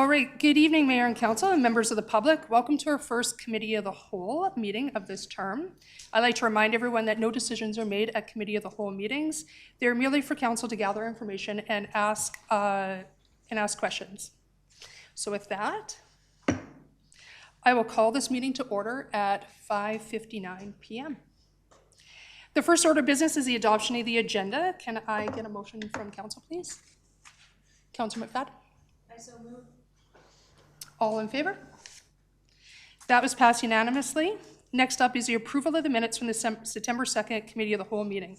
All right, good evening, Mayor and Council and members of the public. Welcome to our first Committee of the Whole meeting of this term. I'd like to remind everyone that no decisions are made at Committee of the Whole meetings. They're merely for Council to gather information and ask questions. So with that, I will call this meeting to order at 5:59 p.m. The first order of business is the adoption of the agenda. Can I get a motion from Council, please? Councilor McFadden? I so move. All in favor? That was passed unanimously. Next up is the approval of the minutes from the September 2nd Committee of the Whole meeting.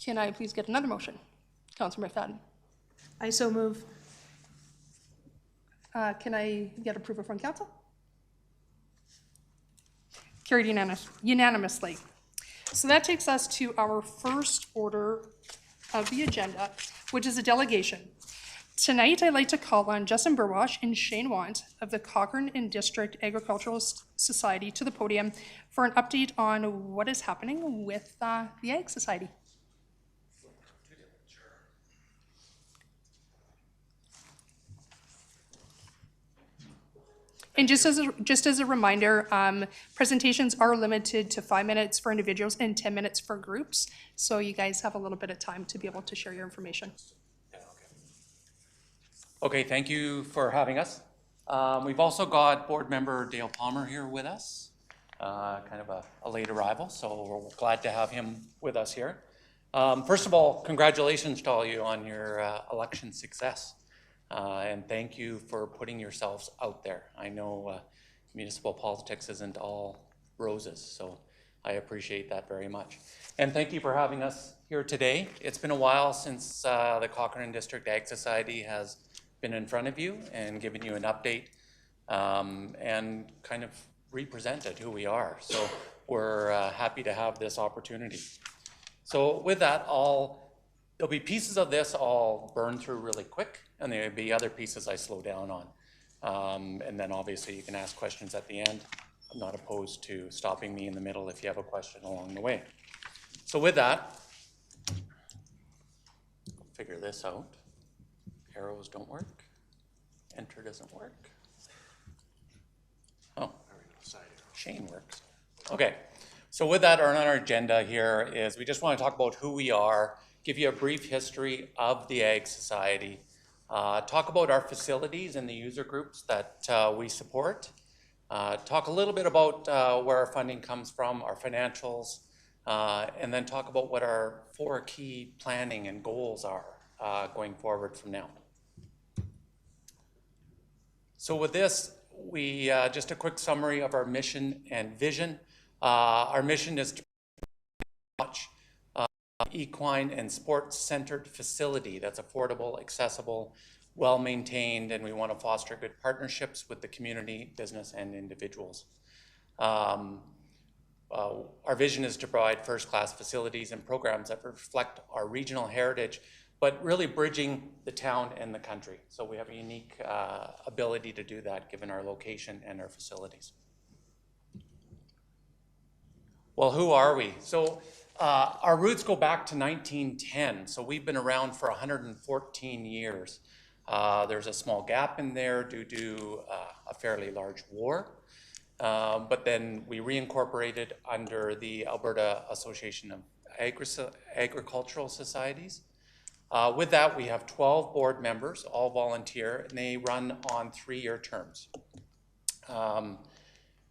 Can I please get another motion? Councilor McFadden. I so move. Can I get approval from Council? Carried unanimously. So that takes us to our first order of the agenda, which is a delegation. Tonight, I'd like to call on Justin Burwash and Shane Want of the Cochrane and District Agricultural Society to the podium for an update on what is happening with the Ag Society. And just as a reminder, presentations are limited to 5 minutes for individuals and 10 minutes for groups. So you guys have a little bit of time to be able to share your information. Okay, thank you for having us. We've also got board member Dale Palmer here with us, kind of a late arrival, so we're glad to have him with us here. First of all, congratulations to all you on your election success, and thank you for putting yourselves out there. I know municipal politics isn't all roses, so I appreciate that very much. And thank you for having us here today. It's been a while since the Cochrane District Ag Society has been in front of you and given you an update and kind of represented who we are. So we're happy to have this opportunity. So with that, there'll be pieces of this I'll burn through really quick, and there'll be other pieces I slow down on. And then obviously you can ask questions at the end. I'm not opposed to stopping me in the middle if you have a question along the way. So with that, figure this out. Arrows don't work. Enter doesn't work. Oh, Shane works. Okay, so with that, on our agenda here is we just want to talk about who we are, give you a brief history of the Ag Society, talk about our facilities and the user groups that we support, talk a little bit about where our funding comes from, our financials, and then talk about what our 4 key planning and goals are going forward from now. So with this, we just a quick summary of our mission and vision. Our mission is to launch equine and sports-centered facility that's affordable, accessible, well-maintained, and we want to foster good partnerships with the community, business, and individuals. Our vision is to provide first-class facilities and programs that reflect our regional heritage, but really bridging the town and the country. So we have a unique ability to do that given our location and our facilities. Well, who are we? So our roots go back to 1910. So we've been around for 114 years. There's a small gap in there due to a fairly large war. But then we reincorporated under the Alberta Association of Agricultural Societies. With that, we have 12 board members, all volunteer, and they run on 3-year terms.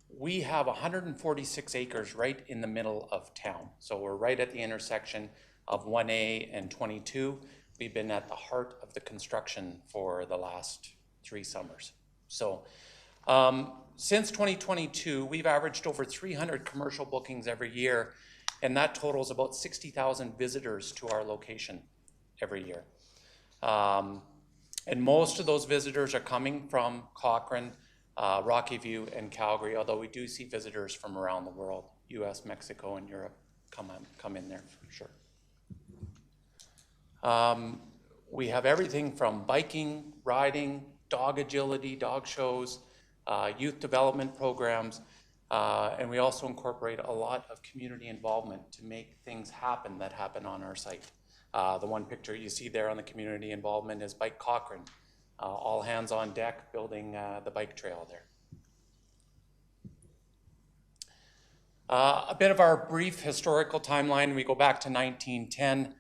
We have 146 acres right in the middle of town. So we're right at the intersection of 1A and 22. We've been at the heart of the construction for the last 3 summers. So since 2022, we've averaged over 300 commercial bookings every year, and that totals about 60,000 visitors to our location every year. And most of those visitors are coming from Cochrane, Rocky View, and Calgary, although we do see visitors from around the world, US, Mexico, and Europe come in there for sure. We have everything from biking, riding, dog agility, dog shows, youth development programs, and we also incorporate a lot of community involvement to make things happen that happen on our site. The one picture you see there on the community involvement is Bike Cochrane. all hands on deck building the bike trail there. A bit of our brief historical timeline. We go back to 1910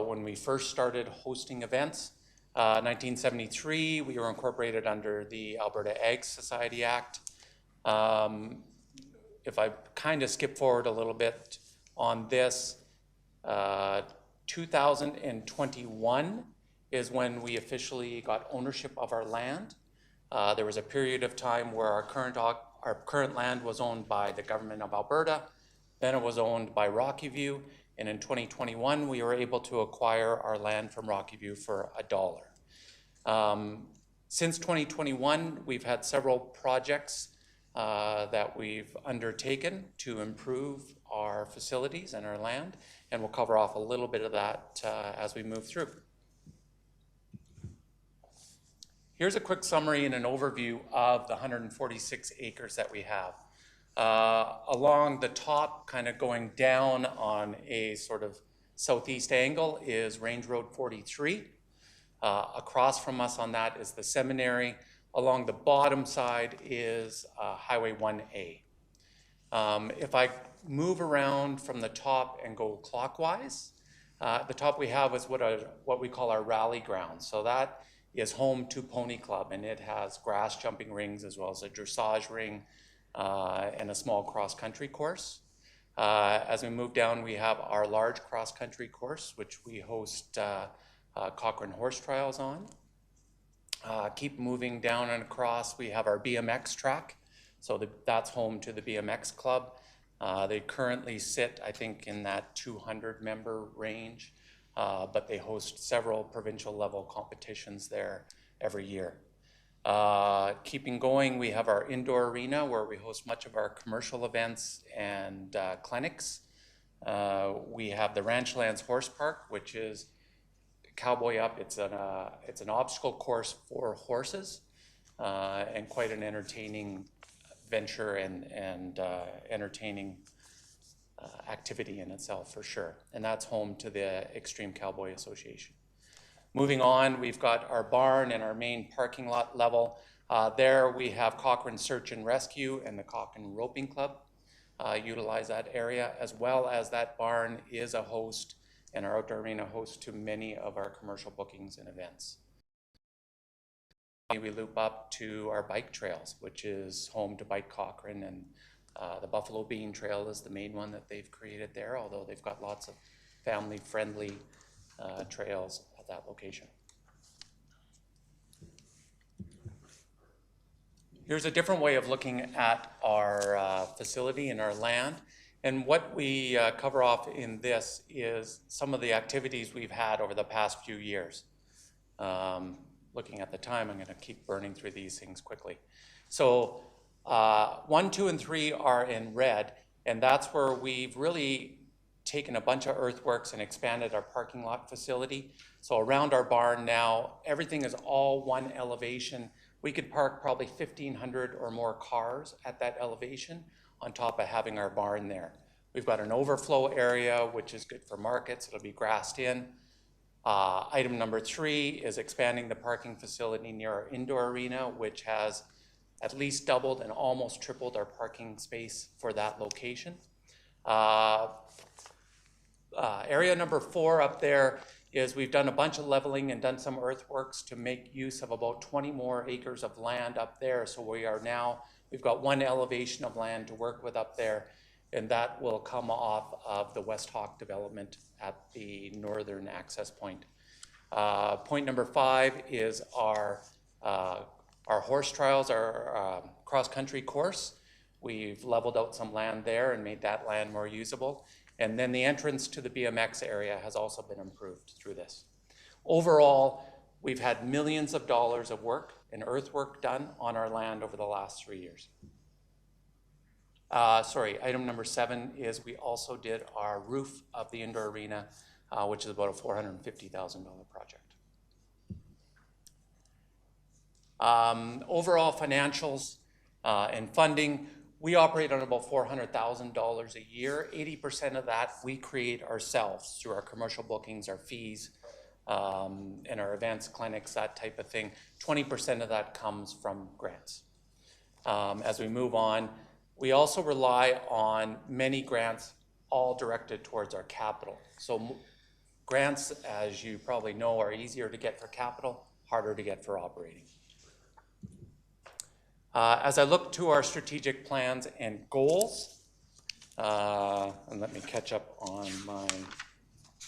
when we first started hosting events. 1973, we were incorporated under the Alberta Ag Society Act. If I kind of skip forward a little bit on this, 2021 is when we officially got ownership of our land. There was a period of time where our current land was owned by the government of Alberta, then it was owned by Rocky View, and in 2021 we were able to acquire our land from Rocky View for $1. Since 2021, we've had several projects that we've undertaken to improve our facilities and our land, and we'll cover off a little bit of that as we move through. Here's a quick summary and an overview of the 146 acres that we have. Along the top, kind of going down on a sort of southeast angle, is Range Road 43. Across from us on that is the seminary. Along the bottom side is Highway 1A. If I move around from the top and go clockwise, the top we have is what we call our rally ground. So that is home to Pony Club, and it has grass jumping rings as well as a dressage ring and a small cross-country course. As we move down, we have our large cross-country course, which we host Cochrane horse trials on. Keep moving down and across, we have our BMX track. So that's home to the BMX club. They currently sit, I think, in that 200 member range, but they host several provincial level competitions there every year. Keeping going, we have our indoor arena where we host much of our commercial events and clinics. We have the Ranchlands Horse Park, which is Cowboy Up. It's an obstacle course for horses and quite an entertaining venture and entertaining activity in itself for sure. And that's home to the Extreme Cowboy Association. Moving on, we've got our barn and our main parking lot level. There we have Cochrane Search and Rescue and the Cochrane Roping Club utilize that area, as well as that barn is a host and our outdoor arena host to many of our commercial bookings and events. We loop up to our bike trails, which is home to Bike Cochrane, and the Buffalo Bean Trail is the main one that they've created there, although they've got lots of family-friendly trails at that location. Here's a different way of looking at our facility and our land. And what we cover off in this is some of the activities we've had over the past few years. Looking at the time, I'm going to keep burning through these things quickly. So 1, 2, and 3 are in red, and that's where we've really taken a bunch of earthworks and expanded our parking lot facility. So around our barn now, everything is all one elevation. We could park probably 1,500 or more cars at that elevation on top of having our barn there. We've got an overflow area, which is good for markets. It'll be grassed in. Item number 3 is expanding the parking facility near our indoor arena, which has at least doubled and almost tripled our parking space for that location. Area number 4 up there is we've done a bunch of leveling and done some earthworks to make use of about 20 more acres of land up there. So we've got one elevation of land to work with up there, and that will come off of the West Hawk development at the northern access point. Point number 5 is our horse trials, our cross-country course. We've leveled out some land there and made that land more usable. And then the entrance to the BMX area has also been improved through this. Overall, we've had millions of dollars of work and earthwork done on our land over the last 3 years. Item number 7 is we also did our roof of the indoor arena, which is about a $450,000 project. Overall financials and funding, we operate on about $400,000 a year. 80% of that we create ourselves through our commercial bookings, our fees, and our events, clinics, that type of thing. 20% of that comes from grants. As we move on, we also rely on many grants all directed towards our capital. So grants, as you probably know, are easier to get for capital, harder to get for operating. As I look to our strategic plans and goals, and let me catch up on my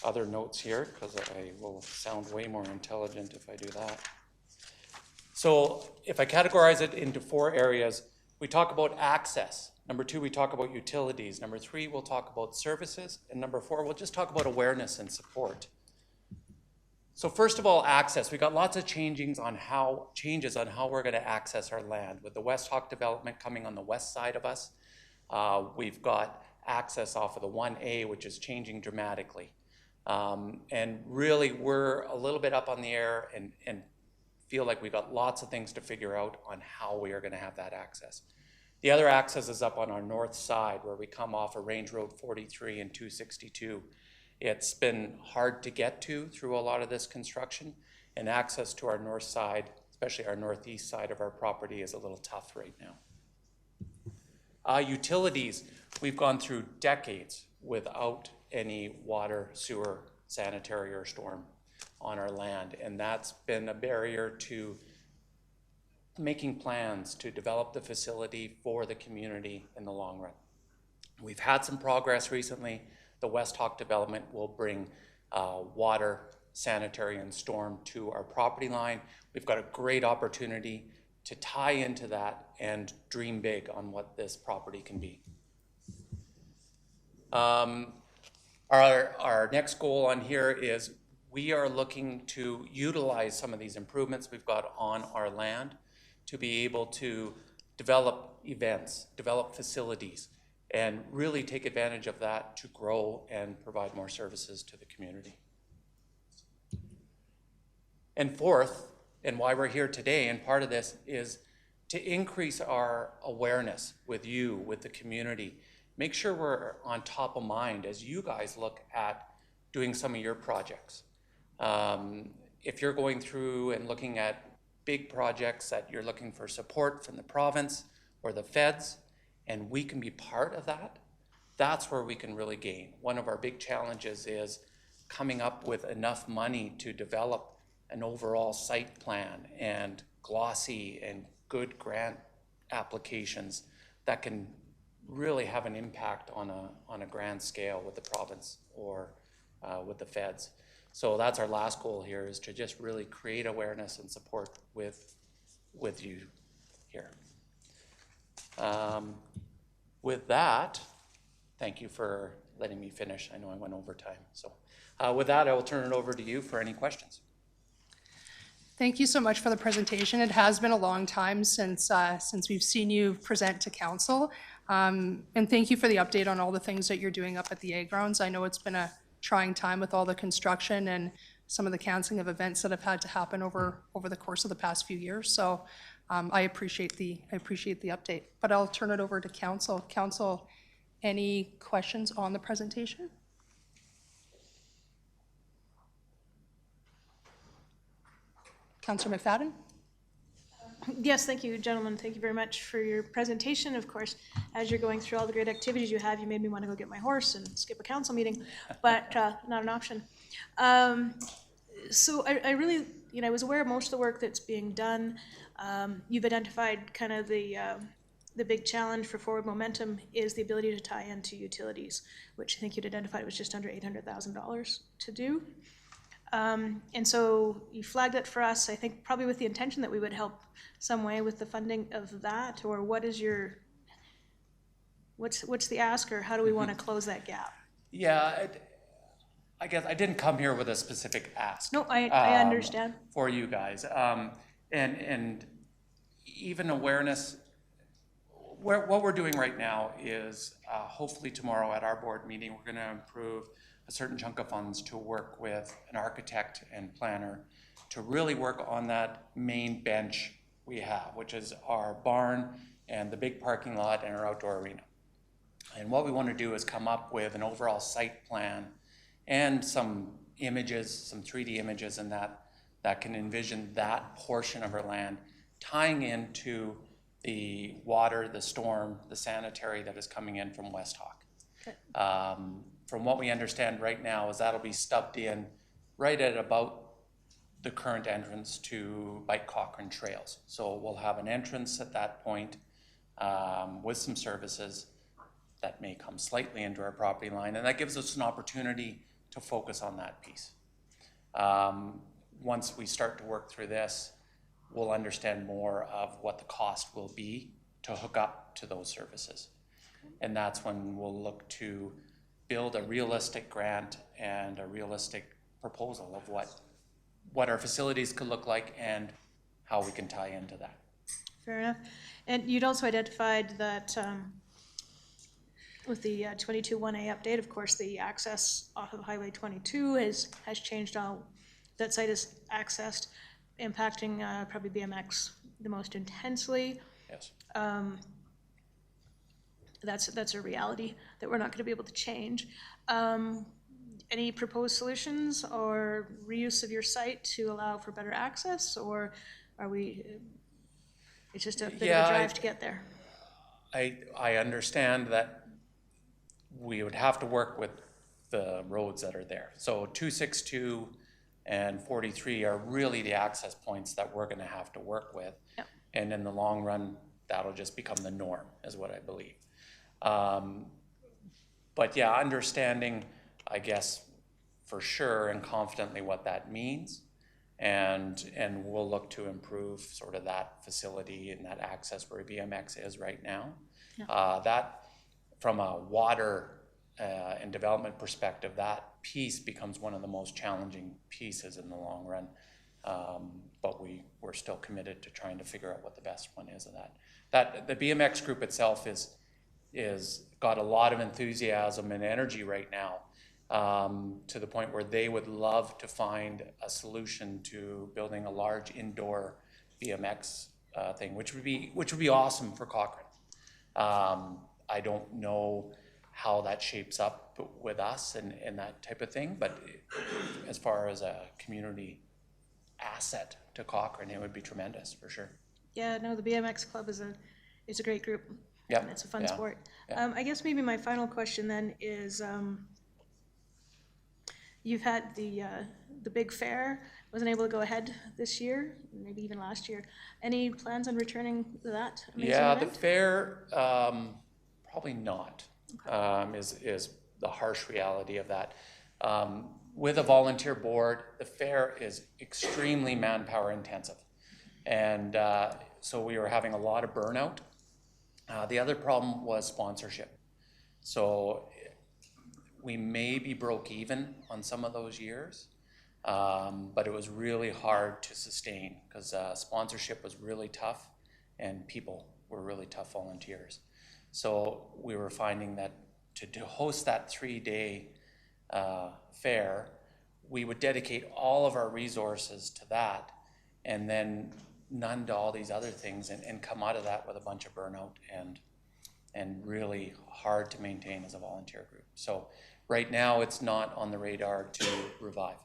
other notes here, because I will sound way more intelligent if I do that. So if I categorize it into 4 areas, we talk about access. Number 2, we talk about utilities. Number 3, we'll talk about services. And number 4, we'll just talk about awareness and support. So first of all, access. We got lots of changes on how we're going to access our land. With the West Hawk development coming on the west side of us, we've got access off of the 1A, which is changing dramatically. And really, we're a little bit up on the air and feel like we've got lots of things to figure out on how we are going to have that access. The other access is up on our north side, where we come off of Range Road 43 and 262. It's been hard to get to through a lot of this construction, and access to our north side, especially our northeast side of our property, is a little tough right now. Utilities, we've gone through decades without any water, sewer, sanitary, or storm on our land, and that's been a barrier to making plans to develop the facility for the community in the long run. We've had some progress recently. The West Hawk development will bring water, sanitary, and storm to our property line. We've got a great opportunity to tie into that and dream big on what this property can be. Our next goal on here is we are looking to utilize some of these improvements we've got on our land to be able to develop events, develop facilities, and really take advantage of that to grow and provide more services to the community. And fourth, and why we're here today, and part of this is to increase our awareness with you, with the community. Make sure we're on top of mind as you guys look at doing some of your projects. If you're going through and looking at big projects that you're looking for support from the province or the feds, and we can be part of that, that's where we can really gain. One of our big challenges is coming up with enough money to develop an overall site plan and glossy and good grant applications that can really have an impact on a grand scale with the province or with the feds. So that's our last goal here, is to just really create awareness and support with you here. With that, thank you for letting me finish. I know I went over time. So with that, I will turn it over to you for any questions. Thank you so much for the presentation. It has been a long time since we've seen you present to council. And thank you for the update on all the things that you're doing up at the Ag Grounds. I know it's been a trying time with all the construction and some of the canceling of events that have had to happen over the course of the past few years. So I appreciate the update. But I'll turn it over to council. Council, any questions on the presentation? Councillor McFadden? Yes, thank you, gentlemen. Thank you very much for your presentation. Of course, as you're going through all the great activities you have, you made me want to go get my horse and skip a council meeting, but not an option. So I really, I was aware of most of the work that's being done. You've identified kind of the big challenge for forward momentum is the ability to tie into utilities, which I think you'd identified was just under $800,000 to do. And so you flagged it for us, I think probably with the intention that we would help some way with the funding of that, or what is what's the ask, or how do we want to close that gap? Yeah, I guess I didn't come here with a specific ask. No, I understand. For you guys. And even awareness, what we're doing right now is hopefully tomorrow at our board meeting, we're going to approve a certain chunk of funds to work with an architect and planner to really work on that main bench we have, which is our barn and the big parking lot and our outdoor arena. And what we want to do is come up with an overall site plan and some images, some 3D images and that can envision that portion of our land tying into the water, the storm, the sanitary that is coming in from West Hawk. Okay. From what we understand right now is that'll be stubbed in right at about the current entrance to Bike Cochrane Trails. So we'll have an entrance at that point with some services that may come slightly into our property line, and that gives us an opportunity to focus on that piece. Once we start to work through this, we'll understand more of what the cost will be to hook up to those services. And that's when we'll look to build a realistic grant and a realistic proposal of what our facilities could look like and how we can tie into that. Fair enough. And you'd also identified that with the 22-1A update, of course, the access off of Highway 22 has changed. That site is accessed, impacting probably BMX the most intensely. Yes. That's a reality that we're not going to be able to change. Any proposed solutions or reuse of your site to allow for better access, or are we, it's just a bit of a drive to get there? I understand that we would have to work with the roads that are there. So 262 and 43 are really the access points that we're gonna have to work with. Yep. And in the long run, that'll just become the norm, is what I believe. But yeah, understanding, I guess, for sure and confidently what that means. And we'll look to improve sort of that facility and that access where BMX is right now. Yeah. That, from a water and development perspective, that piece becomes one of the most challenging pieces in the long run. But we're still committed to trying to figure out what the best one is of that. That the BMX group itself is got a lot of enthusiasm and energy right now, to the point where they would love to find a solution to building a large indoor BMX thing, which would be awesome for Cochrane. I don't know how that shapes up with us and that type of thing, but as far as a community asset to Cochrane, it would be tremendous for sure. Yeah, no, the BMX club is a great group. Yeah, and it's a fun yeah, sport. yeah. I guess maybe my final question then is, you've had the big fair, wasn't able to go ahead this year, maybe even last year. Any plans on returning to that amazing Yeah, event? the fair, probably not, is the harsh reality of that. With a volunteer board, the fair is extremely manpower intensive. And so we were having a lot of burnout. The other problem was sponsorship. So we maybe broke even on some of those years, but it was really hard to sustain because sponsorship was really tough and people were really tough volunteers. So we were finding that to host that 3-day fair, we would dedicate all of our resources to that and then none to all these other things and come out of that with a bunch of burnout and really hard to maintain as a volunteer group. So right now it's not on the radar to revive.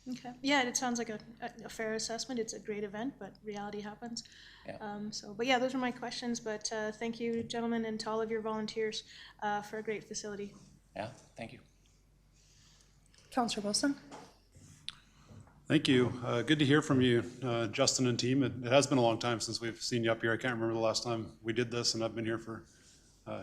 Okay, yeah, it sounds like a fair assessment. It's a great event, but reality happens. Yeah. But yeah, those are my questions, but thank you, gentlemen, and to all of your volunteers for a great facility. Yeah, thank you. Councillor Wilson? Thank you. Good to hear from you, Justin and team. It has been a long time since we've seen you up here. I can't remember the last time we did this, and I've been here for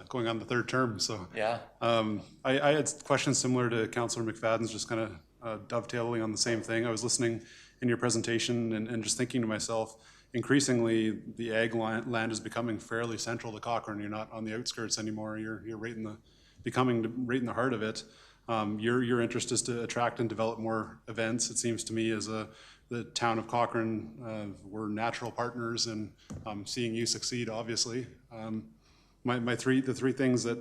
going on the 3rd term. So Yeah. I had questions similar to Councillor McFadden's, just kind of dovetailing on the same thing. I was listening in your presentation and just thinking to myself, increasingly the ag land is becoming fairly central to Cochrane. You're not on the outskirts anymore. You're right in the heart of it. Your interest is to attract and develop more events. It seems to me as the town of Cochrane, we're natural partners in seeing you succeed, obviously. The three things that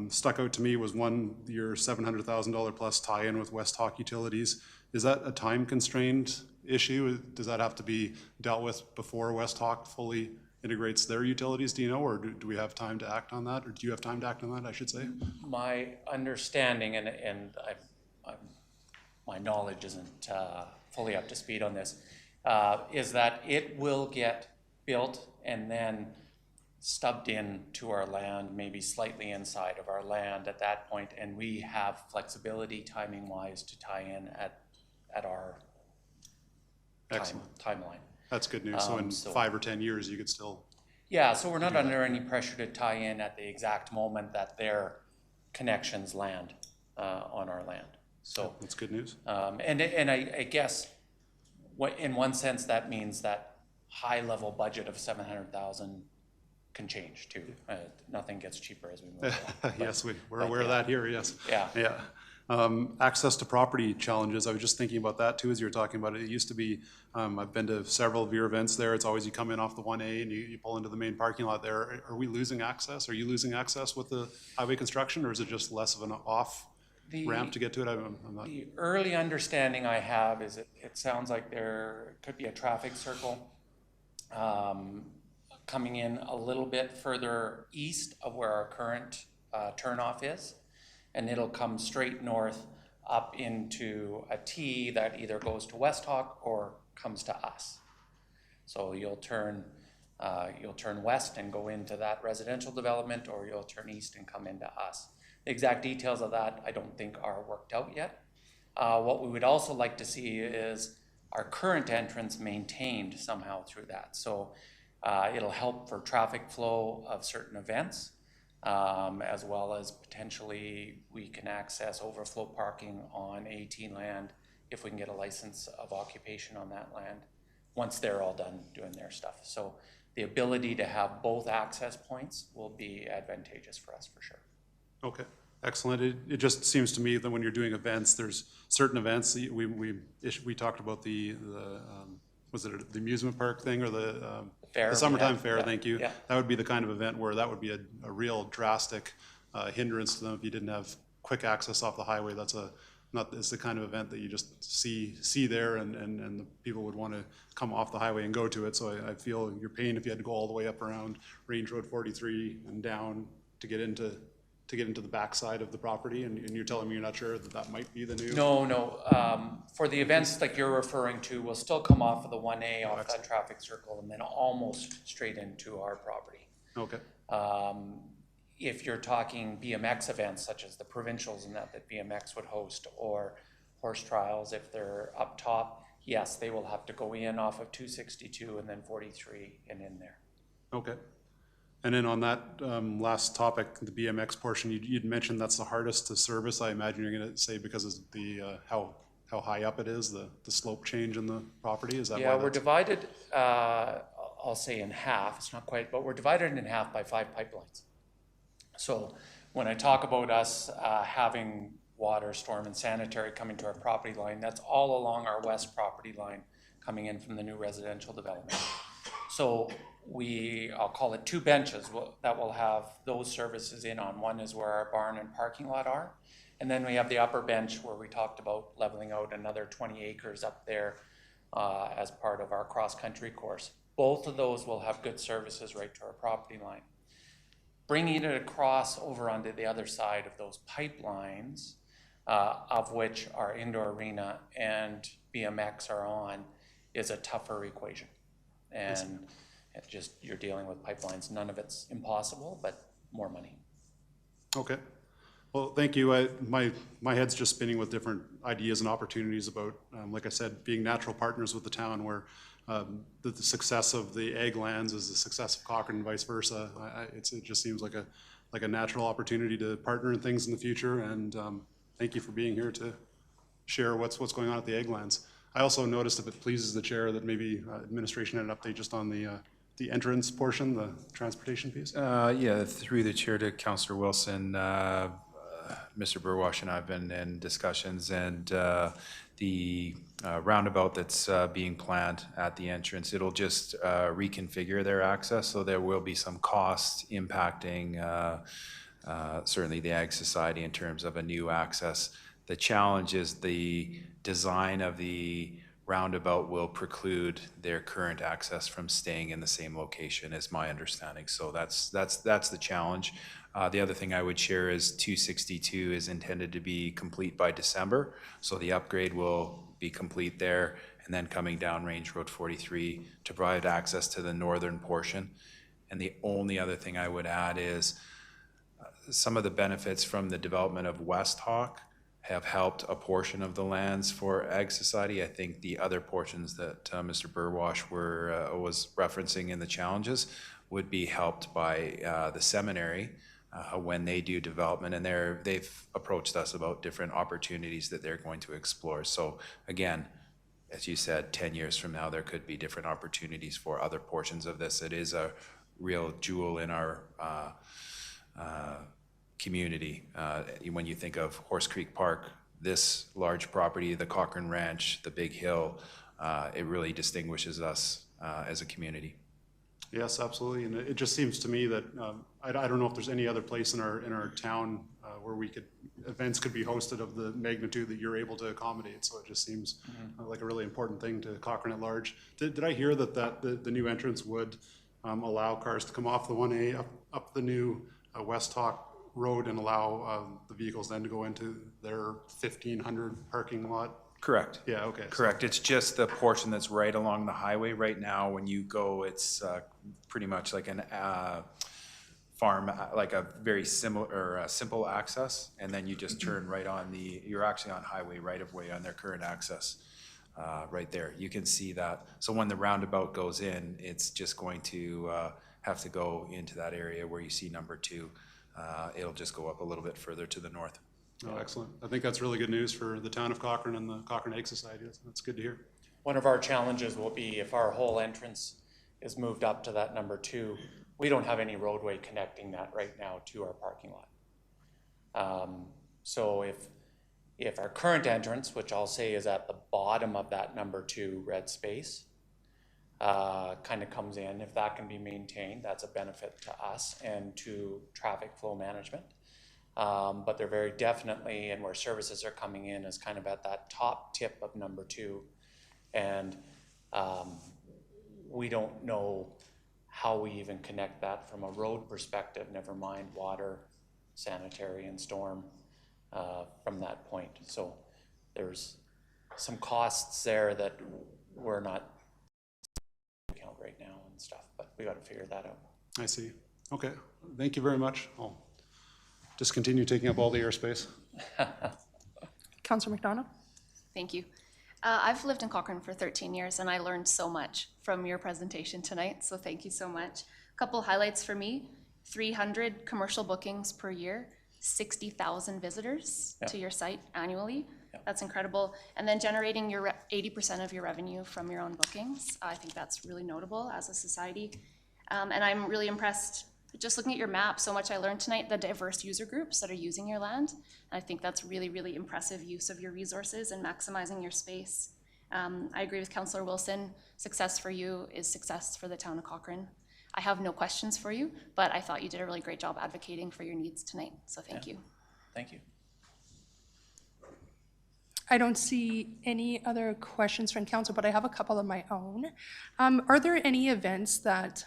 stuck out to me was one, your $700,000 plus tie-in with West Hawk Utilities. Is that a time constrained issue? Does that have to be dealt with before West Hawk fully integrates their utilities, do you know, or do we have time to act on that, or do you have time to act on that, I should say? My understanding, and I'm my knowledge isn't fully up to speed on this, is that it will get built and then stubbed in to our land, maybe slightly inside of our land at that point, and we have flexibility timing-wise to tie in at our timeline. That's good news. So in So- 5 or 10 years, you could still, Yeah, so we're not under any pressure to tie in at the exact moment that their connections land on our land. So, that's good news. and I guess, in one sense, that means that high-level budget of 700,000 can change too. Nothing gets cheaper as we move along. Yes, we're aware of that here, yes. Yeah. Yeah. Access to property challenges, I was just thinking about that too, as you were talking about it. It used to be, I've been to several of your events there. It's always you come in off the 1A and you pull into the main parking lot there. Are we losing access? Are you losing access with the highway construction, or is it just less of an off ramp to get to it? I'm not, The early understanding I have is it sounds like there could be a traffic circle coming in a little bit further east of where our current turnoff is, and it'll come straight north up into a T that either goes to West Hawk or comes to us. So you'll turn west and go into that residential development, or you'll turn east and come into us. The exact details of that I don't think are worked out yet. What we would also like to see is our current entrance maintained somehow through that. So it'll help for traffic flow of certain events, as well as potentially we can access overflow parking on 18 land if we can get a license of occupation on that land once they're all done doing their stuff. So the ability to have both access points will be advantageous for us for sure. okay, excellent. It just seems to me that when you're doing events, there's certain events, we talked about was it the amusement park thing or the Fair, summertime yeah, fair, yeah, thank you. yeah. That would be the kind of event where that would be a real drastic hindrance to them if you didn't have quick access off the highway. It's the kind of event that you just see there and the people would want to come off the highway and go to it. So I feel your pain if you had to go all the way up around Range Road 43 and down to get into the backside of the property, and you're telling me you're not sure that might be the new? No. For the events like you're referring to, we'll still come off of the 1A off that traffic circle and then almost straight into our property. Okay, If you're talking BMX events such as the provincials and that BMX would host, or horse trials, if they're up top, yes, they will have to go in off of 262 and then 43 and in there. okay. And then on that last topic, the BMX portion, you'd mentioned that's the hardest to service. I imagine you're going to say because of the how high up it is, the slope change in the property. Is that Yeah, why we're that's... divided, I'll say in half, it's not quite, but we're divided in half by 5 pipelines. So when I talk about us having water, storm, and sanitary coming to our property line, that's all along our west property line coming in from the new residential development. So I'll call it 2 benches that will have those services in on. One is where our barn and parking lot are. And then we have the upper bench where we talked about leveling out another 20 acres up there as part of our cross-country course. Both of those will have good services right to our property line. Bringing it across over onto the other side of those pipelines, of which our indoor arena and BMX are on, is a tougher equation. And you're dealing with pipelines. None of it's impossible, but more money. Okay. Well, thank you. My head's just spinning with different ideas and opportunities about, like I said, being natural partners with the town, where the success of the ag lands is the success of Cochrane and vice versa. It just seems like a natural opportunity to partner in things in the future. And thank you for being here to share what's going on at the ag lands. I also noticed, if it pleases the chair, that maybe administration had an update just on the entrance portion, the transportation piece. Yeah, through the chair to Councillor Wilson, Mr. Burwash and I have been in discussions, and the roundabout that's being planned at the entrance, it'll just reconfigure their access, so there will be some cost impacting certainly the Ag Society in terms of a new access. The challenge is the design of the roundabout will preclude their current access from staying in the same location, is my understanding. So that's the challenge. The other thing I would share is 262 is intended to be complete by December, so the upgrade will be complete there, and then coming down Range Road 43 to provide access to the northern portion. And the only other thing I would add is some of the benefits from the development of West Hawk have helped a portion of the lands for Ag Society. I think the other portions that Mr. Burwash was referencing in the challenges would be helped by the seminary when they do development, and they've approached us about different opportunities that they're going to explore. So again, as you said, 10 years from now, there could be different opportunities for other portions of this. It is a real jewel in our community. When you think of Horse Creek Park, this large property, the Cochrane Ranch, the Big Hill, it really distinguishes us as a community. Yes, absolutely, and it just seems to me that, I don't know if there's any other place in our town where events could be hosted of the magnitude that you're able to accommodate, so it just seems like a really important thing to Cochrane at large. Did I hear that the new entrance would allow cars to come off the 1A up the new West Hawk Road and allow the vehicles then to go into their 1,500 parking lot? Correct. Yeah, okay. Correct. It's just the portion that's right along the highway right now. When you go, it's pretty much like an farm, like a very similar or simple access, and then you just turn right on you're actually on highway right of way on their current access right there. You can see that. So when the roundabout goes in, it's just going to have to go into that area where you see number 2. It'll just go up a little bit further to the north. Oh, excellent. I think that's really good news for the town of Cochrane and the Cochrane Ag Society. That's good to hear. One of our challenges will be if our whole entrance is moved up to that number 2, we don't have any roadway connecting that right now to our parking lot. So if our current entrance, which I'll say is at the bottom of that number 2 red space, kind of comes in, if that can be maintained, that's a benefit to us and to traffic flow management. But they're very definitely, and where services are coming in is kind of at that top tip of number 2. And we don't know how we even connect that from a road perspective, never mind water, sanitary, and storm from that point. So there's some costs there that we're not account right now and stuff, but we got to figure that out. I see. Okay. Thank you very much. I'll just continue taking up all the airspace. Councillor McDonough? Thank you. I've lived in Cochrane for 13 years and I learned so much from your presentation tonight, so thank you so much. A couple highlights for me: 300 commercial bookings per year, 60,000 visitors to your site annually. That's incredible. And then generating your 80% of your revenue from your own bookings. I think that's really notable as a society. And I'm really impressed, just looking at your map, so much I learned tonight, the diverse user groups that are using your land. I think that's really, really impressive use of your resources and maximizing your space. I agree with Councillor Wilson. Success for you is success for the town of Cochrane. I have no questions for you, but I thought you did a really great job advocating for your needs tonight, so thank you. Thank you. I don't see any other questions from council, but I have a couple of my own. Are there any events that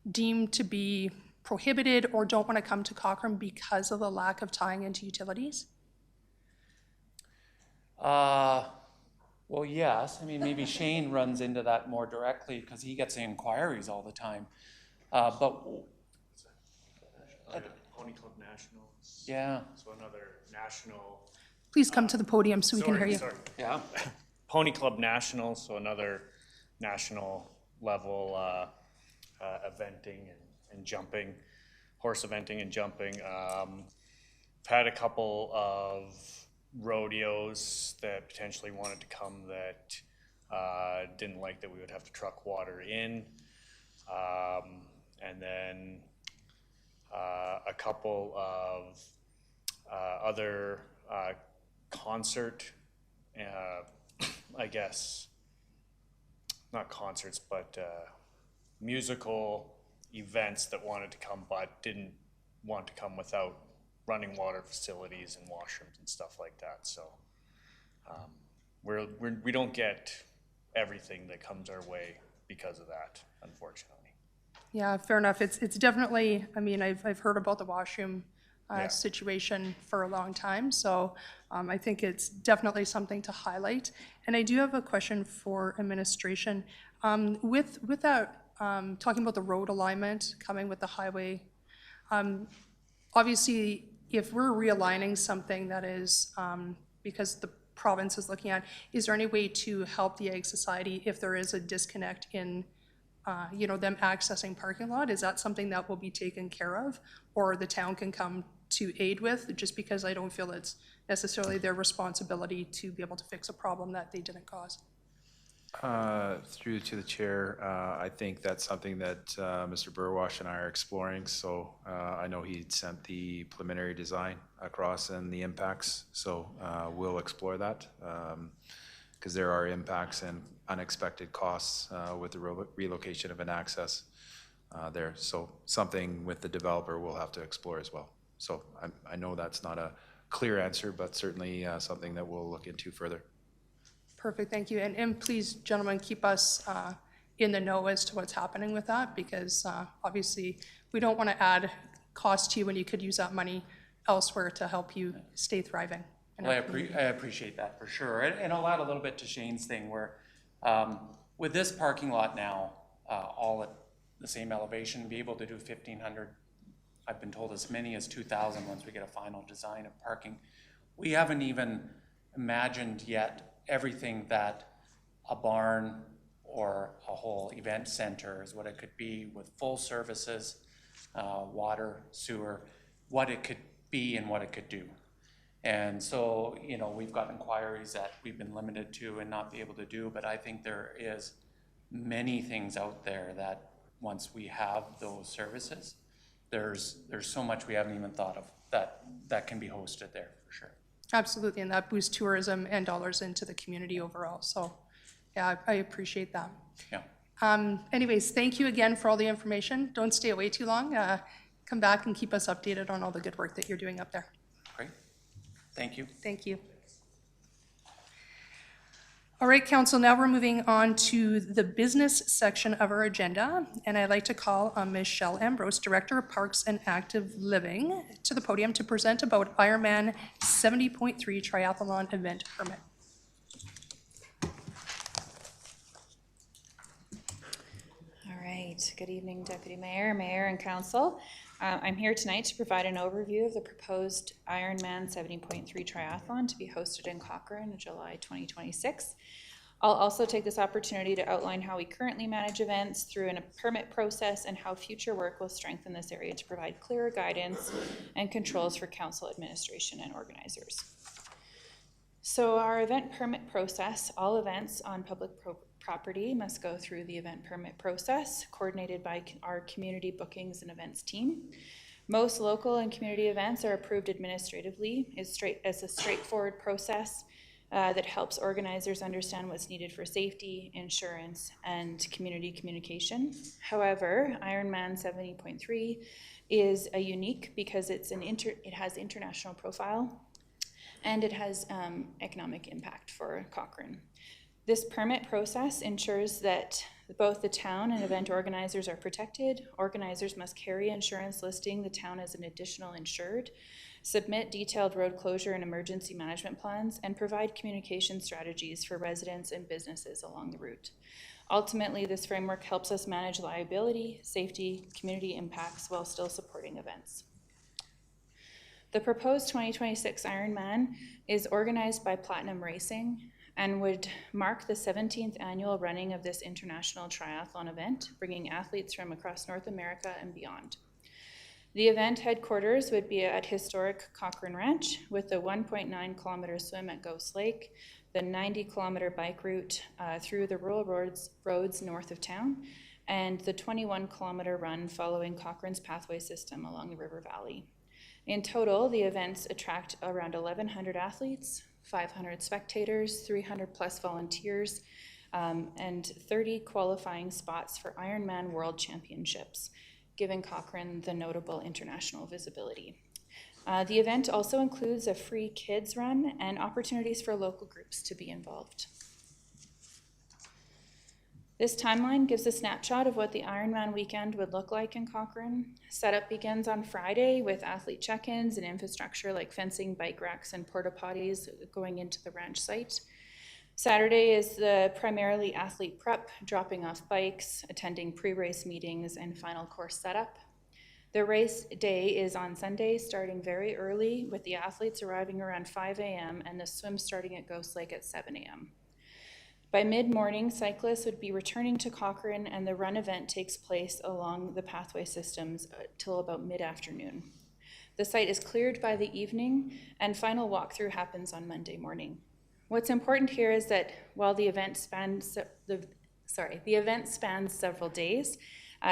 deemed to be prohibited or don't want to come to Cochrane because of the lack of tying into utilities? Well, yes. I mean, maybe Shane runs into that more directly because he gets inquiries all the time. But Pony Club Nationals. yeah, So another national. Please come to the podium so we can hear you. Sorry. yeah. Pony Club Nationals, so another national level eventing and jumping, horse eventing and jumping. Had a couple of rodeos that potentially wanted to come that didn't like that we would have to truck water in. And then a couple of other concert, I guess, not concerts, but musical events that wanted to come but didn't want to come without running water facilities and washrooms and stuff like that. So we don't get everything that comes our way because of that, unfortunately. Yeah, fair enough. It's definitely, I mean, I've heard about the washroom Yeah. situation for a long time, so I think it's definitely something to highlight. And I do have a question for administration. With that, talking about the road alignment coming with the highway, obviously, if we're realigning something that is, because the province is looking at, is there any way to help the Ag Society if there is a disconnect in them accessing parking lot? Is that something that will be taken care of, or the town can come to aid with, just because I don't feel it's necessarily their responsibility to be able to fix a problem that they didn't cause? Through to the chair, I think that's something that Mr. Burwash and I are exploring. So I know he sent the preliminary design across and the impacts. So we'll explore that because there are impacts and unexpected costs with the relocation of an access there. So something with the developer we'll have to explore as well. So I know that's not a clear answer, but certainly something that we'll look into further. Perfect, thank you. And please, gentlemen, keep us in the know as to what's happening with that, because obviously we don't want to add cost to you when you could use that money elsewhere to help you stay thriving. Well, I appreciate that for sure. And I'll add a little bit to Shane's thing where with this parking lot now, all at the same elevation, be able to do 1,500, I've been told as many as 2,000 once we get a final design of parking. We haven't even imagined yet everything that a barn or a whole event center is what it could be with full services, water, sewer, what it could be and what it could do. And so, we've got inquiries that we've been limited to and not be able to do, but I think there is many things out there that once we have those services, there's so much we haven't even thought of that can be hosted there for sure. Absolutely, and that boosts tourism and dollars into the community overall. So, yeah, I appreciate that. Yeah. Anyways, thank you again for all the information. Don't stay away too long. Come back and keep us updated on all the good work that you're doing up there. Great. Thank you. Thank you. All right, council, now we're moving on to the business section of our agenda, and I'd like to call on Ms. Shell Ambrose, Director of Parks and Active Living, to the podium to present about Ironman 70.3 Triathlon event permit. All right, good evening, Deputy Mayor, Mayor, and Council. I'm here tonight to provide an overview of the proposed Ironman 70.3 Triathlon to be hosted in Cochrane in July 2026. I'll also take this opportunity to outline how we currently manage events through a permit process and how future work will strengthen this area to provide clearer guidance and controls for council administration and organizers. So our event permit process, all events on public property must go through the event permit process, coordinated by our community bookings and events team. Most local and community events are approved administratively as a straightforward process that helps organizers understand what's needed for safety, insurance, and community communication. However, Ironman 70.3 is a unique because it has international profile and it has economic impact for Cochrane. This permit process ensures that both the town and event organizers are protected. Organizers must carry insurance listing the town as an additional insured, submit detailed road closure and emergency management plans, and provide communication strategies for residents and businesses along the route. Ultimately, this framework helps us manage liability, safety, community impacts while still supporting events. The proposed 2026 Ironman is organized by Platinum Racing and would mark the 17th annual running of this international triathlon event, bringing athletes from across North America and beyond. The event headquarters would be at historic Cochrane Ranch, with the 1.9 kilometer swim at Ghost Lake, the 90 kilometer bike route through the rural roads north of town, and the 21 kilometer run following Cochrane's pathway system along the river valley. In total, the events attract around 1,100 athletes, 500 spectators, 300 plus volunteers, and 30 qualifying spots for Ironman World Championships, giving Cochrane the notable international visibility. The event also includes a free kids run and opportunities for local groups to be involved. This timeline gives a snapshot of what the Ironman weekend would look like in Cochrane. Setup begins on Friday with athlete check-ins and infrastructure like fencing, bike racks, and porta potties going into the ranch site. Saturday is the primarily athlete prep, dropping off bikes, attending pre-race meetings, and final course setup. The race day is on Sunday, starting very early, with the athletes arriving around 5 a.m. and the swim starting at Ghost Lake at 7 a.m. By mid-morning, cyclists would be returning to Cochrane, and the run event takes place along the pathway systems till about mid-afternoon. The site is cleared by the evening, and final walkthrough happens on Monday morning. What's important here is that while the event spans several days,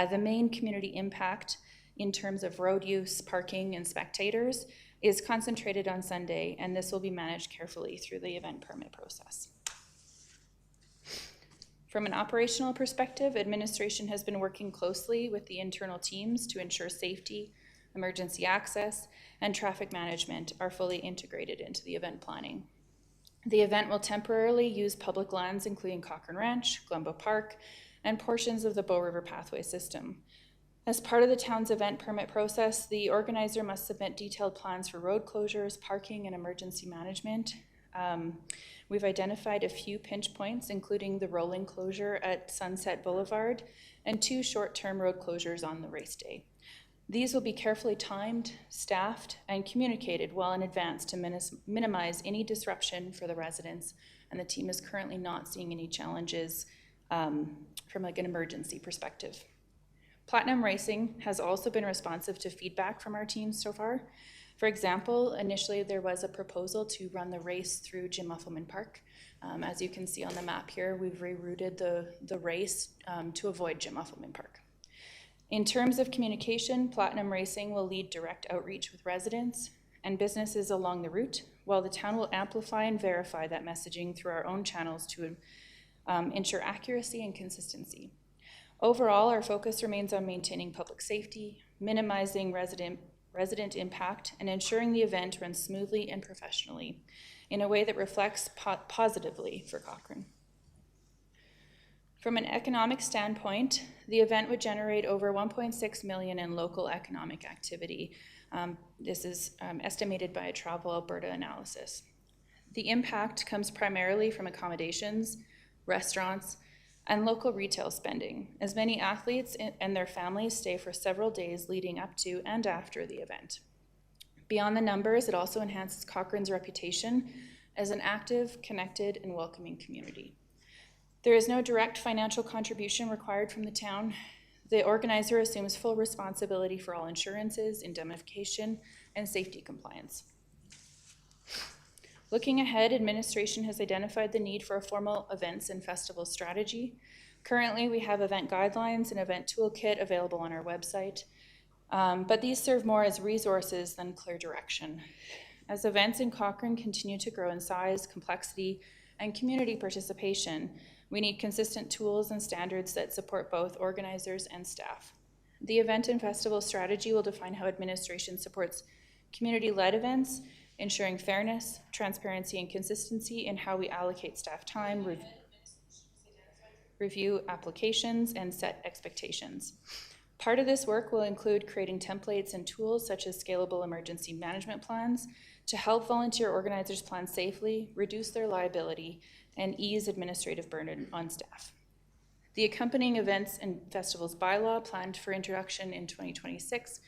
the main community impact in terms of road use, parking, and spectators is concentrated on Sunday, and this will be managed carefully through the event permit process. From an operational perspective, administration has been working closely with the internal teams to ensure safety, emergency access, and traffic management are fully integrated into the event planning. The event will temporarily use public lands, including Cochrane Ranch, Glenbow Park, and portions of the Bow River Pathway system. As part of the town's event permit process, the organizer must submit detailed plans for road closures, parking, and emergency management. We've identified a few pinch points, including the rolling closure at Sunset Boulevard and 2 short-term road closures on the race day. These will be carefully timed, staffed, and communicated well in advance to minimize any disruption for the residents, and the team is currently not seeing any challenges from like an emergency perspective. Platinum Racing has also been responsive to feedback from our teams so far. For example, initially there was a proposal to run the race through Jim Uffelman Park. As you can see on the map here, we've rerouted the race to avoid Jim Uffelman Park. In terms of communication, Platinum Racing will lead direct outreach with residents and businesses along the route, while the town will amplify and verify that messaging through our own channels to ensure accuracy and consistency. Overall, our focus remains on maintaining public safety, minimizing resident impact, and ensuring the event runs smoothly and professionally in a way that reflects positively for Cochrane. From an economic standpoint, the event would generate over $1.6 million in local economic activity. This is estimated by a Travel Alberta analysis. The impact comes primarily from accommodations, restaurants, and local retail spending, as many athletes and their families stay for several days leading up to and after the event. Beyond the numbers, it also enhances Cochrane's reputation as an active, connected, and welcoming community. There is no direct financial contribution required from the town. The organizer assumes full responsibility for all insurances, indemnification, and safety compliance. Looking ahead, administration has identified the need for a formal events and festival strategy. Currently, we have event guidelines and event toolkit available on our website, but these serve more as resources than clear direction. As events in Cochrane continue to grow in size, complexity, and community participation, we need consistent tools and standards that support both organizers and staff. The event and festival strategy will define how administration supports community-led events, ensuring fairness, transparency, and consistency in how we allocate staff time, review applications, and set expectations. Part of this work will include creating templates and tools such as scalable emergency management plans to help volunteer organizers plan safely, reduce their liability, and ease administrative burden on staff. The accompanying events and festivals bylaw, planned for introduction in 2026,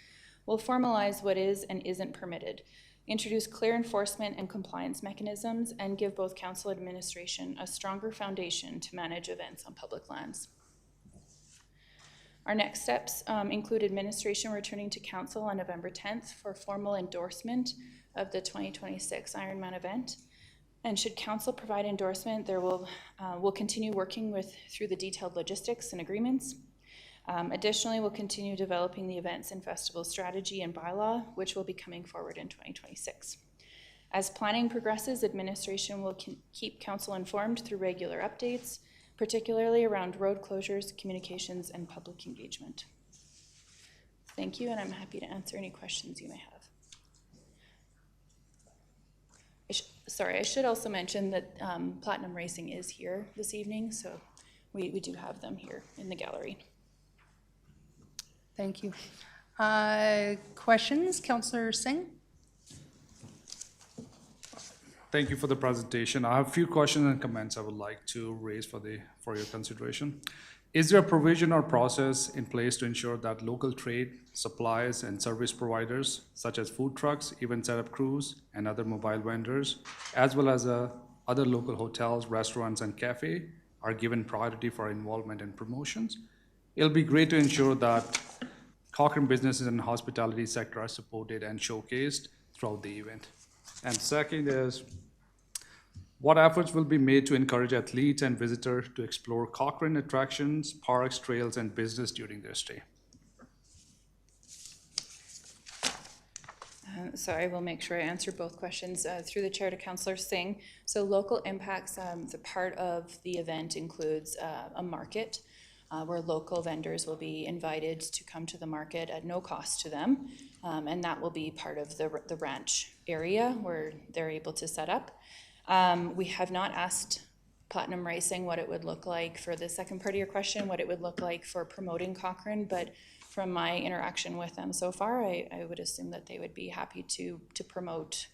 will formalize what is and isn't permitted, introduce clear enforcement and compliance mechanisms, and give both council administration a stronger foundation to manage events on public lands. Our next steps include administration returning to council on November 10th for formal endorsement of the 2026 Ironman event. And should council provide endorsement, we'll continue working through the detailed logistics and agreements. Additionally, we'll continue developing the events and festival strategy and bylaw, which will be coming forward in 2026. As planning progresses, administration will keep council informed through regular updates, particularly around road closures, communications, and public engagement. Thank you, and I'm happy to answer any questions you may have. Sorry, I should also mention that Platinum Racing is here this evening, so we do have them here in the gallery. Thank you. Questions, Councillor Singh? Thank you for the presentation. I have a few questions and comments I would like to raise for your consideration. Is there a provision or process in place to ensure that local trade, suppliers, and service providers, such as food trucks, event setup crews, and other mobile vendors, as well as other local hotels, restaurants, and cafe, are given priority for involvement in promotions? It'll be great to ensure that Cochrane businesses and hospitality sector are supported and showcased throughout the event. And second is, what efforts will be made to encourage athletes and visitors to explore Cochrane attractions, parks, trails, and business during their stay? So I will make sure I answer both questions through the chair to Councillor Singh. So local impacts, the part of the event includes a market where local vendors will be invited to come to the market at no cost to them. And that will be part of the ranch area where they're able to set up. We have not asked Platinum Racing what it would look like for the second part of your question, what it would look like for promoting Cochrane, but from my interaction with them so far, I would assume that they would be happy to promote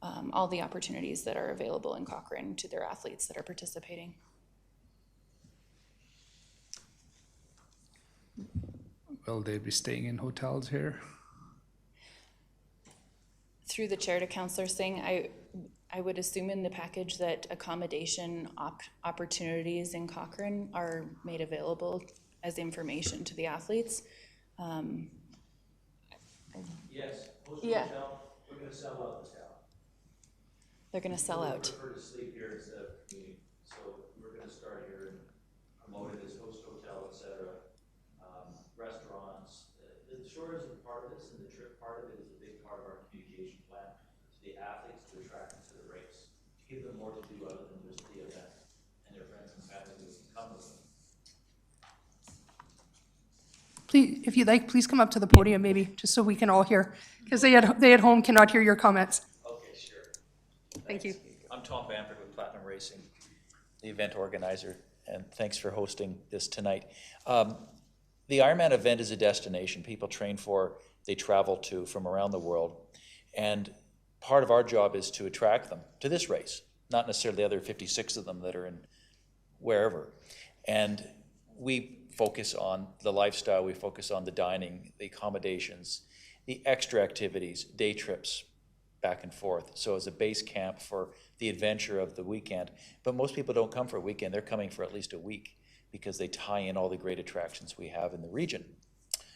all the opportunities that are available in Cochrane to their athletes that are participating. Will they be staying in hotels here? Through the chair to Councillor Singh, I would assume in the package that accommodation opportunities in Cochrane are made available as information to the athletes. Yes, Postal Yeah. Hotel, we're gonna sell out the town. They're gonna sell out. We prefer to sleep here instead of commuting, so we're gonna start here and promote it as host hotel, et cetera. Restaurants, the shores are part of this, and the trip part of it is a big part of our communication plan to the athletes to attract them to the race, to give them more to do other than just the event, and their friends and family who can come with them. Please, if you'd like, please come up to the podium maybe, just so we can all hear, because they at home cannot hear your comments. Okay, sure. Thank you. I'm Tom Bamford with Platinum Racing, the event organizer, and thanks for hosting this tonight. The Ironman event is a destination people train for, they travel to from around the world, and part of our job is to attract them to this race, not necessarily the other 56 of them that are in wherever. And we focus on the lifestyle, we focus on the dining, the accommodations, the extra activities, day trips back and forth. So as a base camp for the adventure of the weekend. But most people don't come for a weekend, they're coming for at least a week because they tie in all the great attractions we have in the region.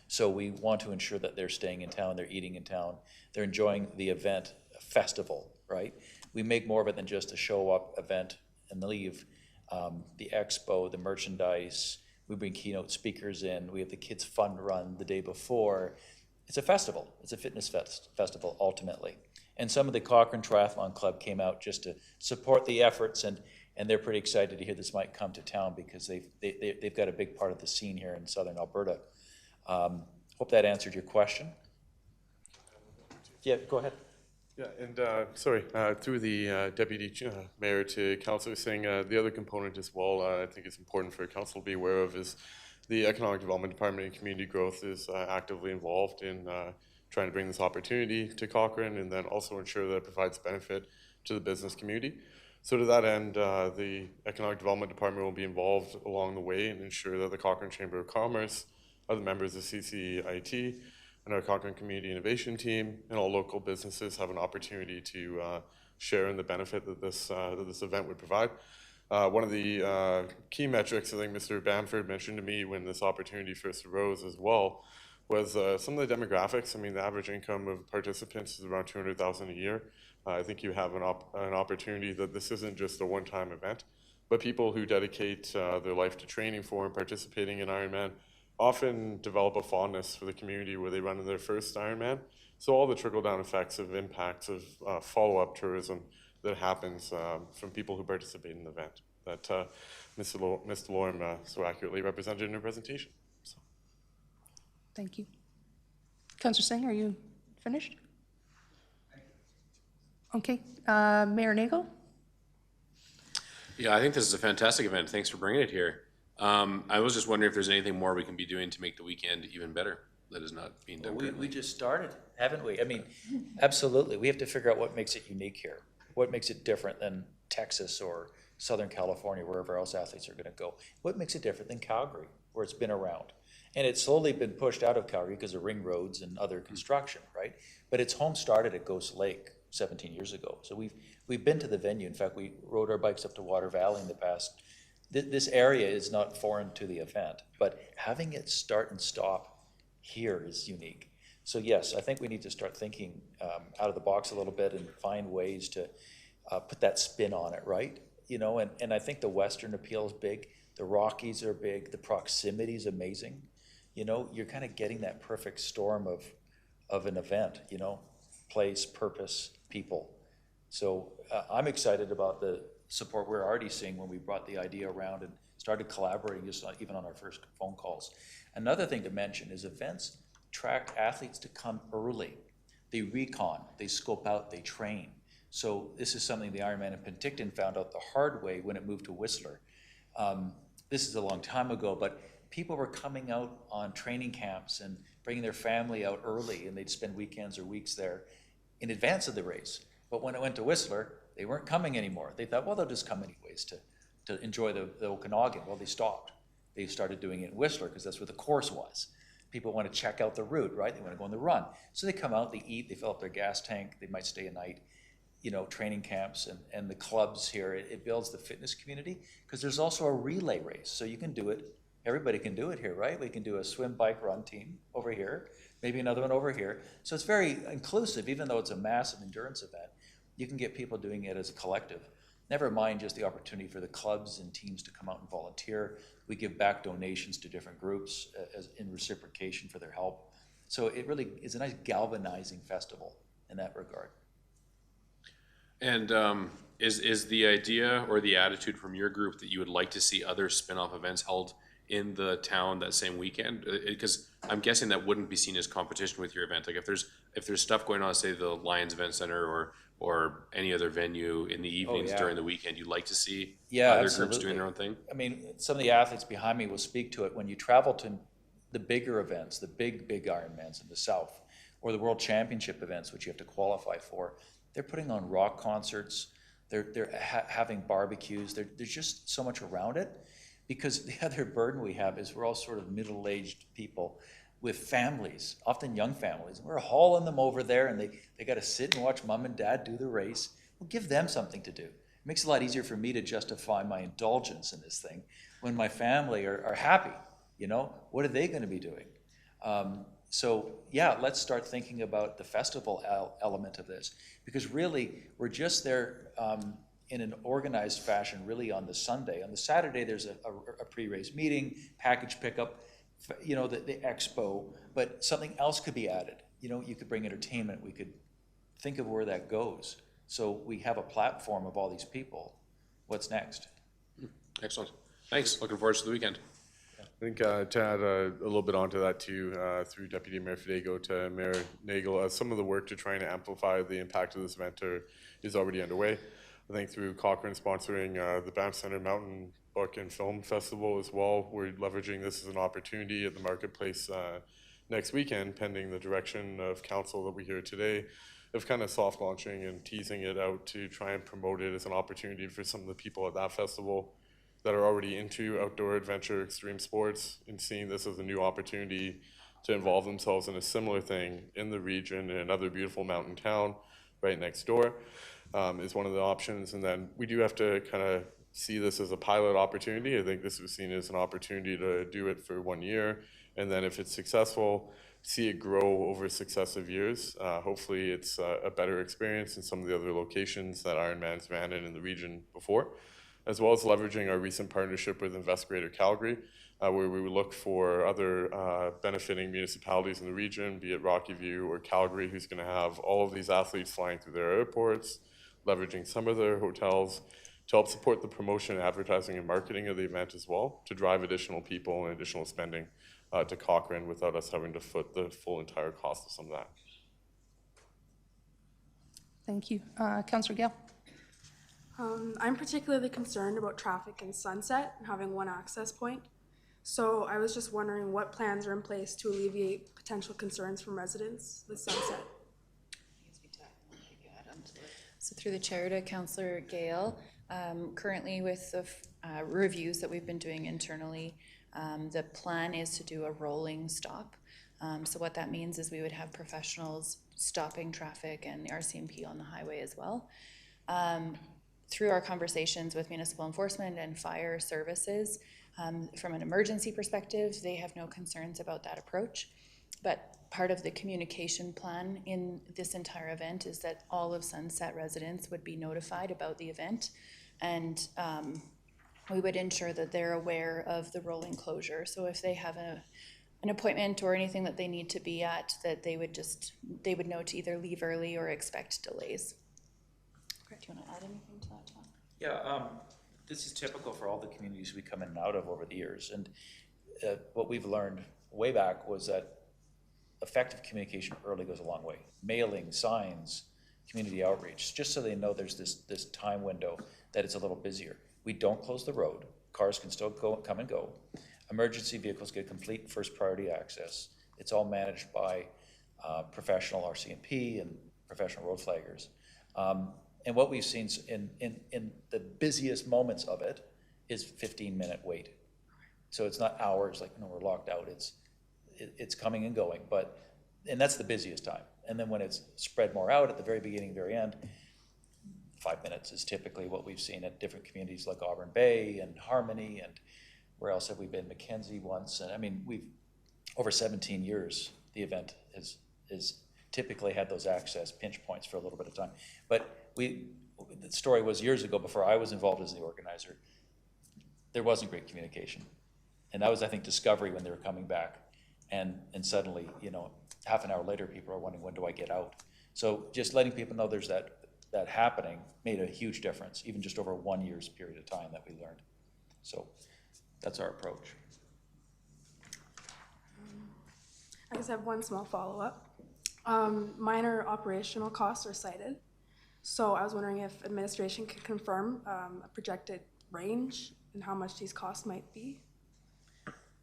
So we want to ensure that they're staying in town, they're eating in town, they're enjoying the event, festival, right? We make more of it than just a show up event and leave. The expo, the merchandise, we bring keynote speakers in, we have the kids fun run the day before. It's a festival, it's a fitness festival ultimately. And some of the Cochrane Triathlon Club came out just to support the efforts, and they're pretty excited to hear this might come to town because they've got a big part of the scene here in southern Alberta. Hope that answered your question. Yeah, go ahead. Yeah, and sorry, through the Deputy Mayor to Councillor Singh, the other component as well I think it's important for Council to be aware of is the Economic Development Department and Community Growth is actively involved in trying to bring this opportunity to Cochrane and then also ensure that it provides benefit to the business community. So to that end, the Economic Development Department will be involved along the way and ensure that the Cochrane Chamber of Commerce, other members of CCIT, and our Cochrane Community Innovation Team, and all local businesses have an opportunity to share in the benefit that this event would provide. One of the key metrics I think Mr. Bamford mentioned to me when this opportunity first arose as well was some of the demographics. I mean, the average income of participants is around $200,000 a year. I think you have an opportunity that this isn't just a one-time event, but people who dedicate their life to training for and participating in Ironman often develop a fondness for the community where they run their first Ironman. So all the trickle-down effects of impacts of follow-up tourism that happens from people who participate in the event that Mr. Lorne so accurately represented in her presentation. So. Thank you. Councillor Singh, are you finished? Okay, Mayor Nagel? Yeah, I think this is a fantastic event. Thanks for bringing it here. I was just wondering if there's anything more we can be doing to make the weekend even better that is not being done We currently. just started, haven't we? I mean, absolutely. We have to figure out what makes it unique here. What makes it different than Texas or Southern California, wherever else athletes are gonna go? What makes it different than Calgary, where it's been around? And it's slowly been pushed out of Calgary because of ring roads and other construction, right? But its home started at Ghost Lake 17 years ago. So we've been to the venue. In fact, we rode our bikes up to Water Valley in the past. This area is not foreign to the event, but having it start and stop here is unique. So yes, I think we need to start thinking out of the box a little bit and find ways to put that spin on it, right? You know, and I think the Western appeal is big. The Rockies are big. The proximity is amazing. You know, you're kind of getting that perfect storm of an event, you know, place, purpose, people. So I'm excited about the support we're already seeing when we brought the idea around and started collaborating just even on our first phone calls. Another thing to mention is events attract athletes to come early. They recon, they scope out, they train. So this is something the Ironman in Penticton found out the hard way when it moved to Whistler. This is a long time ago, but people were coming out on training camps and bringing their family out early, and they'd spend weekends or weeks there in advance of the race. But when it went to Whistler, they weren't coming anymore. They thought, well, they'll just come anyways to enjoy the Okanagan. Well, they stopped. They started doing it in Whistler because that's where the course was. People want to check out the route, right? They want to go on the run. So they come out, they eat, they fill up their gas tank, they might stay a night, you know, training camps and the clubs here. It builds the fitness community because there's also a relay race. So you can do it. Everybody can do it here, right? We can do a swim, bike, run team over here, maybe another one over here. So it's very inclusive, even though it's a massive endurance event. You can get people doing it as a collective. Never mind just the opportunity for the clubs and teams to come out and volunteer. We give back donations to different groups as in reciprocation for their help. So it really is a nice galvanizing festival in that regard. And is the idea or the attitude from your group that you would like to see other spin-off events held in the town that same weekend? Because I'm guessing that wouldn't be seen as competition with your event. Like if there's stuff going on, say the Lions Event Center or any other venue in the evenings during the weekend, you'd like to see other groups doing their own thing? I mean, some of the athletes behind me will speak to it. When you travel to the bigger events, the big Ironmans in the South, or the World Championship events, which you have to qualify for, they're putting on rock concerts, they're having barbecues, there's just so much around it. Because the other burden we have is we're all sort of middle-aged people with families, often young families. We're hauling them over there and they got to sit and watch mom and dad do the race. Well, give them something to do. It makes it a lot easier for me to justify my indulgence in this thing when my family are happy, you know? What are they going to be doing? So yeah, let's start thinking about the festival element of this, because really we're just there in an organized fashion really on the Sunday. On the Saturday, there's a pre-race meeting, package pickup, you know, the expo, but something else could be added. You know, you could bring entertainment, we could think of where that goes. So we have a platform of all these people. What's next? Excellent. Thanks. Looking forward to the weekend. I think to add a little bit onto that too, through Deputy Mayor Fidego to Mayor Nagel, some of the work to try and amplify the impact of this event is already underway. I think through Cochrane sponsoring the Banff Center Mountain Book and Film Festival as well, we're leveraging this as an opportunity at the marketplace next weekend, pending the direction of council that we hear today, of kind of soft launching and teasing it out to try and promote it as an opportunity for some of the people at that festival that are already into outdoor adventure, extreme sports, and seeing this as a new opportunity to involve themselves in a similar thing in the region in another beautiful mountain town right next door. Is one of the options. And then we do have to kind of see this as a pilot opportunity. I think this was seen as an opportunity to do it for 1 year. And then if it's successful, see it grow over successive years. Hopefully it's a better experience in some of the other locations that Ironman's ran in the region before, as well as leveraging our recent partnership with Invest Greater Calgary, where we would look for other benefiting municipalities in the region, be it Rocky View or Calgary, who's going to have all of these athletes flying through their airports, leveraging some of their hotels to help support the promotion, advertising, and marketing of the event as well, to drive additional people and additional spending to Cochrane without us having to foot the full entire cost of some of that. Thank you. Councillor Gale. I'm particularly concerned about traffic in Sunset and having one access point. So I was just wondering what plans are in place to alleviate potential concerns from residents with Sunset. So through the chair to Councillor Gale, currently with the reviews that we've been doing internally, the plan is to do a rolling stop. So what that means is we would have professionals stopping traffic and the RCMP on the highway as well. Through our conversations with municipal enforcement and fire services, from an emergency perspective, they have no concerns about that approach. But part of the communication plan in this entire event is that all of Sunset residents would be notified about the event, and we would ensure that they're aware of the rolling closure. So if they have an appointment or anything that they need to be at, that they would know to either leave early or expect delays. Do you want to add anything to that, Tom? Yeah, this is typical for all the communities we come in and out of over the years. And what we've learned way back was that effective communication early goes a long way. Mailing, signs, community outreach, just so they know there's this time window that it's a little busier. We don't close the road. Cars can still come and go. Emergency vehicles get complete first priority access. It's all managed by professional RCMP and professional road flaggers. And what we've seen in the busiest moments of it is 15-minute wait. So it's not hours like, we're locked out. It's coming and going, and that's the busiest time. And then when it's spread more out at the very beginning, very end, 5 minutes is typically what we've seen at different communities like Auburn Bay and Harmony, and where else have we been? Mackenzie once. And I mean, we've, over 17 years, the event is typically had those access pinch points for a little bit of time. But the story was years ago, before I was involved as the organizer, there wasn't great communication. And that was, I think, discovery when they were coming back. And suddenly, half an hour later, people are wondering, when do I get out? So just letting people know there's that happening made a huge difference, even just over 1 year's period of time that we learned. So that's our approach. I just have one small follow-up. Minor operational costs are cited. So I was wondering if administration could confirm a projected range and how much these costs might be.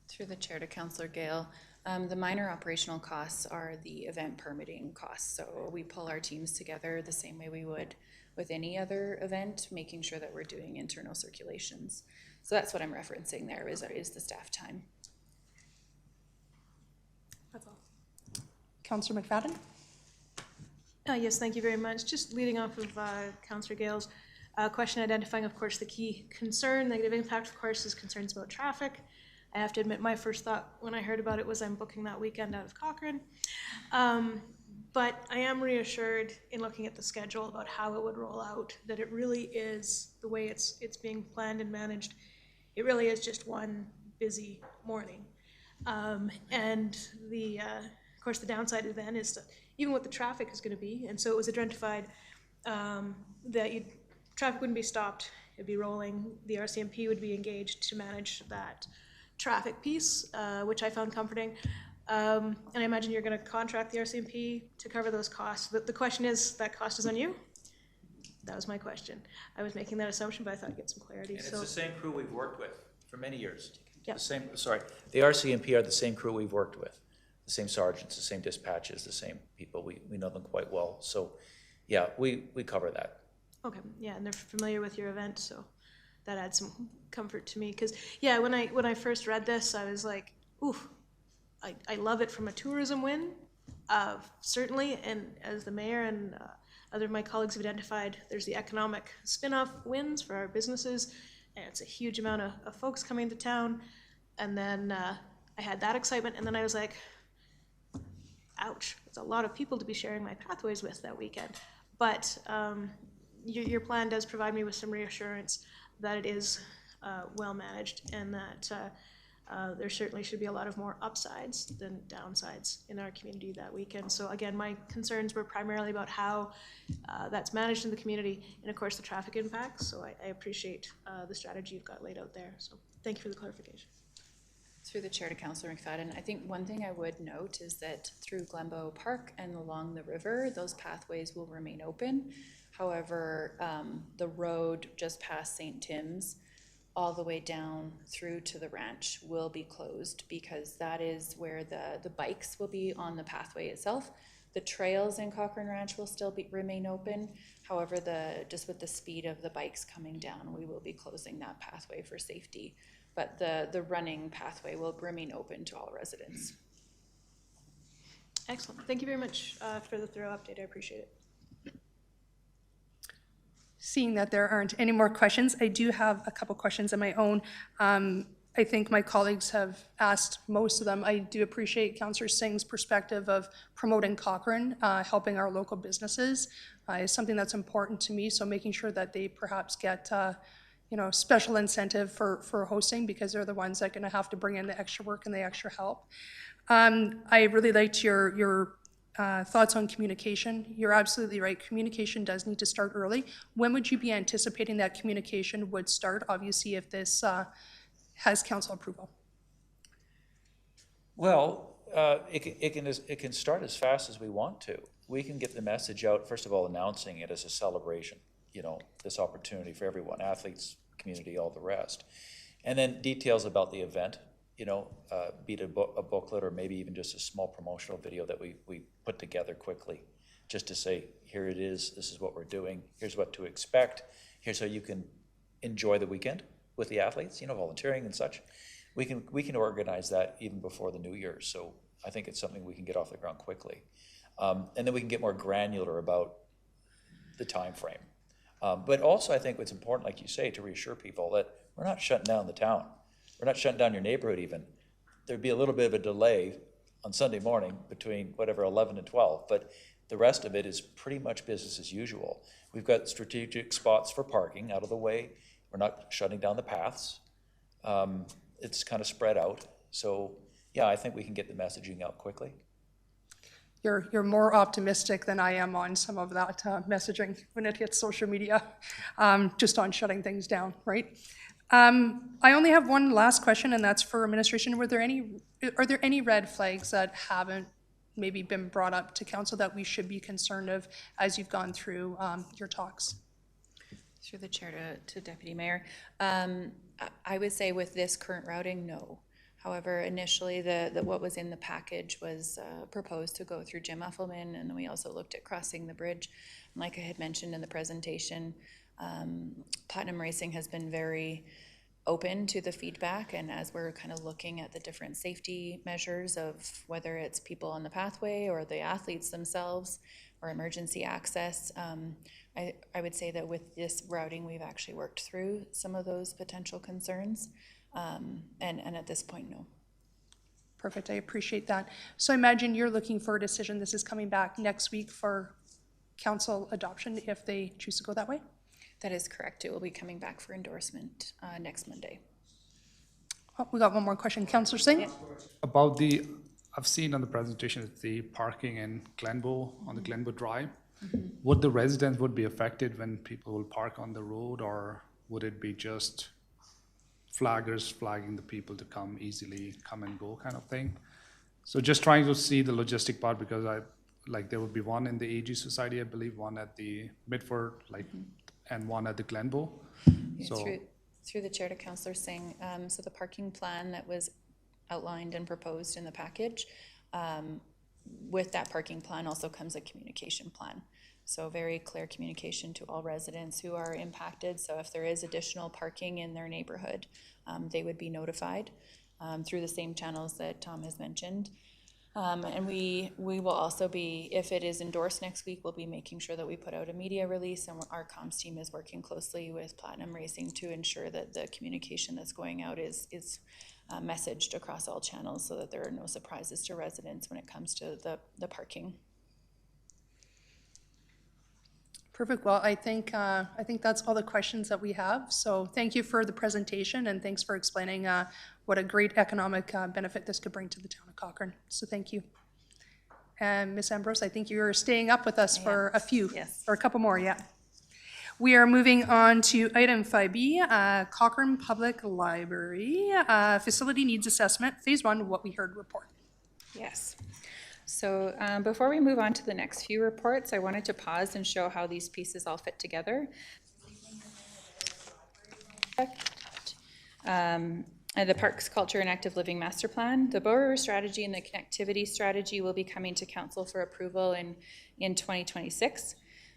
Through the chair to Councillor Gale, the minor operational costs are the event permitting costs. So we pull our teams together the same way we would with any other event, making sure that we're doing internal circulations. So that's what I'm referencing there is the staff time. That's all. Councillor McFadden. Yes, thank you very much. Just leading off of Councillor Gale's question, identifying, of course, the key concern, negative impact, of course, is concerns about traffic. I have to admit, my first thought when I heard about it was I'm booking that weekend out of Cochrane. But I am reassured in looking at the schedule about how it would roll out, that it really is, the way it's being planned and managed, it really is just one busy morning. And of course, the downside then is that even what the traffic is going to be, and so it was identified that traffic wouldn't be stopped, it'd be rolling, the RCMP would be engaged to manage that traffic piece, which I found comforting. And I imagine you're going to contract the RCMP to cover those costs. The question is, that cost is on you? That was my question. I was making that assumption, but I thought I'd get some clarity. And it's the same crew we've worked with for many years. Yep. The RCMP are the same crew we've worked with. The same sergeants, the same dispatches, the same people. We know them quite well. So, yeah, we cover that. Okay, yeah, and they're familiar with your event, so that adds some comfort to me. Because, yeah, when I first read this, I was like, oof, I love it from a tourism win, certainly. And as the mayor and other of my colleagues have identified, there's the economic spin-off wins for our businesses, and it's a huge amount of folks coming to town. And then I had that excitement, and then I was like, ouch, it's a lot of people to be sharing my pathways with that weekend. But your plan does provide me with some reassurance that it is well managed, and that there certainly should be a lot of more upsides than downsides in our community that weekend. So again, my concerns were primarily about how that's managed in the community, and of course the traffic impacts. So I appreciate the strategy you've got laid out there. So thank you for the clarification. Through the chair to Councillor McFadden, I think one thing I would note is that through Glenbow Park and along the river, those pathways will remain open. However, the road just past St. Tim's, all the way down through to the ranch will be closed because that is where the bikes will be on the pathway itself. The trails in Cochrane Ranch will still remain open. However, just with the speed of the bikes coming down, we will be closing that pathway for safety. But the running pathway will remain open to all residents. Excellent. Thank you very much for the thorough update. I appreciate it. Seeing that there aren't any more questions, I do have a couple questions of my own. I think my colleagues have asked most of them. I do appreciate Councillor Singh's perspective of promoting Cochrane, helping our local businesses is something that's important to me. So making sure that they perhaps get special incentive for hosting because they're the ones that are going to have to bring in the extra work and the extra help. I really liked your thoughts on communication. You're absolutely right. Communication does need to start early. When would you be anticipating that communication would start? Obviously, if this has council approval. Well, it can start as fast as we want to. We can get the message out, first of all, announcing it as a celebration, this opportunity for everyone, athletes, community, all the rest. And then details about the event, be it a booklet or maybe even just a small promotional video that we put together quickly, just to say, here it is, this is what we're doing, here's what to expect, here's how you can enjoy the weekend with the athletes, volunteering and such. We can organize that even before the New Year. So I think it's something we can get off the ground quickly. And then we can get more granular about the time frame. But also I think what's important, like you say, to reassure people that we're not shutting down the town. We're not shutting down your neighborhood even. There'd be a little bit of a delay on Sunday morning between 11 and 12, but the rest of it is pretty much business as usual. We've got strategic spots for parking out of the way. We're not shutting down the paths. It's kind of spread out. So yeah, I think we can get the messaging out quickly. You're more optimistic than I am on some of that messaging when it hits social media, just on shutting things down, right? I only have one last question, and that's for administration. Are there any red flags that haven't maybe been brought up to council that we should be concerned of as you've gone through your talks? Through the chair to Deputy Mayor. I would say with this current routing, no. However, initially what was in the package was proposed to go through Jim Effelman, and then we also looked at crossing the bridge. And like I had mentioned in the presentation, Platinum Racing has been very open to the feedback, and as we're kind of looking at the different safety measures of whether it's people on the pathway or the athletes themselves or emergency access, I would say that with this routing, we've actually worked through some of those potential concerns, and at this point, no. Perfect, I appreciate that. So I imagine you're looking for a decision. This is coming back next week for council adoption if they choose to go that way? That is correct. It will be coming back for endorsement next Monday. Oh, we got one more question. Councillor Singh? About I've seen on the presentation, the parking in Glenbow, on the Glenbow Drive. Would the residents be affected when people will park on the road, or would it be just flaggers flagging the people to come and go kind of thing? So just trying to see the logistic part, because there would be one in the AG Society, I believe, one at the Midford, and one at the Glenbow. Yeah, So through the chair to Councillor Singh, so the parking plan that was outlined and proposed in the package, with that parking plan also comes a communication plan. So very clear communication to all residents who are impacted. So if there is additional parking in their neighborhood, they would be notified through the same channels that Tom has mentioned. And we will also be, if it is endorsed next week, we'll be making sure that we put out a media release, and our comms team is working closely with Platinum Racing to ensure that the communication that's going out is messaged across all channels so that there are no surprises to residents when it comes to the parking. Perfect. Well, I think that's all the questions that we have. So thank you for the presentation, and thanks for explaining what a great economic benefit this could bring to the town of Cochrane. So thank you. And Ms. Ambrose, I think you're staying up with us for a few, yes. or a couple more, yeah. We are moving on to item 5B, Cochrane Public Library Facility Needs Assessment, Phase 1, What We Heard report. Yes. So before we move on to the next few reports, I wanted to pause and show how these pieces all fit together. And the Parks, Culture, and Active Living Master Plan, the Bow River Strategy, and the Connectivity Strategy will be coming to Council for approval in 2026.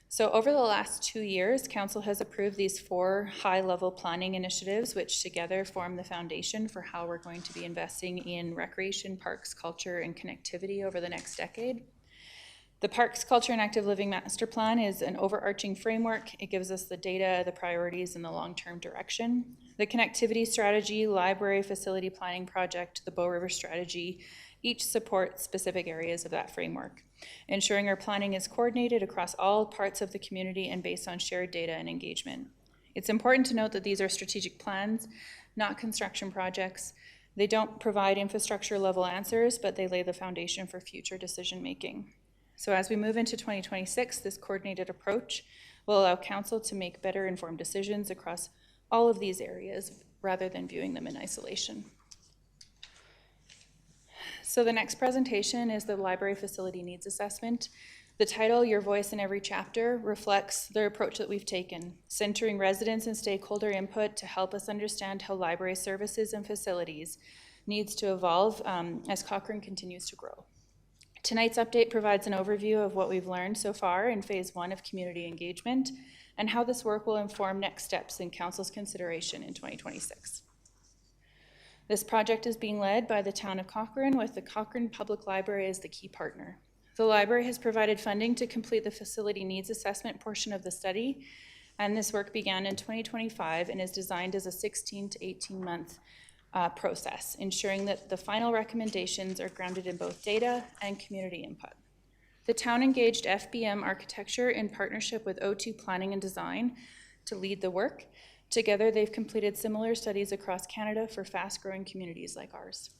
So over the last 2 years, Council has approved these 4 high-level planning initiatives, which together form the foundation for how we're going to be investing in recreation, parks, culture, and connectivity over the next decade. The Parks, Culture, and Active Living Master Plan is an overarching framework. It gives us the data, the priorities, and the long-term direction. The Connectivity Strategy, Library Facility Planning Project, the Bow River Strategy, each support specific areas of that framework, ensuring our planning is coordinated across all parts of the community and based on shared data and engagement. It's important to note that these are strategic plans, not construction projects. They don't provide infrastructure level answers, but they lay the foundation for future decision making. So as we move into 2026, this coordinated approach will allow Council to make better informed decisions across all of these areas rather than viewing them in isolation. So the next presentation is the Library Facility Needs Assessment. The title, Your Voice in Every Chapter, reflects the approach that we've taken, centering residents and stakeholder input to help us understand how library services and facilities needs to evolve as Cochrane continues to grow. Tonight's update provides an overview of what we've learned so far in Phase 1 of community engagement and how this work will inform next steps in Council's consideration in 2026. This project is being led by the town of Cochrane, with the Cochrane Public Library as the key partner. The library has provided funding to complete the facility needs assessment portion of the study, and this work began in 2025 and is designed as a 16 to 18-month process, ensuring that the final recommendations are grounded in both data and community input. The town engaged FBM Architecture in partnership with O2 Planning and Design to lead the work. Together, they've completed similar studies across Canada for fast-growing communities like ours.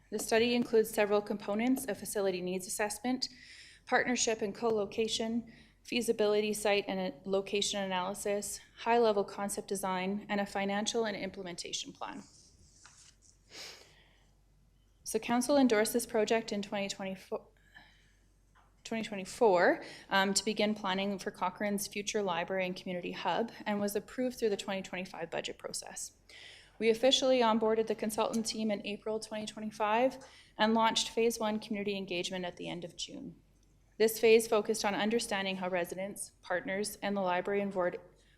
The study includes several components: a facility needs assessment, partnership and co-location, feasibility site and a location analysis, high-level concept design, and a financial and implementation plan. So Council endorsed this project in 2024 to begin planning for Cochrane's future library and community hub, and was approved through the 2025 budget process. We officially onboarded the consultant team in April 2025 and launched Phase 1 community engagement at the end of June. This phase focused on understanding how residents, partners, and the library and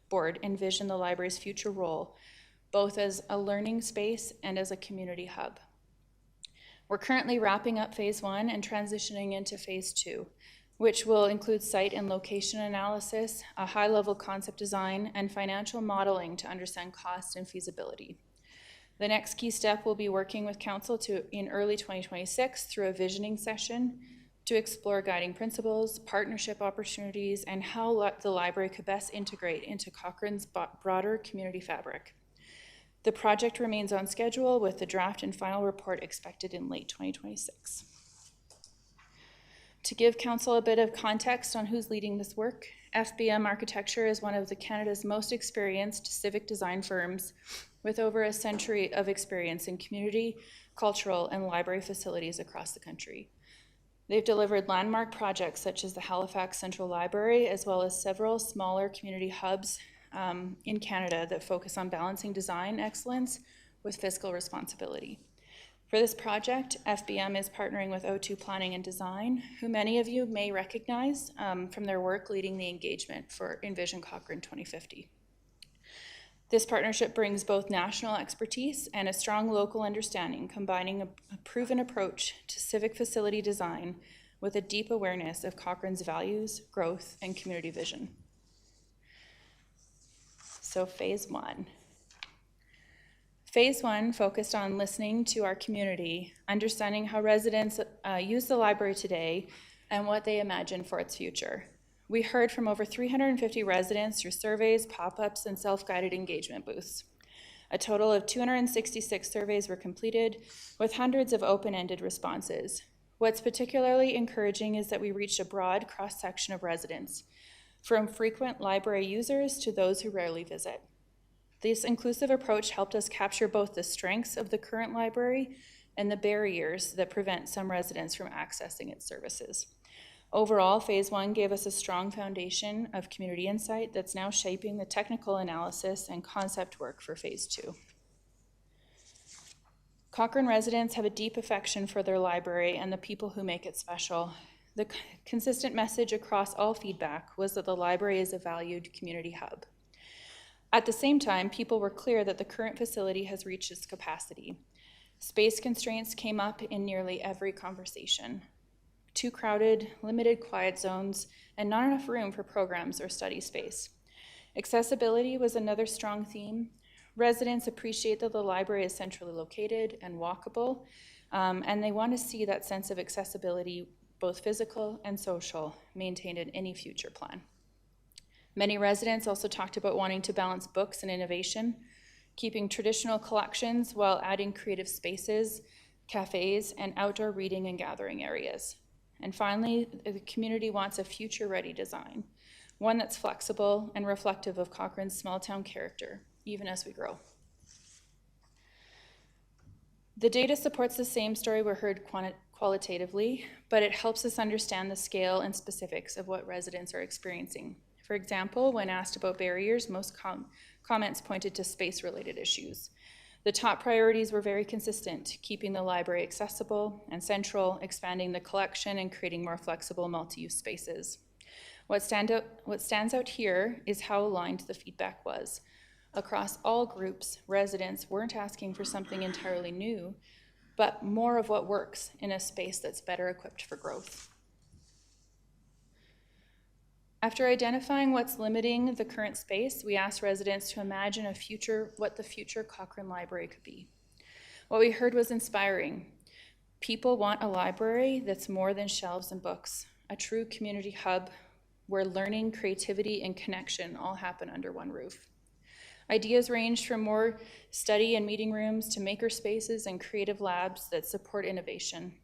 board envision the library's future role, both as a learning space and as a community hub. We're currently wrapping up Phase 1 and transitioning into Phase 2, which will include site and location analysis, a high-level concept design, and financial modeling to understand cost and feasibility. The next key step will be working with Council in early 2026 through a visioning session to explore guiding principles, partnership opportunities, and how the library could best integrate into Cochrane's broader community fabric. The project remains on schedule, with the draft and final report expected in late 2026. To give Council a bit of context on who's leading this work, FBM Architecture is one of Canada's most experienced civic design firms, with over a century of experience in community, cultural, and library facilities across the country. They've delivered landmark projects such as the Halifax Central Library, as well as several smaller community hubs in Canada that focus on balancing design excellence with fiscal responsibility. For this project, FBM is partnering with O2 Planning and Design, who many of you may recognize from their work leading the engagement for Envision Cochrane 2050. This partnership brings both national expertise and a strong local understanding, combining a proven approach to civic facility design with a deep awareness of Cochrane's values, growth, and community vision. So Phase 1. Phase 1 focused on listening to our community, understanding how residents use the library today, and what they imagine for its future. We heard from over 350 residents through surveys, pop-ups, and self-guided engagement booths. A total of 266 surveys were completed, with hundreds of open-ended responses. What's particularly encouraging is that we reached a broad cross-section of residents. from frequent library users to those who rarely visit. This inclusive approach helped us capture both the strengths of the current library and the barriers that prevent some residents from accessing its services. Overall, Phase 1 gave us a strong foundation of community insight that's now shaping the technical analysis and concept work for Phase 2. Cochrane residents have a deep affection for their library and the people who make it special. The consistent message across all feedback was that the library is a valued community hub. At the same time, people were clear that the current facility has reached its capacity. Space constraints came up in nearly every conversation. Too crowded, limited quiet zones, and not enough room for programs or study space. Accessibility was another strong theme. Residents appreciate that the library is centrally located and walkable, and they want to see that sense of accessibility, both physical and social, maintained in any future plan. Many residents also talked about wanting to balance books and innovation, keeping traditional collections while adding creative spaces, cafes, and outdoor reading and gathering areas. And finally, the community wants a future-ready design, one that's flexible and reflective of Cochrane's small-town character, even as we grow. The data supports the same story we heard qualitatively, but it helps us understand the scale and specifics of what residents are experiencing. For example, when asked about barriers, most comments pointed to space-related issues. The top priorities were very consistent: keeping the library accessible and central, expanding the collection, and creating more flexible multi-use spaces. What stands out here is how aligned the feedback was. Across all groups, residents weren't asking for something entirely new, but more of what works in a space that's better equipped for growth. After identifying what's limiting the current space, we asked residents to imagine what the future Cochrane Library could be. What we heard was inspiring. People want a library that's more than shelves and books, a true community hub where learning, creativity, and connection all happen under one roof. Ideas ranged from more study and meeting rooms to maker spaces and creative labs that support innovation.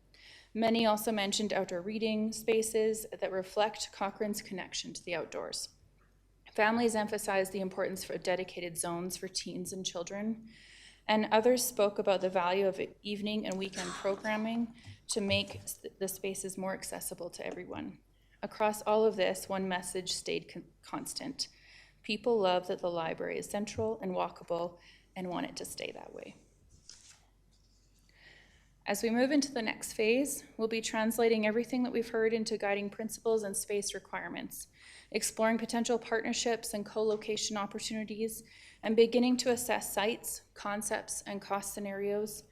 Many also mentioned outdoor reading spaces that reflect Cochrane's connection to the outdoors. Families emphasized the importance for dedicated zones for teens and children, and others spoke about the value of evening and weekend programming to make the spaces more accessible to everyone. Across all of this, one message stayed constant. People love that the library is central and walkable and want it to stay that way. As we move into the next phase, we'll be translating everything that we've heard into guiding principles and space requirements, exploring potential partnerships and co-location opportunities, and beginning to assess sites, concepts, and cost scenarios.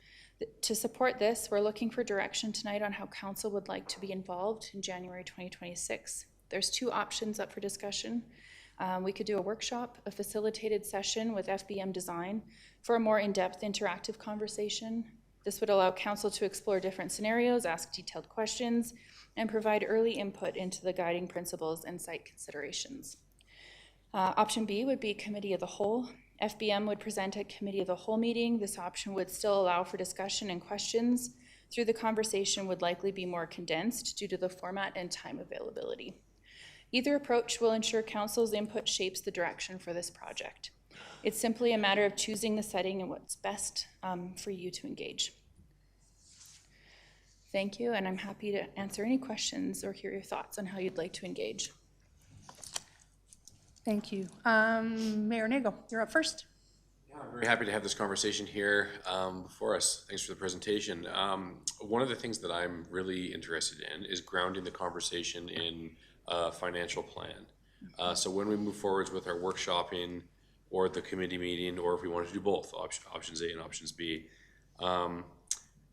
To support this, we're looking for direction tonight on how council would like to be involved in January 2026. There's two options up for discussion. We could do a workshop, a facilitated session with FBM Design for a more in-depth interactive conversation. This would allow council to explore different scenarios, ask detailed questions, and provide early input into the guiding principles and site considerations. Option B would be committee of the whole. FBM would present at committee of the whole meeting. This option would still allow for discussion and questions. Through the conversation would likely be more condensed due to the format and time availability. Either approach will ensure council's input shapes the direction for this project. It's simply a matter of choosing the setting and what's best for you to engage. Thank you, and I'm happy to answer any questions or hear your thoughts on how you'd like to engage. Thank you. Mayor Nagel, you're up first. Yeah, I'm very happy to have this conversation here before us. Thanks for the presentation. One of the things that I'm really interested in is grounding the conversation in a financial plan. So when we move forwards with our workshopping or the committee meeting, or if we want to do both, options A and options B,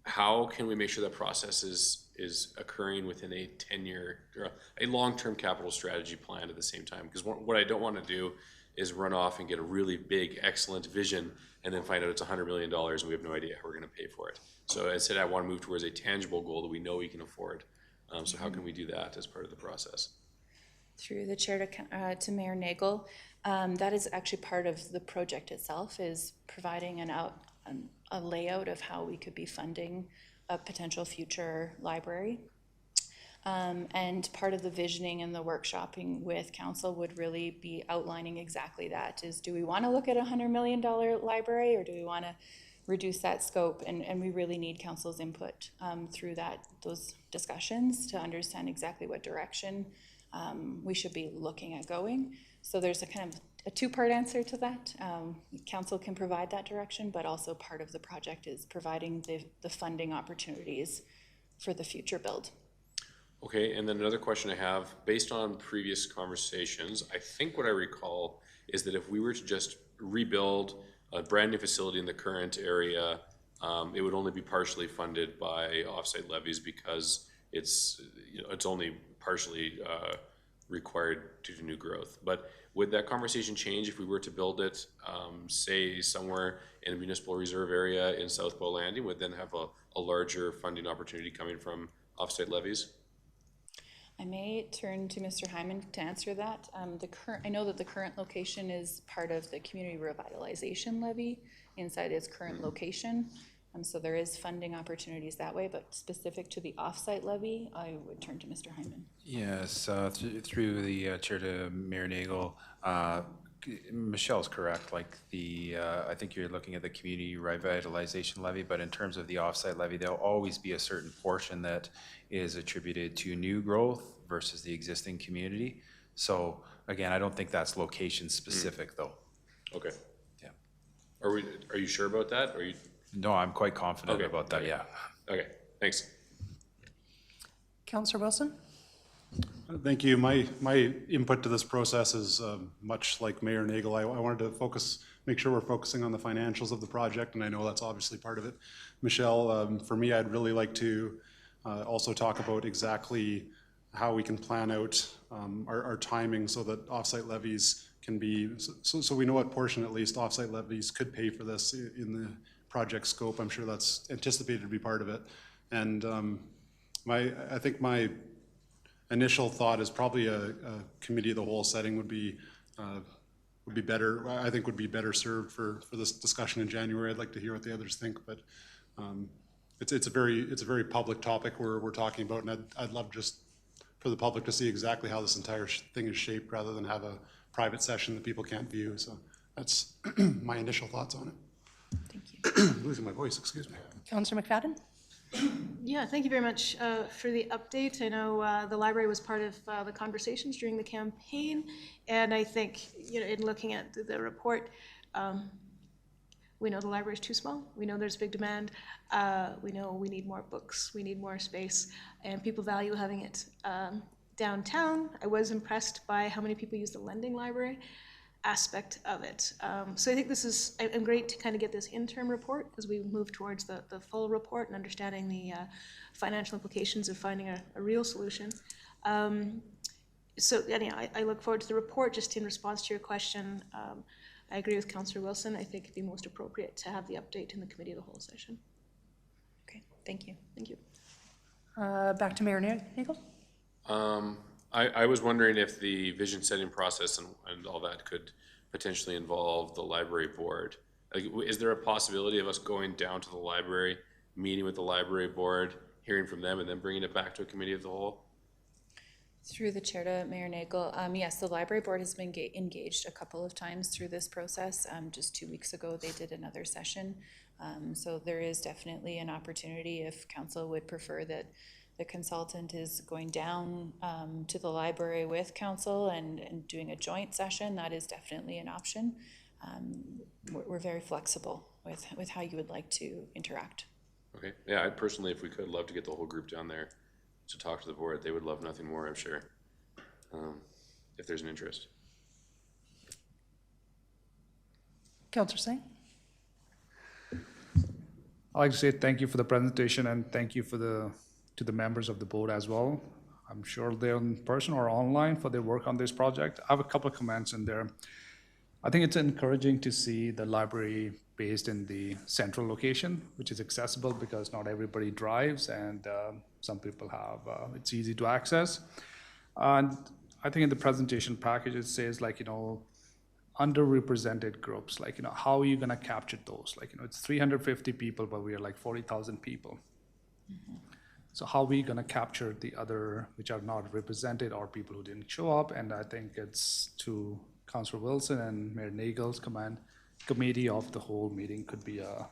how can we make sure that process is occurring within a 10-year, or a long-term capital strategy plan at the same time? Because what I don't want to do is run off and get a really big, excellent vision and then find out it's $100 million and we have no idea how we're going to pay for it. So instead, I want to move towards a tangible goal that we know we can afford. So how can we do that as part of the process? Through the chair to Mayor Nagel, that is actually part of the project itself, is providing a layout of how we could be funding a potential future library. And part of the visioning and the workshopping with council would really be outlining exactly that, is do we want to look at $100 million library, or do we want to reduce that scope? And we really need council's input through those discussions to understand exactly what direction we should be looking at going. So there's a kind of a two-part answer to that. Council can provide that direction, but also part of the project is providing the funding opportunities for the future build. Okay, and then another question I have, based on previous conversations, I think what I recall is that if we were to just rebuild a brand new facility in the current area, it would only be partially funded by offsite levies because it's only partially required due to new growth. But would that conversation change if we were to build it, say somewhere in a municipal reserve area in South Bow Landing, would then have a larger funding opportunity coming from offsite levies? I may turn to Mr. Hyman to answer that. I know that the current location is part of the community revitalization levy inside its current location. So there is funding opportunities that way, but specific to the offsite levy, I would turn to Mr. Hyman. Yes, through the chair to Mayor Nagel, Michelle's correct. Like I think you're looking at the community revitalization levy, but in terms of the offsite levy, there'll always be a certain portion that is attributed to new growth versus the existing community. So again, I don't think that's location specific though. Okay. Yeah. Are you sure about that? No, I'm quite confident about that, yeah. Okay, thanks. Councillor Wilson? Thank you. My input to this process is much like Mayor Nagel. I wanted to make sure we're focusing on the financials of the project, and I know that's obviously part of it. Michelle, for me, I'd really like to also talk about exactly how we can plan out our timing so that offsite levies can be, so we know what portion at least offsite levies could pay for this in the project scope. I'm sure that's anticipated to be part of it. And I think my initial thought is probably a committee of the whole setting would be better. I think would be better served for this discussion in January. I'd like to hear what the others think, but it's a very public topic we're talking about, and I'd love just for the public to see exactly how this entire thing is shaped rather than have a private session that people can't view. So that's my initial thoughts on it. Thank you. Losing my voice, excuse me. Councillor McFadden? Yeah, thank you very much for the update. I know the library was part of the conversations during the campaign, and I think, in looking at the report, we know the library is too small. We know there's big demand. We know we need more books. We need more space, and people value having it downtown. I was impressed by how many people use the lending library aspect of it. So I think this is great to kind of get this interim report as we move towards the full report and understanding the financial implications of finding a real solution. So anyhow, I look forward to the report. Just in response to your question, I agree with Councillor Wilson. I think it'd be most appropriate to have the update in the committee of the whole session. Okay, thank you. Thank you. Back to Mayor Nagel? I was wondering if the vision setting process and all that could potentially involve the library board. Like, is there a possibility of us going down to the library, meeting with the library board, hearing from them, and then bringing it back to a committee of the whole? Through the chair to Mayor Nagel, yes, the library board has been engaged a couple of times through this process. Just 2 weeks ago, they did another session. So there is definitely an opportunity if council would prefer that the consultant is going down to the library with council and doing a joint session. That is definitely an option. We're very flexible with how you would like to interact. Okay, yeah, I'd personally, if we could, love to get the whole group down there to talk to the board. They would love nothing more, I'm sure, if there's an interest. Councillor Singh? I'd like to say thank you for the presentation and thank you to the members of the board as well. I'm sure they're in person or online for their work on this project. I have a couple of comments in there. I think it's encouraging to see the library based in the central location, which is accessible because not everybody drives and some people have, it's easy to access. And I think in the presentation package, it says underrepresented groups, how are you gonna capture those? It's 350 people, but we are 40,000 people. So how are we gonna capture the other, which are not represented, or people who didn't show up? And I think it's to Councilor Wilson and Mayor Nagel's command, committee of the whole meeting could be a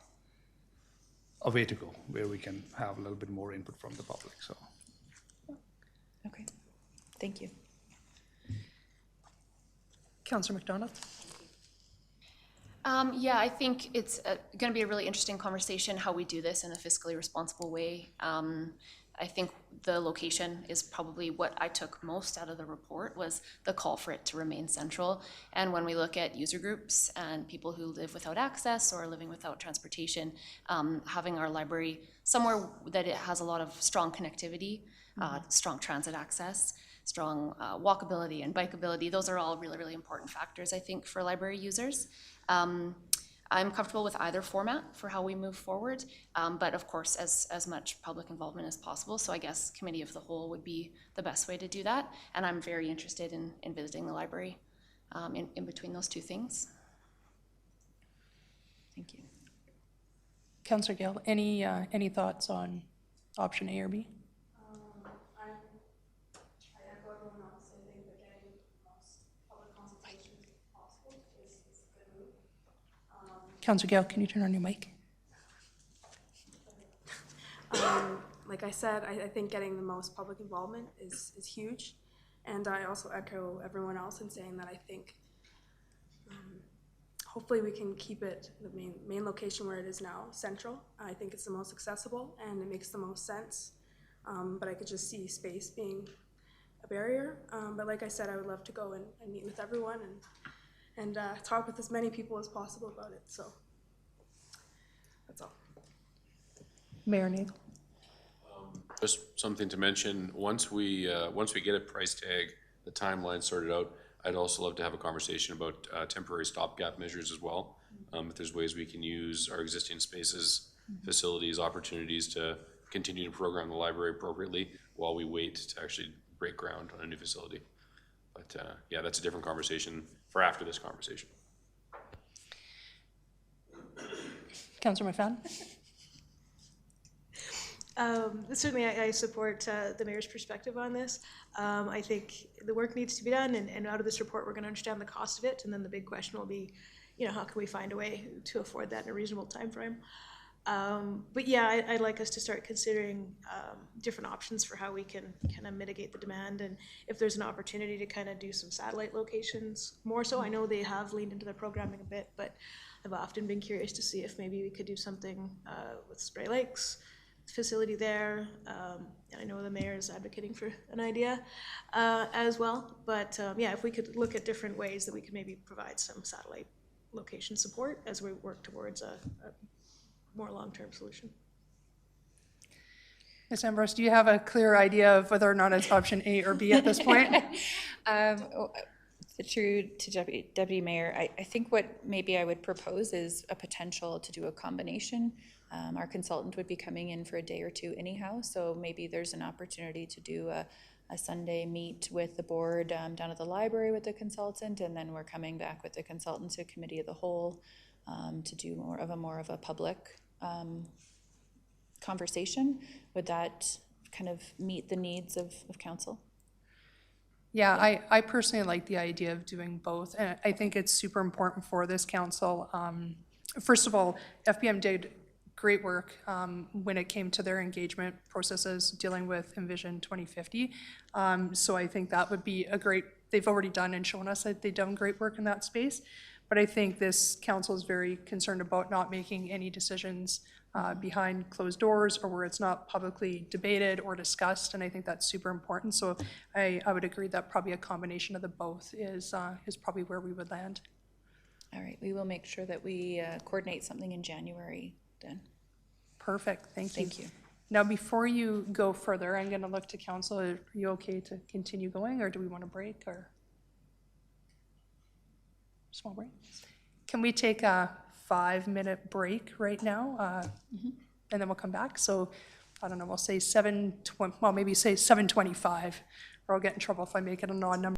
way to go, where we can have a little bit more input from the public, so. Okay, thank you. Councillor McDonald? Yeah, I think it's going to be a really interesting conversation how we do this in a fiscally responsible way. I think the location is probably what I took most out of the report, was the call for it to remain central. And when we look at user groups and people who live without access or living without transportation, having our library somewhere that it has a lot of strong connectivity, strong transit access, strong walkability and bikeability, those are all really, really important factors, I think, for library users. I'm comfortable with either format for how we move forward, but of course, as much public involvement as possible. So I guess committee of the whole would be the best way to do that. And I'm very interested in visiting the library in between those two things. Thank you. Councillor Gill, any thoughts on option A or B? I echo everyone else. I think that getting the most public consultation as possible is a good move. Councillor Gill, can you turn on your mic? Like I said, I think getting the most public involvement is huge. And I also echo everyone else in saying that I think hopefully we can keep it the main location where it is now, central. I think it's the most accessible and it makes the most sense. But I could just see space being a barrier. But like I said, I would love to go and meet with everyone and talk with as many people as possible about it. So that's all. Mayor Nagel? Just something to mention, once we get a price tag, the timeline sorted out, I'd also love to have a conversation about temporary stopgap measures as well. If there's ways we can use our existing spaces, facilities, opportunities to continue to program the library appropriately while we wait to actually break ground on a new facility. But yeah, that's a different conversation for after this conversation. Councillor McFadden? Certainly, I support the mayor's perspective on this. I think the work needs to be done, and out of this report, we're going to understand the cost of it, and then the big question will be, how can we find a way to afford that in a reasonable time frame? But yeah, I'd like us to start considering different options for how we can kind of mitigate the demand, and if there's an opportunity to kind of do some satellite locations more so. I know they have leaned into their programming a bit, but I've often been curious to see if maybe we could do something with Spray Lakes facility there. And I know the mayor is advocating for an idea as well. But yeah, if we could look at different ways that we could maybe provide some satellite location support as we work towards a more long-term solution. Ms. Ambrose, do you have a clear idea of whether or not it's option A or B at this point? Through to Deputy Mayor, I think what maybe I would propose is a potential to do a combination. Our consultant would be coming in for a day or two anyhow, so maybe there's an opportunity to do a Sunday meet with the board down at the library with the consultant, and then we're coming back with the consultant to committee of the whole to do more of a public conversation. Would that kind of meet the needs of council? Yeah, I personally like the idea of doing both, and I think it's super important for this council. First of all, FBM did great work when it came to their engagement processes dealing with Envision 2050. So I think that would be they've already done and shown us that they've done great work in that space. But I think this council is very concerned about not making any decisions behind closed doors or where it's not publicly debated or discussed, and I think that's super important. So I would agree that probably a combination of the both is probably where we would land. All right, we will make sure that we coordinate something in January then. Perfect, thank you. Thank you. Now, before you go further, I'm gonna look to council. Are you okay to continue going, or do we want to break, or? Small break? Can we take a 5-minute break right now? And then we'll come back. So, I don't know, we'll say maybe say 7:25, or I'll get in trouble if I make it an odd number.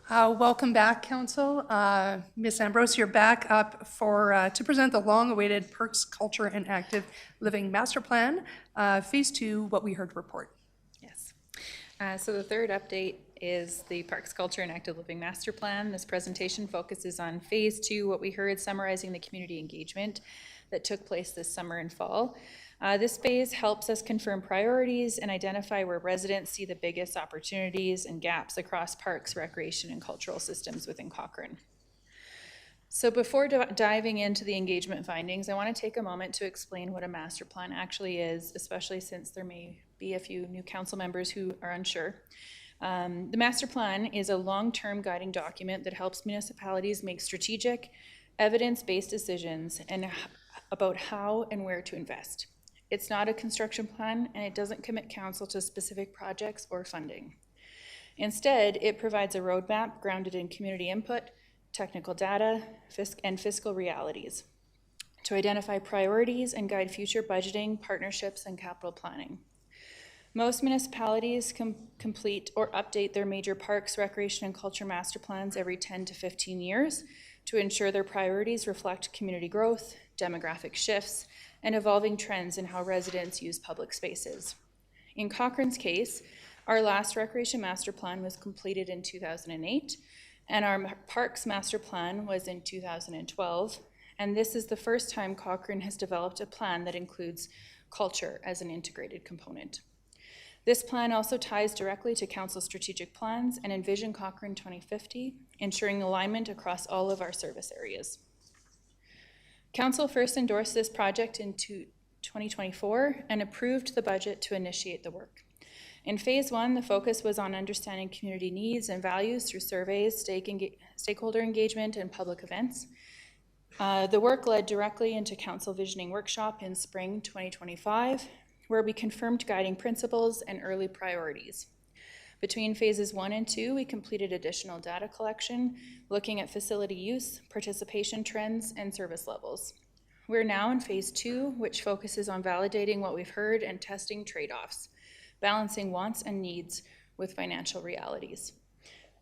Welcome back, Council. Ms. Ambrose, you're back up to present the long-awaited Perks Culture and Active Living Master Plan, Phase 2, what we heard report. Yes. So the third update is the Parks Culture and Active Living Master Plan. This presentation focuses on Phase 2, what we heard, summarizing the community engagement that took place this summer and fall. This phase helps us confirm priorities and identify where residents see the biggest opportunities and gaps across parks, recreation, and cultural systems within Cochrane. So before diving into the engagement findings, I want to take a moment to explain what a master plan actually is, especially since there may be a few new council members who are unsure. The master plan is a long-term guiding document that helps municipalities make strategic, evidence-based decisions and about how and where to invest. It's not a construction plan, and it doesn't commit council to specific projects or funding. Instead, it provides a roadmap grounded in community input, technical data, and fiscal realities to identify priorities and guide future budgeting, partnerships, and capital planning. Most municipalities complete or update their major parks, recreation, and culture master plans every 10 to 15 years to ensure their priorities reflect community growth, demographic shifts, and evolving trends in how residents use public spaces. In Cochrane's case, our last recreation master plan was completed in 2008, and our parks master plan was in 2012, and this is the first time Cochrane has developed a plan that includes culture as an integrated component. This plan also ties directly to council strategic plans and Envision Cochrane 2050, ensuring alignment across all of our service areas. Council first endorsed this project in 2024 and approved the budget to initiate the work. In Phase 1, the focus was on understanding community needs and values through surveys, stakeholder engagement, and public events. The work led directly into Council Visioning Workshop in spring 2025, where we confirmed guiding principles and early priorities. Between Phases 1 and 2, we completed additional data collection, looking at facility use, participation trends, and service levels. We're now in Phase 2, which focuses on validating what we've heard and testing trade-offs, balancing wants and needs with financial realities.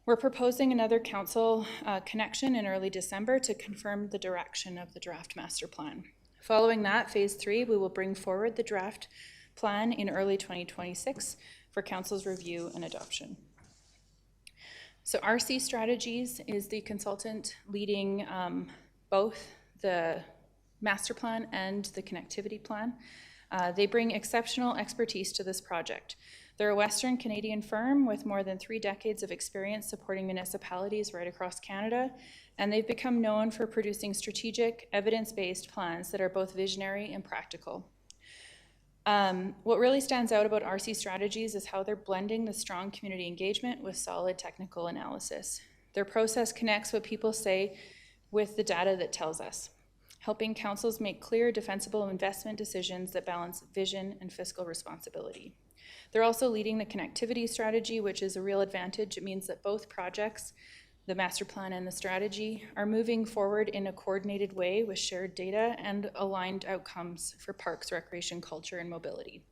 We're proposing another council connection in early December to confirm the direction of the draft master plan. Following that, Phase 3, we will bring forward the draft plan in early 2026 for council's review and adoption. So RC Strategies is the consultant leading both the master plan and the connectivity plan. They bring exceptional expertise to this project. They're a Western Canadian firm with more than 3 decades of experience supporting municipalities right across Canada, and they've become known for producing strategic, evidence-based plans that are both visionary and practical. What really stands out about RC Strategies is how they're blending the strong community engagement with solid technical analysis. Their process connects what people say with the data that tells us, helping councils make clear, defensible investment decisions that balance vision and fiscal responsibility. They're also leading the connectivity strategy, which is a real advantage. It means that both projects, the master plan and the strategy, are moving forward in a coordinated way with shared data and aligned outcomes for parks, recreation, culture, and mobility.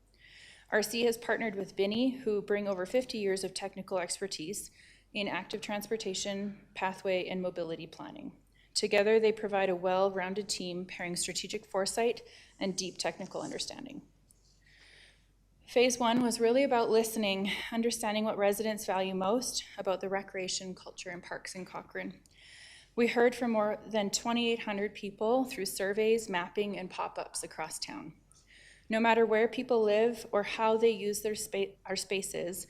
RC has partnered with Vinny, who bring over 50 years of technical expertise in active transportation, pathway, and mobility planning. Together, they provide a well-rounded team pairing strategic foresight and deep technical understanding. Phase 1 was really about listening, understanding what residents value most about the recreation, culture, and parks in Cochrane. We heard from more than 2,800 people through surveys, mapping, and pop-ups across town. No matter where people live or how they use our spaces,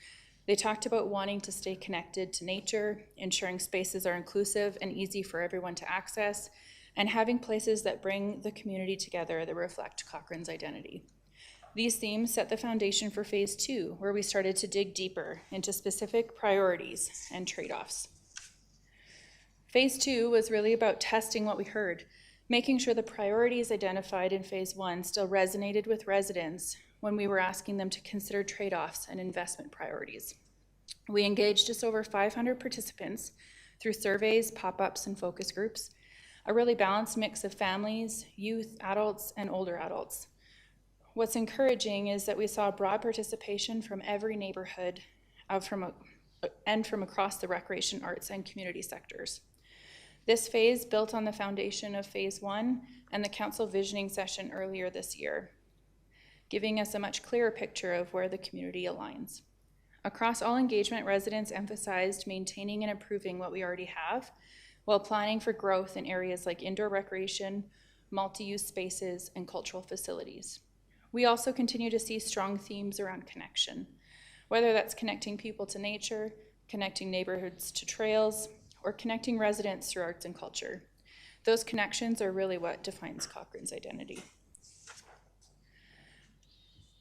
they talked about wanting to stay connected to nature, ensuring spaces are inclusive and easy for everyone to access, and having places that bring the community together that reflect Cochrane's identity. These themes set the foundation for Phase 2, where we started to dig deeper into specific priorities and trade-offs. Phase 2 was really about testing what we heard, making sure the priorities identified in Phase 1 still resonated with residents when we were asking them to consider trade-offs and investment priorities. We engaged just over 500 participants through surveys, pop-ups, and focus groups, a really balanced mix of families, youth, adults, and older adults. What's encouraging is that we saw broad participation from every neighborhood and from across the recreation, arts, and community sectors. This phase built on the foundation of Phase 1 and the council visioning session earlier this year, giving us a much clearer picture of where the community aligns. Across all engagement, residents emphasized maintaining and improving what we already have while planning for growth in areas like indoor recreation, multi-use spaces, and cultural facilities. We also continue to see strong themes around connection, whether that's connecting people to nature, connecting neighborhoods to trails, or connecting residents through arts and culture. Those connections are really what defines Cochrane's identity.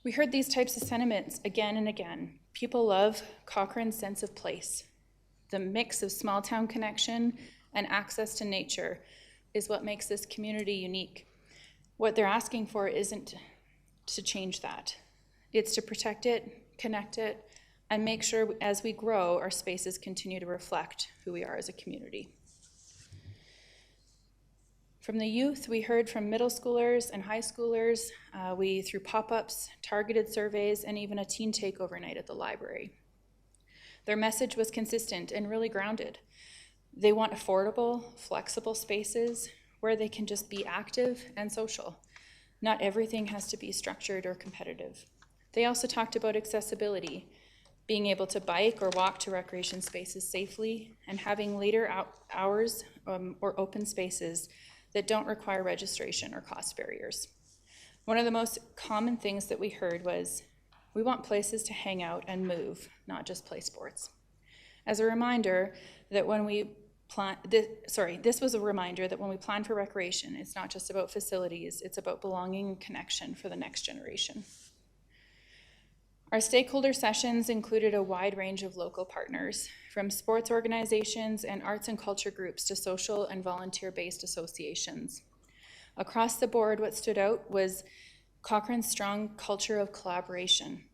We heard these types of sentiments again and again. People love Cochrane's sense of place. The mix of small town connection and access to nature is what makes this community unique. What they're asking for isn't to change that. It's to protect it, connect it, and make sure as we grow, our spaces continue to reflect who we are as a community. From the youth, we heard from middle schoolers and high schoolers. Through pop-ups, targeted surveys, and even a teen takeover night at the library. Their message was consistent and really grounded. They want affordable, flexible spaces where they can just be active and social. Not everything has to be structured or competitive. They also talked about accessibility, being able to bike or walk to recreation spaces safely, and having later hours or open spaces that don't require registration or cost barriers. One of the most common things that we heard was, we want places to hang out and move, not just play sports. As a reminder that when we this was a reminder that when we plan for recreation, it's not just about facilities, it's about belonging and connection for the next generation. Our stakeholder sessions included a wide range of local partners, from sports organizations and arts and culture groups to social and volunteer-based associations. Across the board, what stood out was Cochrane's strong culture of collaboration.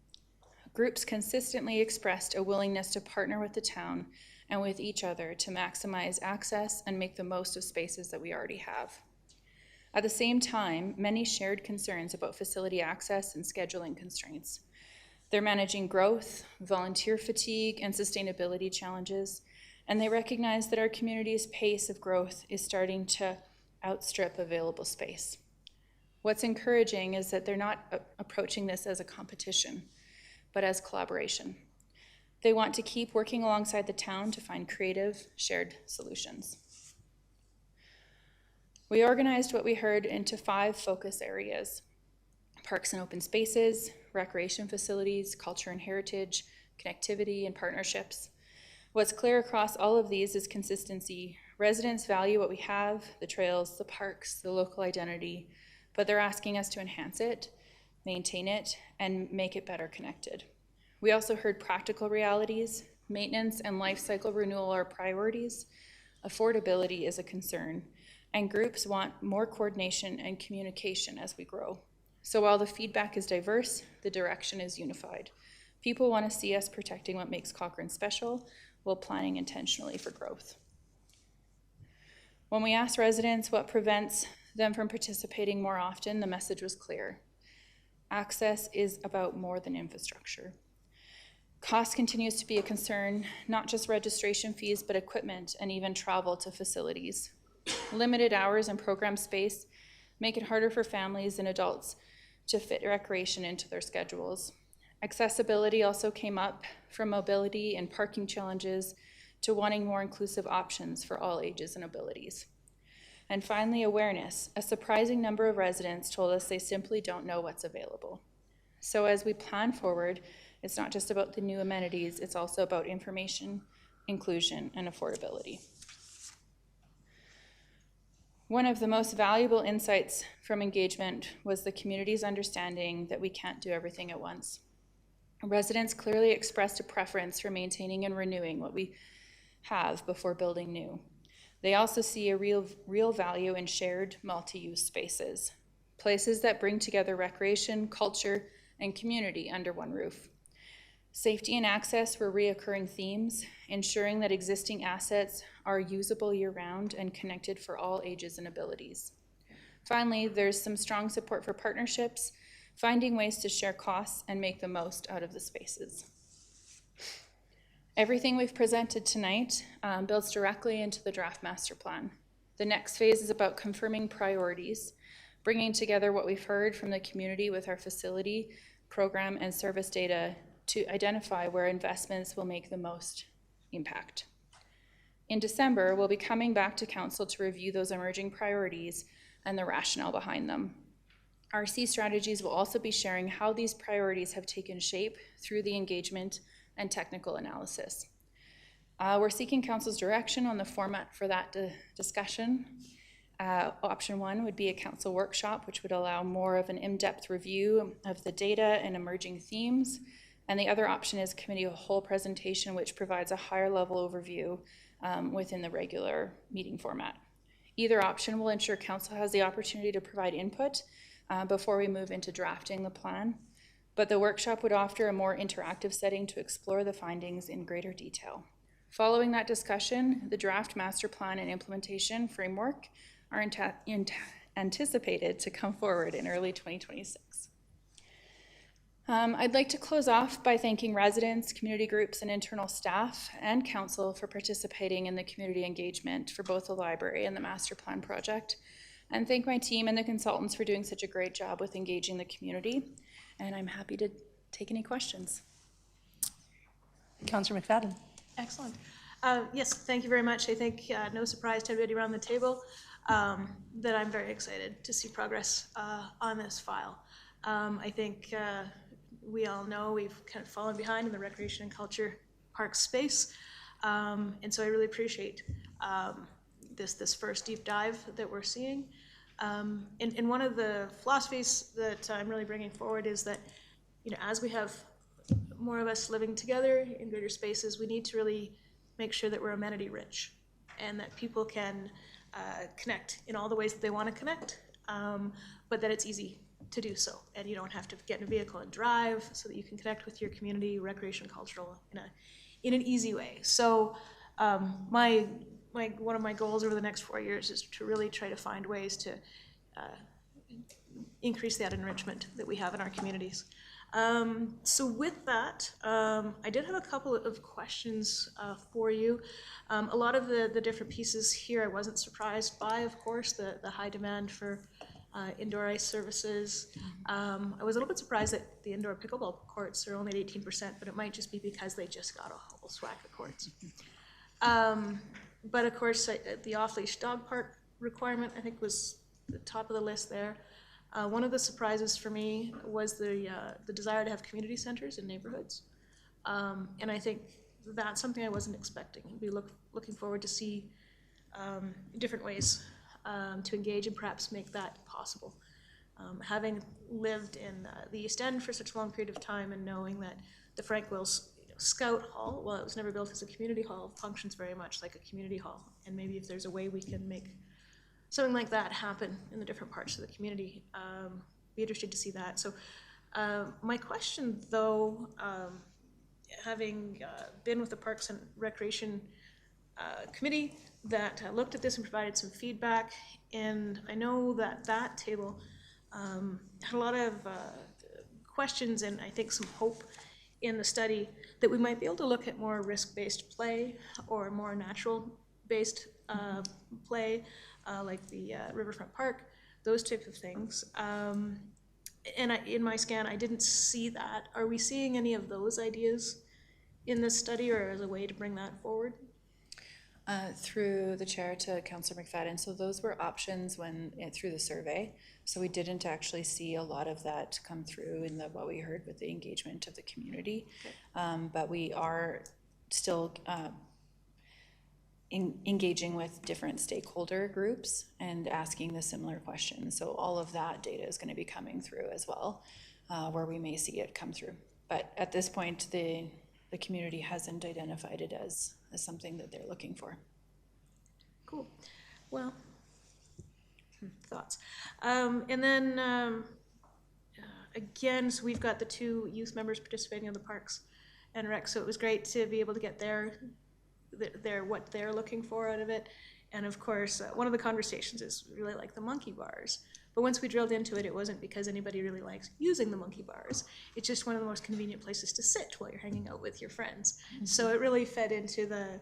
Groups consistently expressed a willingness to partner with the town and with each other to maximize access and make the most of spaces that we already have. At the same time, many shared concerns about facility access and scheduling constraints. They're managing growth, volunteer fatigue, and sustainability challenges, and they recognize that our community's pace of growth is starting to outstrip available space. What's encouraging is that they're not approaching this as a competition, but as collaboration. They want to keep working alongside the town to find creative, shared solutions. We organized what we heard into 5 focus areas: parks and open spaces, recreation facilities, culture and heritage, connectivity, and partnerships. What's clear across all of these is consistency. Residents value what we have, the trails, the parks, the local identity, but they're asking us to enhance it, maintain it, and make it better connected. We also heard practical realities. Maintenance and life cycle renewal are priorities. Affordability is a concern, and groups want more coordination and communication as we grow. So while the feedback is diverse, the direction is unified. People want to see us protecting what makes Cochrane special while planning intentionally for growth. When we asked residents what prevents them from participating more often, the message was clear. Access is about more than infrastructure. Cost continues to be a concern, not just registration fees, but equipment and even travel to facilities. Limited hours and program space make it harder for families and adults to fit recreation into their schedules. Accessibility also came up, from mobility and parking challenges to wanting more inclusive options for all ages and abilities. And finally, awareness. A surprising number of residents told us they simply don't know what's available. So as we plan forward, it's not just about the new amenities, it's also about information, inclusion, and affordability. One of the most valuable insights from engagement was the community's understanding that we can't do everything at once. Residents clearly expressed a preference for maintaining and renewing what we have before building new. They also see a real value in shared multi-use spaces, places that bring together recreation, culture, and community under one roof. Safety and access were reoccurring themes, ensuring that existing assets are usable year-round and connected for all ages and abilities. Finally, there's some strong support for partnerships, finding ways to share costs and make the most out of the spaces. Everything we've presented tonight builds directly into the draft master plan. The next phase is about confirming priorities, bringing together what we've heard from the community with our facility, program, and service data to identify where investments will make the most impact. In December, we'll be coming back to council to review those emerging priorities and the rationale behind them. RC Strategies will also be sharing how these priorities have taken shape through the engagement and technical analysis. We're seeking council's direction on the format for that discussion. Option 1 would be a council workshop, which would allow more of an in-depth review of the data and emerging themes. And the other option is committee of whole presentation, which provides a higher level overview within the regular meeting format. Either option will ensure council has the opportunity to provide input before we move into drafting the plan. But the workshop would offer a more interactive setting to explore the findings in greater detail. Following that discussion, the draft master plan and implementation framework are anticipated to come forward in early 2026. I'd like to close off by thanking residents, community groups, and internal staff and council for participating in the community engagement for both the library and the master plan project. And thank my team and the consultants for doing such a great job with engaging the community. And I'm happy to take any questions. Councillor McFadden. Excellent. Yes, thank you very much. I think no surprise to everybody around the table that I'm very excited to see progress on this file. I think we all know we've kind of fallen behind in the recreation and culture park space. And so I really appreciate this first deep dive that we're seeing. And one of the philosophies that I'm really bringing forward is that, you know, as we have more of us living together in greater spaces, we need to really make sure that we're amenity rich and that people can connect in all the ways that they want to connect, but that it's easy to do so. And you don't have to get in a vehicle and drive, so that you can connect with your community, recreation, cultural, in an easy way. So one of my goals over the next 4 years is to really try to find ways to increase that enrichment that we have in our communities. So with that, I did have a couple of questions for you. A lot of the different pieces here I wasn't surprised by, of course, the high demand for indoor ice services. I was a little bit surprised that the indoor pickleball courts are only at 18%, but it might just be because they just got a whole swag of courts. But of course, the off-leash dog park requirement, I think, was the top of the list there. One of the surprises for me was the desire to have community centers in neighborhoods. And I think that's something I wasn't expecting. I'd be looking forward to see different ways to engage and perhaps make that possible. Having lived in the East End for such a long period of time and knowing that the Frank Wills Scout Hall, while it was never built as a community hall, functions very much like a community hall. And maybe if there's a way we can make something like that happen in the different parts of the community, be interested to see that. So my question, though, having been with the Parks and Recreation Committee that looked at this and provided some feedback, and I know that that table had a lot of questions and I think some hope in the study that we might be able to look at more risk-based play or more natural-based play, like the Riverfront Park, those types of things. And in my scan, I didn't see that. Are we seeing any of those ideas in this study, or as a way to bring that forward? Through the chair to Councillor McFadden, so those were options through the survey. So we didn't actually see a lot of that come through in what we heard with the engagement of the community. Okay. But we are still engaging with different stakeholder groups and asking the similar questions. So all of that data is going to be coming through as well, where we may see it come through. But at this point, the community hasn't identified it as something that they're looking for. Cool. Well, thoughts. And then again, so we've got the 2 youth members participating in the Parks and Rec, so it was great to be able to get what they're looking for out of it. And of course, one of the conversations is really like the monkey bars, But once we drilled into it, it wasn't because anybody really likes using the monkey bars. It's just one of the most convenient places to sit while you're hanging out with your friends. So it really fed into the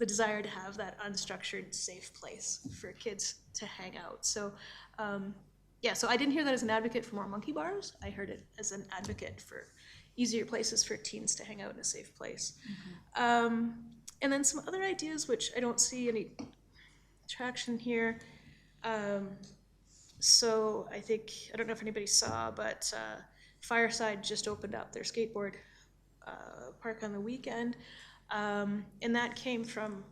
desire to have that unstructured, safe place for kids to hang out. So, yeah, so I didn't hear that as an advocate for more monkey bars. I heard it as an advocate for easier places for teens to hang out in a safe place. And then some other ideas, which I don't see any traction here. So I think, I don't know if anybody saw, but Fireside just opened up their skateboard park on the weekend. And that came from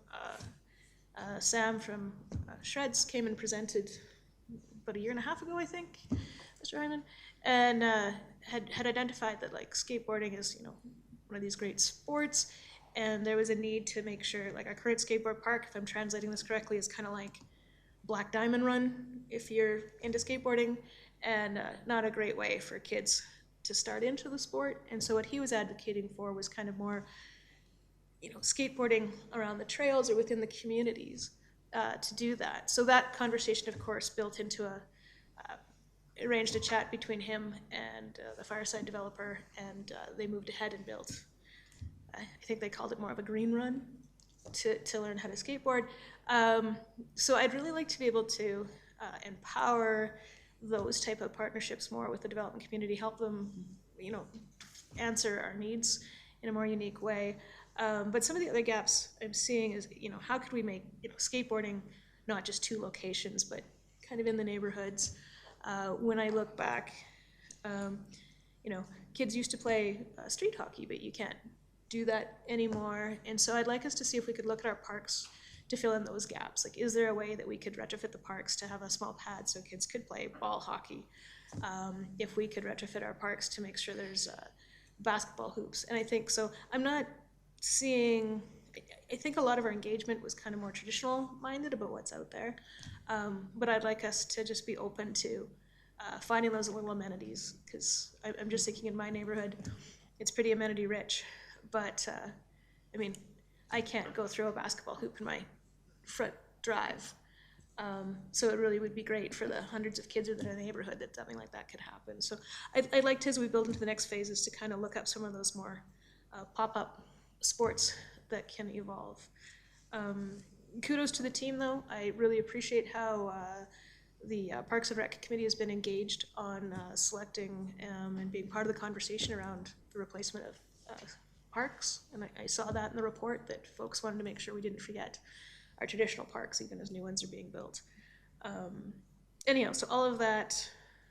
Sam from Shreds came and presented about a year and a half ago, I think, Mr. Hyman, and had identified that like skateboarding is, you know, one of these great sports, and there was a need to make sure, like our current skateboard park, if I'm translating this correctly, is kind of like Black Diamond Run if you're into skateboarding, and not a great way for kids to start into the sport. And so what he was advocating for was kind of more, you know, skateboarding around the trails or within the communities to do that. So that conversation, of course, built into arranged a chat between him and the Fireside developer, and they moved ahead and built, I think they called it more of a green run to learn how to skateboard. So I'd really like to be able to empower those type of partnerships more with the development community, help them, you know, answer our needs in a more unique way. But some of the other gaps I'm seeing is, you know, how could we make, you know, skateboarding not just two locations, but kind of in the neighborhoods. When I look back, you know, kids used to play street hockey, but you can't do that anymore. And so I'd like us to see if we could look at our parks to fill in those gaps. Like, is there a way that we could retrofit the parks to have a small pad so kids could play ball hockey? If we could retrofit our parks to make sure there's basketball hoops. And I think, so I'm not seeing, I think a lot of our engagement was kind of more traditional minded about what's out there. But I'd like us to just be open to finding those little amenities, because I'm just thinking in my neighborhood, it's pretty amenity rich, but I mean, I can't go throw a basketball hoop in my front drive. So it really would be great for the hundreds of kids within a neighborhood that something like that could happen. So I'd like to, as we build into the next phases, to kind of look up some of those more pop-up sports that can evolve. Kudos to the team, though. I really appreciate how the Parks and Rec Committee has been engaged on selecting and being part of the conversation around the replacement of parks. And I saw that in the report, that folks wanted to make sure we didn't forget our traditional parks, even as new ones are being built. Anyhow, so all of that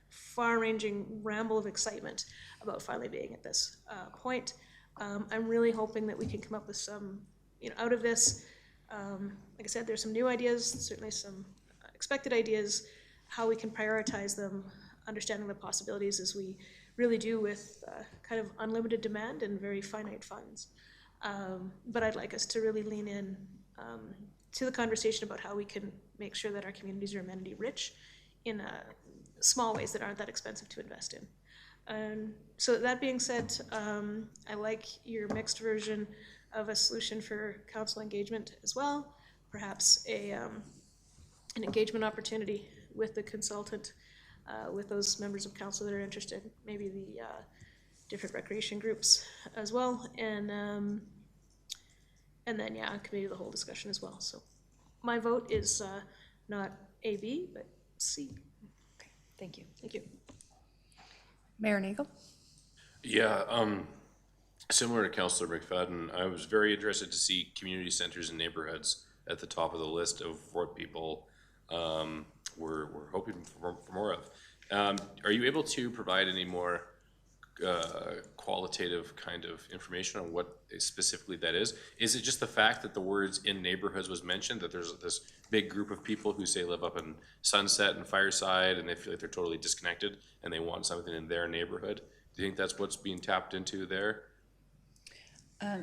far-ranging ramble of excitement about finally being at this point. I'm really hoping that we can come up with some, you know, out of this. Like I said, there's some new ideas, certainly some expected ideas, how we can prioritize them, understanding the possibilities as we really do with kind of unlimited demand and very finite funds. But I'd like us to really lean in to the conversation about how we can make sure that our communities are amenity rich in small ways that aren't that expensive to invest in. So that being said, I like your mixed version of a solution for council engagement as well, perhaps an engagement opportunity with the consultant, with those members of council that are interested, maybe the different recreation groups as well, and then, yeah, committee of the whole discussion as well. So my vote is not A, B, but C. Okay, thank you. Thank you. Mayor Nagel? Yeah, similar to Councillor McFadden, I was very interested to see community centers and neighborhoods at the top of the list of what people were hoping for more of. Are you able to provide any more qualitative kind of information on what specifically that is? Is it just the fact that the words in neighborhoods was mentioned, that there's this big group of people who say live up in Sunset and Fireside and they feel like they're totally disconnected and they want something in their neighborhood? Do you think that's what's being tapped into there?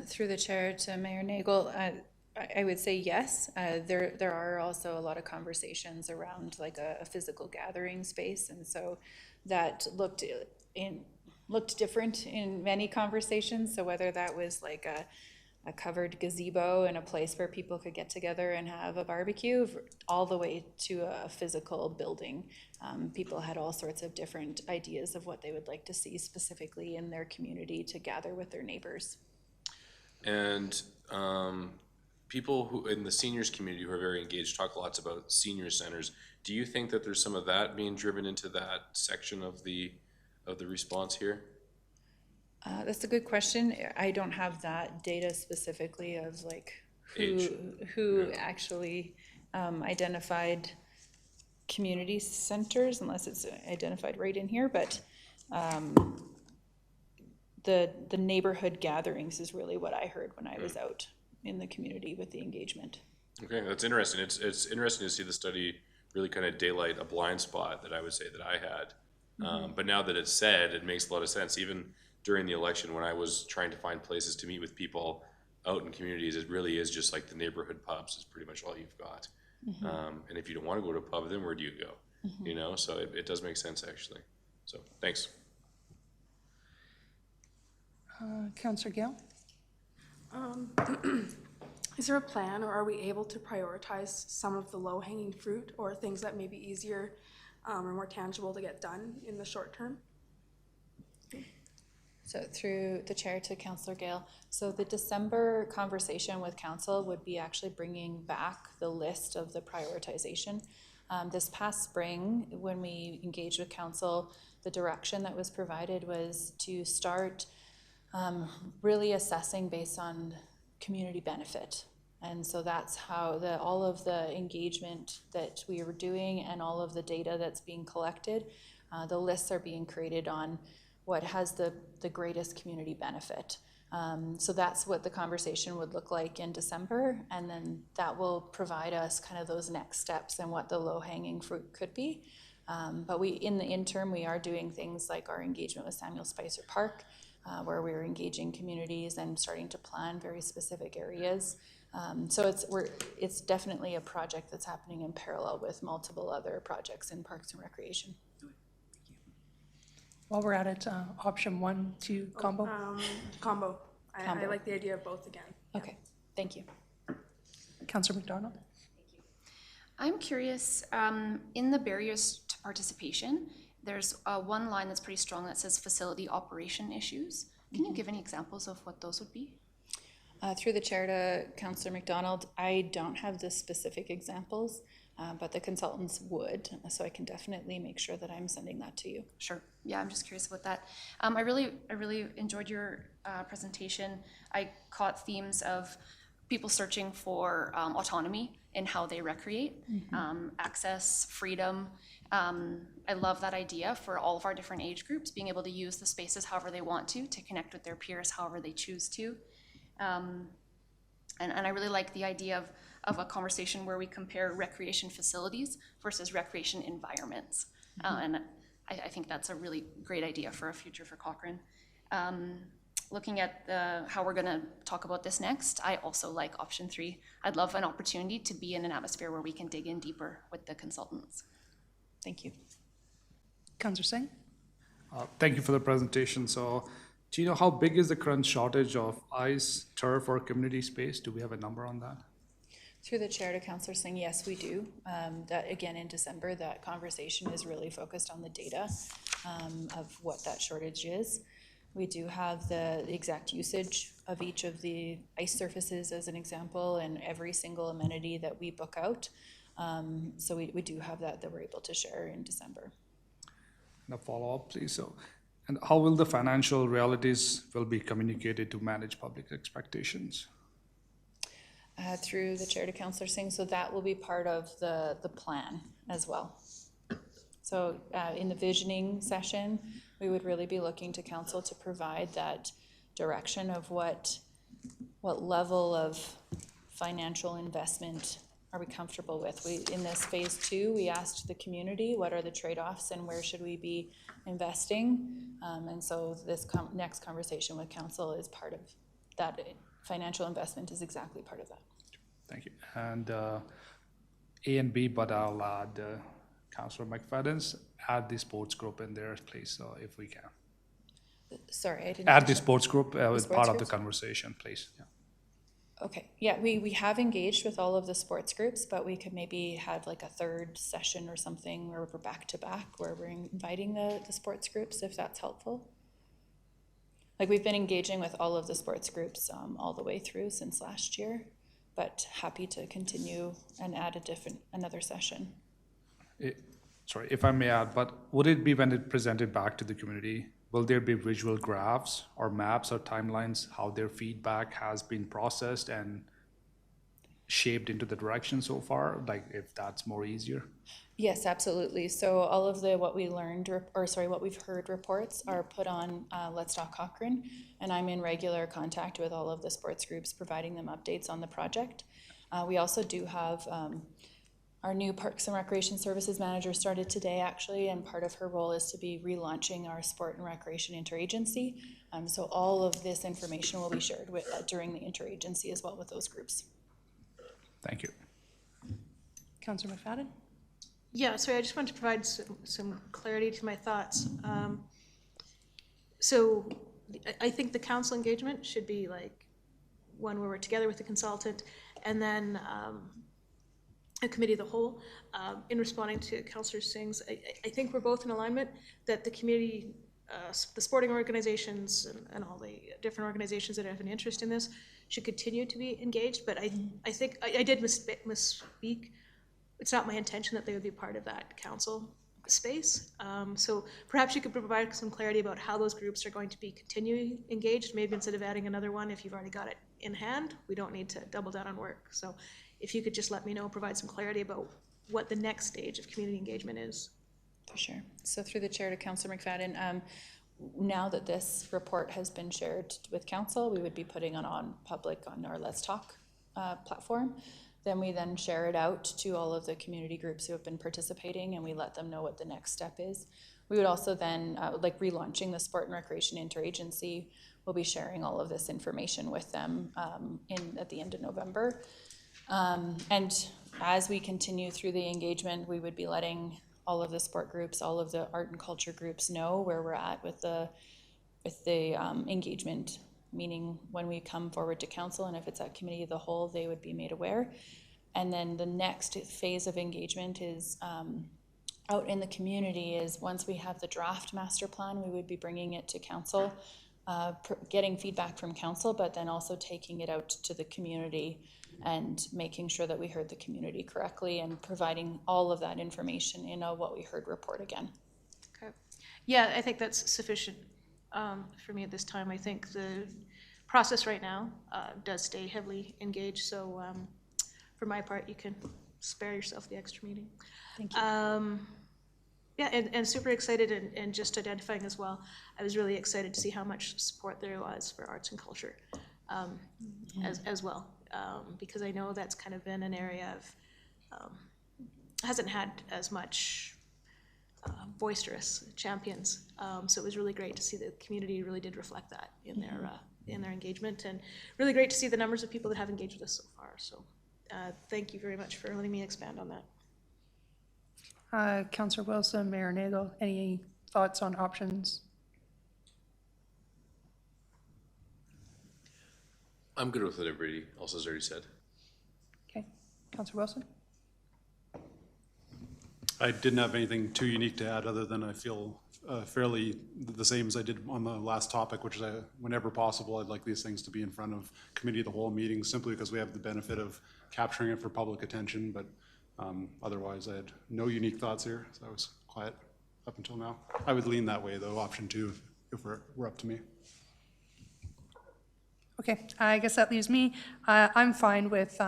Through the chair to Mayor Nagel, I would say yes. There are also a lot of conversations around like a physical gathering space, and so that looked different in many conversations. So whether that was like a covered gazebo and a place where people could get together and have a barbecue, all the way to a physical building. People had all sorts of different ideas of what they would like to see specifically in their community to gather with their neighbors. And people who in the seniors community who are very engaged talk lots about senior centers. Do you think that there's some of that being driven into that section of the response here? That's a good question. I don't have that data specifically of like Age. who actually identified community centers, unless it's identified right in here, but the neighborhood gatherings is really what I heard when I was out in the community with the engagement. Okay, that's interesting. It's interesting to see the study really kind of daylight a blind spot that I would say that I had. But now that it's said, it makes a lot of sense. Even during the election, when I was trying to find places to meet with people out in communities, it really is just like the neighborhood pubs is pretty much all you've got. And if you don't want to go to a pub, then where do you go? You know, so it does make sense actually. So thanks. Councillor Gale? Is there a plan, or are we able to prioritize some of the low-hanging fruit or things that may be easier or more tangible to get done in the short term? So through the chair to Councillor Gale, so the December conversation with council would be actually bringing back the list of the prioritization. This past spring, when we engaged with council, the direction that was provided was to start really assessing based on community benefit. And so that's how all of the engagement that we were doing and all of the data that's being collected, the lists are being created on what has the greatest community benefit. So that's what the conversation would look like in December, and then that will provide us kind of those next steps and what the low-hanging fruit could be. But in the interim, we are doing things like our engagement with Samuel Spicer Park, where we're engaging communities and starting to plan very specific areas. So it's definitely a project that's happening in parallel with multiple other projects in Parks and Recreation. While we're at it, option 1, 2, combo? Combo. I Combo. like the idea of both again. Okay, thank you. Councillor McDonald? I'm curious, in the barriers to participation, there's one line that's pretty strong that says facility operation issues. Can you give any examples of what those would be? Through the chair to Councillor McDonald, I don't have the specific examples, but the consultants would, so I can definitely make sure that I'm sending that to you. Sure. Yeah, I'm just curious about that. I really enjoyed your presentation. I caught themes of people searching for autonomy in how they recreate, access, freedom. I love that idea for all of our different age groups, being able to use the spaces however they want to connect with their peers however they choose to. And I really like the idea of a conversation where we compare recreation facilities versus recreation environments. And I think that's a really great idea for a future for Cochrane. Looking at how we're gonna talk about this next, I also like option 3. I'd love an opportunity to be in an atmosphere where we can dig in deeper with the consultants. Thank you. Councillor Singh? Thank you for the presentation. So, do you know how big is the current shortage of ice, turf, or community space? Do we have a number on that? Through the chair to Councillor Singh, yes, we do. That again in December, that conversation is really focused on the data of what that shortage is. We do have the exact usage of each of the ice surfaces as an example, and every single amenity that we book out. So we do have that we're able to share in December. And a follow-up, please. So, and how will the financial realities will be communicated to manage public expectations? Through the chair to Councillor Singh, so that will be part of the plan as well. So in the visioning session, we would really be looking to council to provide that direction of what level of financial investment are we comfortable with. In this phase 2, we asked the community, what are the trade-offs and where should we be investing? And so this next conversation with council is part of that. Financial investment is exactly part of that. Thank you. And A and B, but I'll add Councillor McFadden's, add the sports group in there, please, if we can. Sorry, I didn't. Add the sports group as sports part of the groups? conversation, please. Yeah. Okay, yeah, we have engaged with all of the sports groups, but we could maybe have like a third session or something where we're back to back, where we're inviting the sports groups, if that's helpful. Like, we've been engaging with all of the sports groups all the way through since last year, but happy to continue and add another session. Sorry, if I may add, but would it be when it presented back to the community, will there be visual graphs or maps or timelines, how their feedback has been processed and shaped into the direction so far, like if that's more easier? Yes, absolutely. So all of what we learned, what we've heard reports are put on Let's Talk Cochrane, and I'm in regular contact with all of the sports groups, providing them updates on the project. We also do have our new Parks and Recreation Services manager started today, actually, and part of her role is to be relaunching our Sport and Recreation Interagency. So all of this information will be shared during the interagency as well with those groups. Thank you. Councillor McFadden? Yeah, sorry, I just wanted to provide some clarity to my thoughts. So I think the council engagement should be like one where we're together with the consultant, and then a committee of the whole. In responding to Councillor Singh's, I think we're both in alignment that the community, the sporting organizations and all the different organizations that have an interest in this should continue to be engaged, but I think I did misspeak. It's not my intention that they would be part of that council space. So perhaps you could provide some clarity about how those groups are going to be continuing engaged, maybe instead of adding another one, if you've already got it in hand, we don't need to double down on work. So if you could just let me know, provide some clarity about what the next stage of community engagement is. For sure. So through the chair to Councillor McFadden, now that this report has been shared with council, we would be putting it on public on our Let's Talk platform. Then we share it out to all of the community groups who have been participating, and we let them know what the next step is. We would also then, like relaunching the Sport and Recreation Interagency, we'll be sharing all of this information with them at the end of November. And as we continue through the engagement, we would be letting all of the sport groups, all of the art and culture groups know where we're at with the engagement, meaning when we come forward to council, and if it's at committee of the whole, they would be made aware. And then the next phase of engagement is out in the community is once we have the draft master plan, we would be bringing it to council, getting feedback from council, but then also taking it out to the community and making sure that we heard the community correctly and providing all of that information in a what we heard report again. Okay. Yeah, I think that's sufficient for me at this time. I think the process right now does stay heavily engaged, so for my part, you can spare yourself the extra meeting. Thank you. Yeah, and super excited and just identifying as well, I was really excited to see how much support there was for arts and culture as well. Because I know that's kind of been an area of, hasn't had as much boisterous champions. So it was really great to see the community really did reflect that in their engagement, and really great to see the numbers of people that have engaged with us so far. So thank you very much for letting me expand on that. Councillor Wilson, Mayor Nagel, any thoughts on options? I'm good with what everybody else has already said. Okay, Councillor Wilson? I didn't have anything too unique to add, other than I feel fairly the same as I did on the last topic, which is whenever possible, I'd like these things to be in front of committee of the whole meetings, simply because we have the benefit of capturing it for public attention. But otherwise, I had no unique thoughts here, so I was quiet up until now. I would lean that way, though, option 2, if we're up to me. Okay, I guess that leaves me. I'm fine with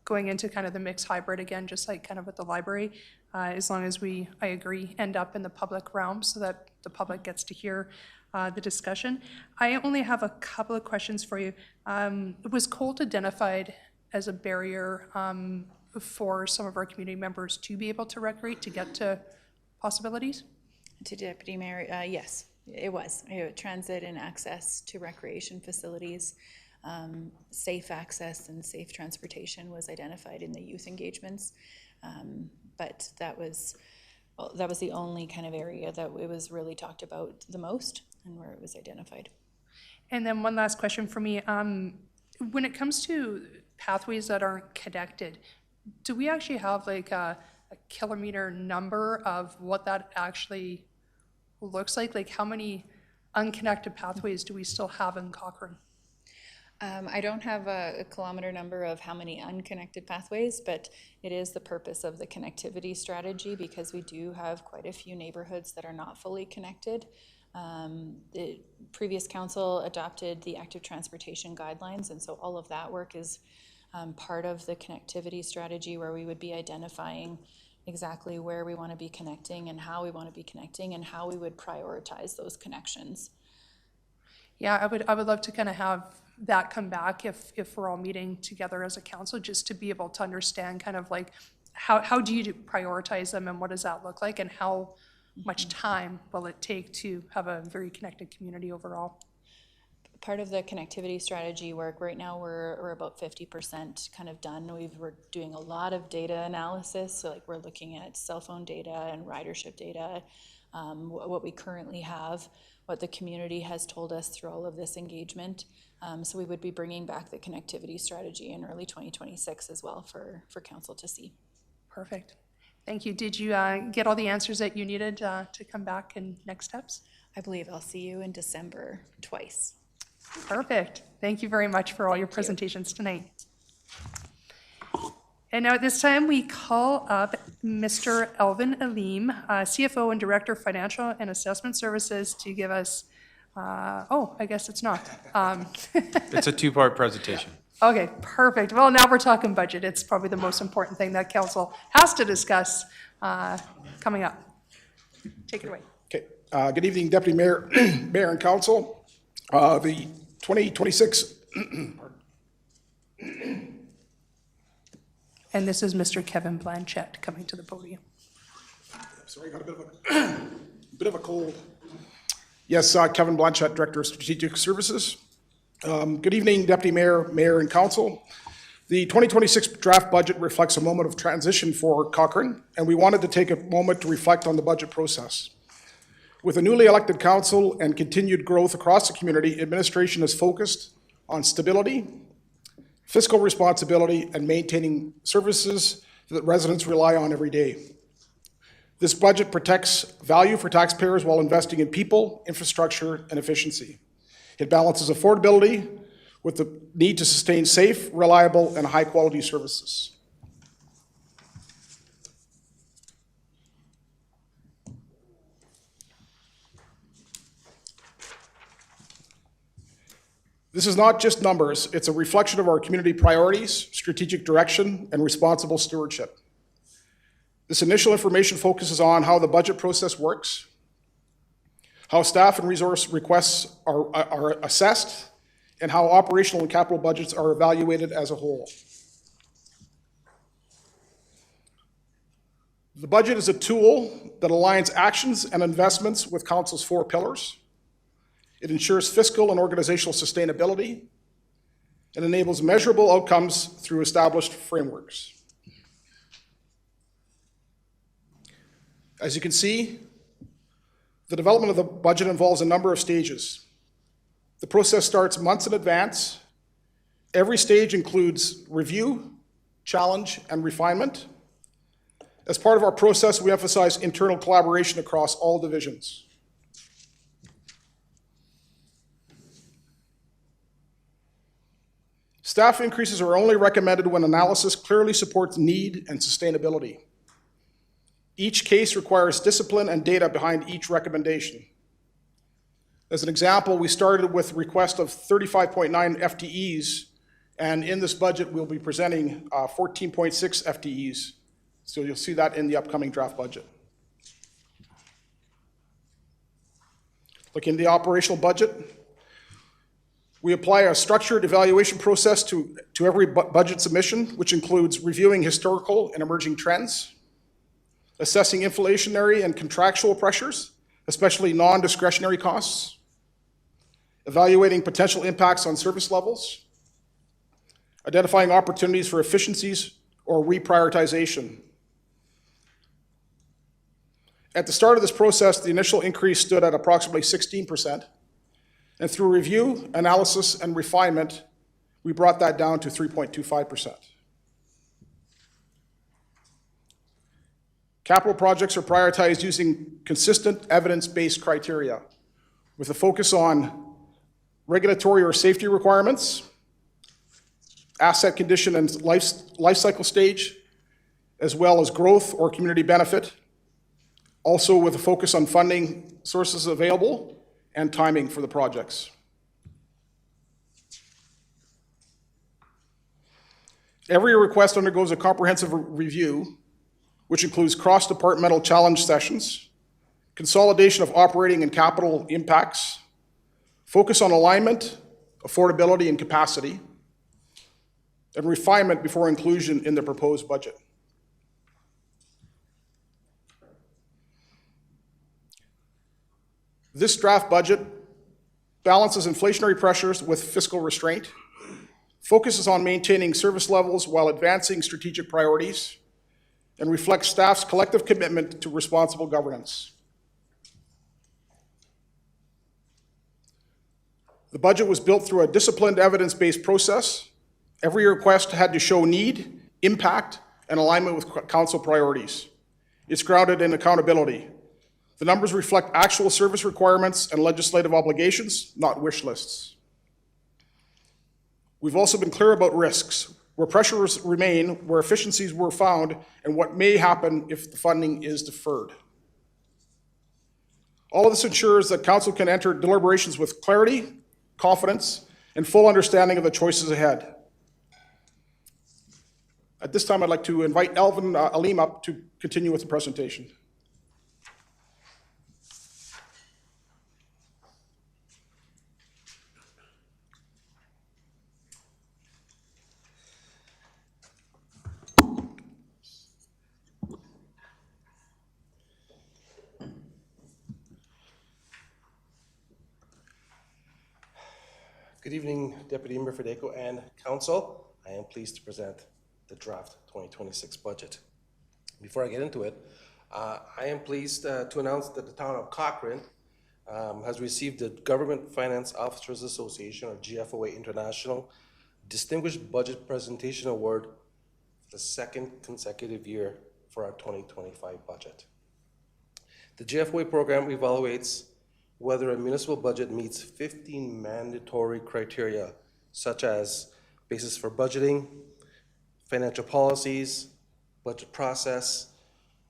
going into kind of the mixed hybrid again, just like kind of with the library, as long as I agree, end up in the public realm so that the public gets to hear the discussion. I only have a couple of questions for you. Was cold identified as a barrier for some of our community members to be able to recreate, to get to possibilities? To Deputy Mayor, yes, it was. Transit and access to recreation facilities, safe access and safe transportation was identified in the youth engagements. But that was the only kind of area that it was really talked about the most and where it was identified. And then one last question for me. when it comes to pathways that aren't connected, do we actually have like a kilometer number of what that actually looks like? Like how many unconnected pathways do we still have in Cochrane? I don't have a kilometer number of how many unconnected pathways, but it is the purpose of the connectivity strategy because we do have quite a few neighborhoods that are not fully connected. The previous council adopted the active transportation guidelines, and so all of that work is part of the connectivity strategy where we would be identifying exactly where we want to be connecting and how we want to be connecting and how we would prioritize those connections. Yeah, I would love to kind of have that come back if we're all meeting together as a council, just to be able to understand kind of like how do you prioritize them and what does that look like and how much time will it take to have a very connected community overall? Part of the connectivity strategy work, right now we're about 50% kind of done. We're doing a lot of data analysis, so like we're looking at cell phone data and ridership data, what we currently have, what the community has told us through all of this engagement. So we would be bringing back the connectivity strategy in early 2026 as well for council to see. Perfect. Thank you. Did you get all the answers that you needed to come back in next steps? I believe I'll see you in December twice. Perfect. Thank you very much for all your presentations tonight. And now at this time, we call up Mr. Elvin Alim, CFO and Director of Financial and Assessment Services, to give us, I guess it's not. It's a two-part presentation. Okay, perfect. Well, now we're talking budget. It's probably the most important thing that council has to discuss coming up. Take it away. Okay. Good evening, Deputy Mayor, Mayor and Council. The 2026 And this is Mr. Kevin Blanchette coming to the podium. Sorry, I got a bit of a cold. Yes, Kevin Blanchette, Director of Strategic Services. Good evening, Deputy Mayor, Mayor and Council. The 2026 draft budget reflects a moment of transition for Cochrane, and we wanted to take a moment to reflect on the budget process. With a newly elected council and continued growth across the community, administration is focused on stability, fiscal responsibility, and maintaining services that residents rely on every day. This budget protects value for taxpayers while investing in people, infrastructure, and efficiency. It balances affordability with the need to sustain safe, reliable, and high-quality services. This is not just numbers, it's a reflection of our community priorities, strategic direction, and responsible stewardship. This initial information focuses on how the budget process works, how staff and resource requests are assessed, and how operational and capital budgets are evaluated as a whole. The budget is a tool that aligns actions and investments with Council's 4 pillars. It ensures fiscal and organizational sustainability and enables measurable outcomes through established frameworks. As you can see, the development of the budget involves a number of stages. The process starts months in advance. Every stage includes review, challenge, and refinement. As part of our process, we emphasize internal collaboration across all divisions. Staff increases are only recommended when analysis clearly supports need and sustainability. Each case requires discipline and data behind each recommendation. As an example, we started with a request of 35.9 FTEs, and in this budget, we'll be presenting 14.6 FTEs. So you'll see that in the upcoming draft budget. Looking at the operational budget, we apply a structured evaluation process to every budget submission, which includes reviewing historical and emerging trends, assessing inflationary and contractual pressures, especially non-discretionary costs, evaluating potential impacts on service levels, identifying opportunities for efficiencies or reprioritization. At the start of this process, the initial increase stood at approximately 16%, and through review, analysis, and refinement, We brought that down to 3.25%. Capital projects are prioritized using consistent evidence-based criteria with a focus on regulatory or safety requirements, asset condition and life cycle stage, as well as growth or community benefit, also with a focus on funding sources available and timing for the projects. Every request undergoes a comprehensive review, which includes cross-departmental challenge sessions, consolidation of operating and capital impacts, focus on alignment, affordability, and capacity, and refinement before inclusion in the proposed budget. This draft budget balances inflationary pressures with fiscal restraint, focuses on maintaining service levels while advancing strategic priorities, and reflects staff's collective commitment to responsible governance. The budget was built through a disciplined, evidence-based process. Every request had to show need, impact, and alignment with council priorities. It's grounded in accountability. The numbers reflect actual service requirements and legislative obligations, not wish lists. We've also been clear about risks, where pressures remain, where efficiencies were found, and what may happen if the funding is deferred. All of this ensures that council can enter deliberations with clarity, confidence, and full understanding of the choices ahead. At this time, I'd like to invite Elvin Alim up to continue with the presentation. Good evening, Deputy Mayor Fedeco and Council. I am pleased to present the draft 2026 budget. Before I get into it, I am pleased to announce that the town of Cochrane has received the Government Finance Officers Association, or GFOA International, Distinguished Budget Presentation Award for the second consecutive year for our 2025 budget. The GFOA program evaluates whether a municipal budget meets 15 mandatory criteria, such as basis for budgeting, financial policies, budget process,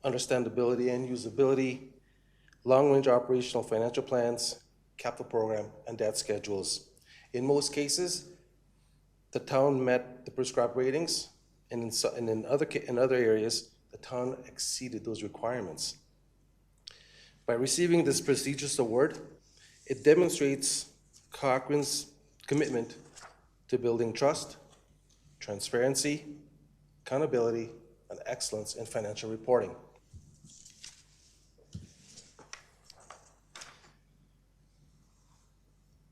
understandability and usability, long-range operational financial plans, capital program, and debt schedules. In most cases, the town met the prescribed ratings, and in other areas, the town exceeded those requirements. By receiving this prestigious award, it demonstrates Cochrane's commitment to building trust, transparency, accountability, and excellence in financial reporting.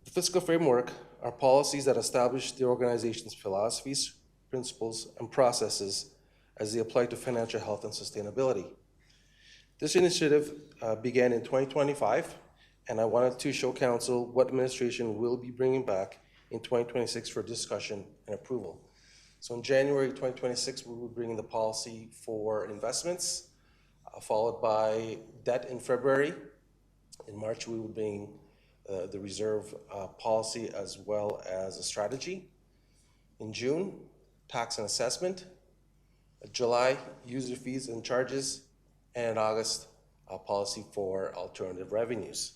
The fiscal framework are policies that establish the organization's philosophies, principles, and processes as they apply to financial health and sustainability. This initiative began in 2025, and I wanted to show Council what administration will be bringing back in 2026 for discussion and approval. So in January 2026, we will bring in the policy for investments, followed by debt in February. In March, we will bring the reserve policy as well as a strategy. In June, tax and assessment. July, user fees and charges. And in August, a policy for alternative revenues.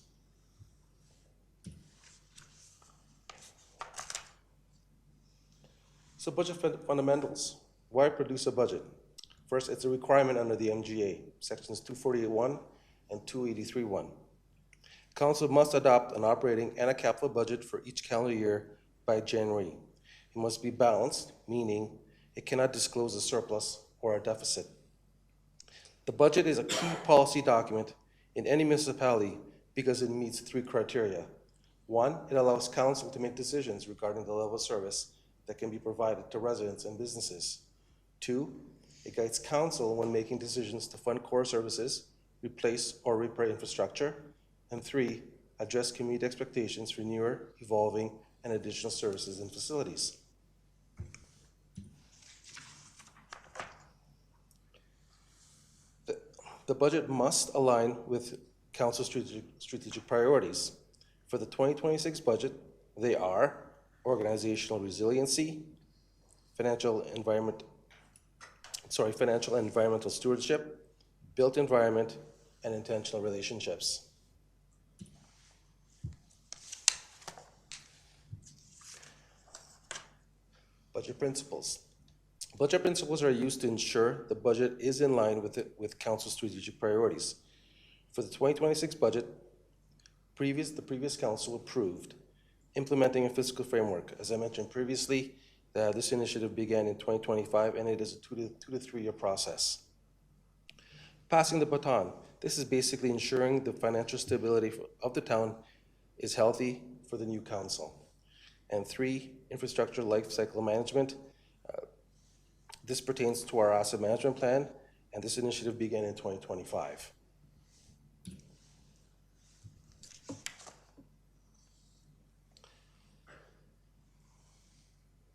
So budget fundamentals. Why produce a budget? First, it's a requirement under the MGA, sections 248.1 and 283.1. Council must adopt an operating and a capital budget for each calendar year by January. It must be balanced, meaning it cannot disclose a surplus or a deficit. The budget is a key policy document in any municipality because it meets three criteria. One, it allows council to make decisions regarding the level of service that can be provided to residents and businesses. Two, it guides council when making decisions to fund core services, replace or repair infrastructure. And three, address community expectations for newer, evolving, and additional services and facilities. The budget must align with council strategic priorities. For the 2026 budget, they are organizational resiliency, financial and environmental stewardship, built environment, and intentional relationships. Budget principles. Budget principles are used to ensure the budget is in line with council strategic priorities. For the 2026 budget, the previous council approved implementing a fiscal framework. As I mentioned previously, this initiative began in 2025, and it is a 2 to 3 year process. Passing the baton. This is basically ensuring the financial stability of the town is healthy for the new council. And 3, infrastructure life cycle management. This pertains to our asset management plan, and this initiative began in 2025.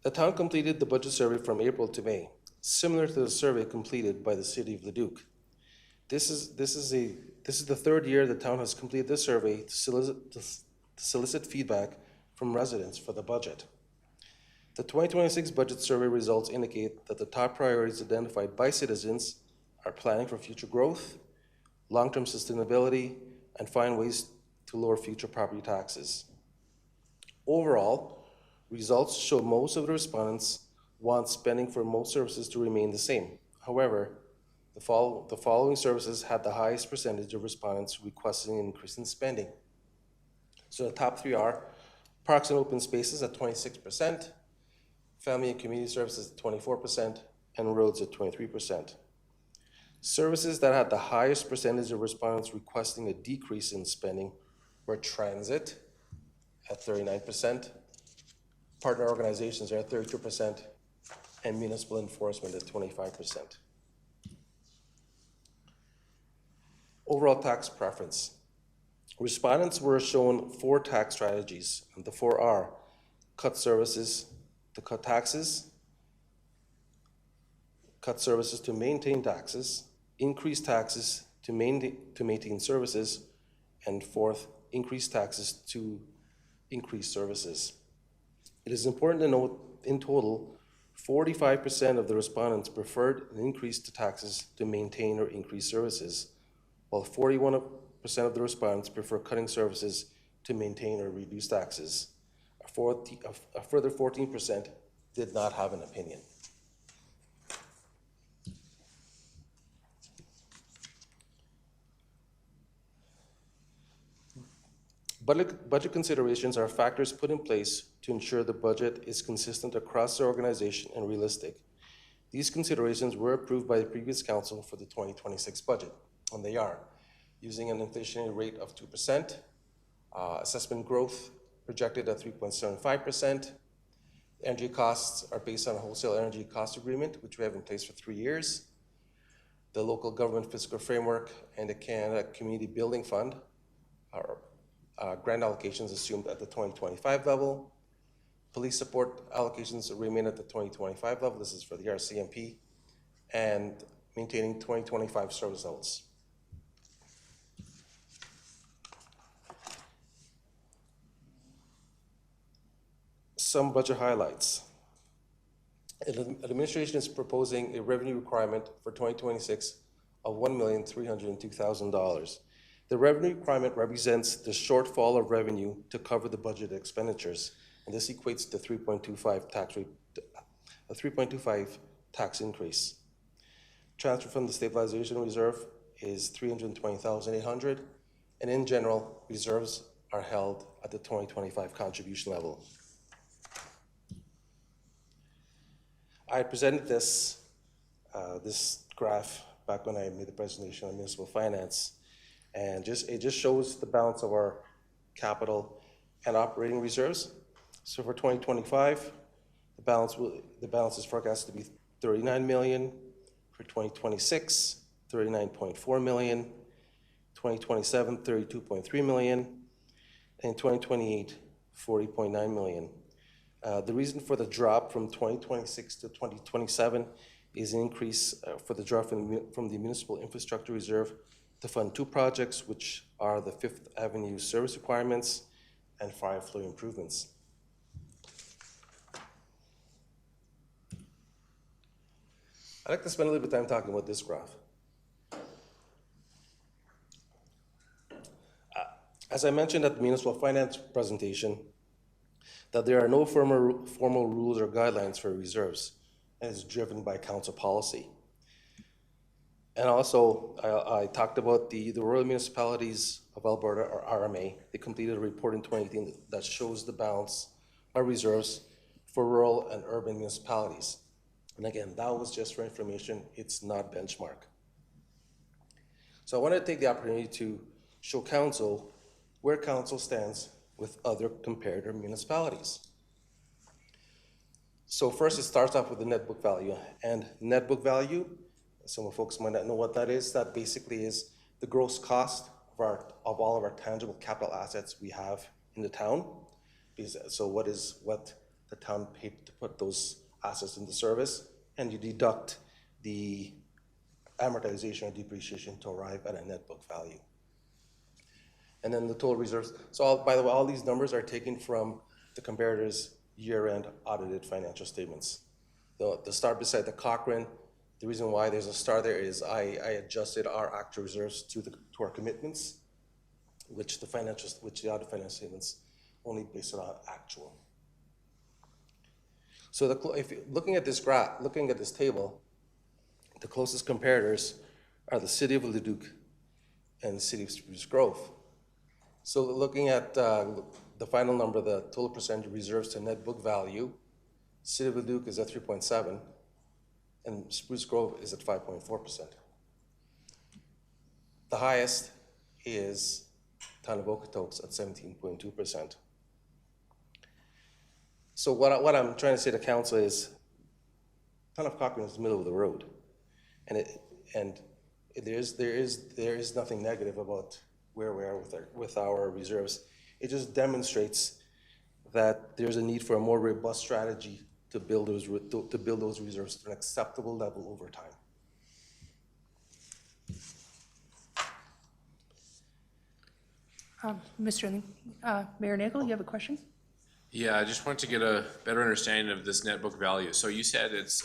The town completed the budget survey from April to May, similar to the survey completed by the city of Leduc. This is the third year the town has completed this survey to solicit feedback from residents for the budget. The 2026 budget survey results indicate that the top priorities identified by citizens are planning for future growth, long-term sustainability, and find ways to lower future property taxes. Overall, results show most of the respondents want spending for most services to remain the same. However, the following services had the highest percentage of respondents requesting an increase in spending. So the top 3 are parks and open spaces at 26%, family and community services at 24%, and roads at 23%. Services that had the highest percentage of respondents requesting a decrease in spending were transit at 39%, partner organizations are at 32%, and municipal enforcement at 25%. Overall tax preference. Respondents were shown 4 tax strategies, and the 4 are cut services to cut taxes, cut services to maintain taxes, increase taxes to maintain services, and 4th, increase taxes to increase services. It is important to note, in total, 45% of the respondents preferred an increase to taxes to maintain or increase services, while 41% of the respondents prefer cutting services to maintain or reduce taxes. A further 14% did not have an opinion. Budget considerations are factors put in place to ensure the budget is consistent across the organization and realistic. These considerations were approved by the previous council for the 2026 budget, and they are using an inflationary rate of 2%, assessment growth projected at 3.75%. Energy costs are based on a wholesale energy cost agreement, which we have in place for 3 years. The local government fiscal framework and the Canada Community Building Fund are grant allocations assumed at the 2025 level. Police support allocations remain at the 2025 level. This is for the RCMP, and maintaining 2025 service levels. Some budget highlights. Administration is proposing a revenue requirement for 2026 of $1,302,000. The revenue requirement represents the shortfall of revenue to cover the budget expenditures, and this equates to 3.25 tax rate, a 3.25 tax increase. Transfer from the stabilization reserve is $320,800, and in general, reserves are held at the 2025 contribution level. I presented this graph back when I made the presentation on municipal finance, and it just shows the balance of our capital and operating reserves. So for 2025, the balance is forecast to be $39 million. For 2026, $39.4 million. 2027, $32.3 million. And in 2028, $40.9 million. The reason for the drop from 2026 to 2027 is an increase for the draft from the Municipal Infrastructure Reserve to fund 2 projects, which are the Fifth Avenue service requirements and fire flow improvements. I'd like to spend a little bit of time talking about this graph. As I mentioned at the municipal finance presentation, that there are no formal rules or guidelines for reserves, and it's driven by council policy. And also, I talked about the Rural Municipalities of Alberta, or RMA. They completed a report in 2018 that shows the balance of reserves for rural and urban municipalities. And again, that was just for information, it's not benchmark. So I want to take the opportunity to show council where council stands with other comparator municipalities. So first, it starts off with the net book value. And net book value, some folks might not know what that is. That basically is the gross cost of all of our tangible capital assets we have in the town. So what the town paid to put those assets into service, and you deduct the amortization or depreciation to arrive at a net book value. And then the total reserves. So by the way, all these numbers are taken from the comparator's year-end audited financial statements. The star beside the Cochrane, the reason why there's a star there is I adjusted our actual reserves to our commitments, which the audit financial statements only based on actual. So if you're looking at this graph, looking at this table, the closest comparators are the City of Leduc and the City of Spruce Grove. So looking at the final number, the total percentage reserves to net book value, City of Leduc is at 3.7, and Spruce Grove is at 5.4%. The highest is Town of Okotoks at 17.2%. So what I'm trying to say to council is, Town of Cochrane is the middle of the road, and there is nothing negative about where we are with our reserves. It just demonstrates that there's a need for a more robust strategy to build those reserves to an acceptable level over time. Mayor Nagel, you have a question? Yeah, I just want to get a better understanding of this net book value. So you said it's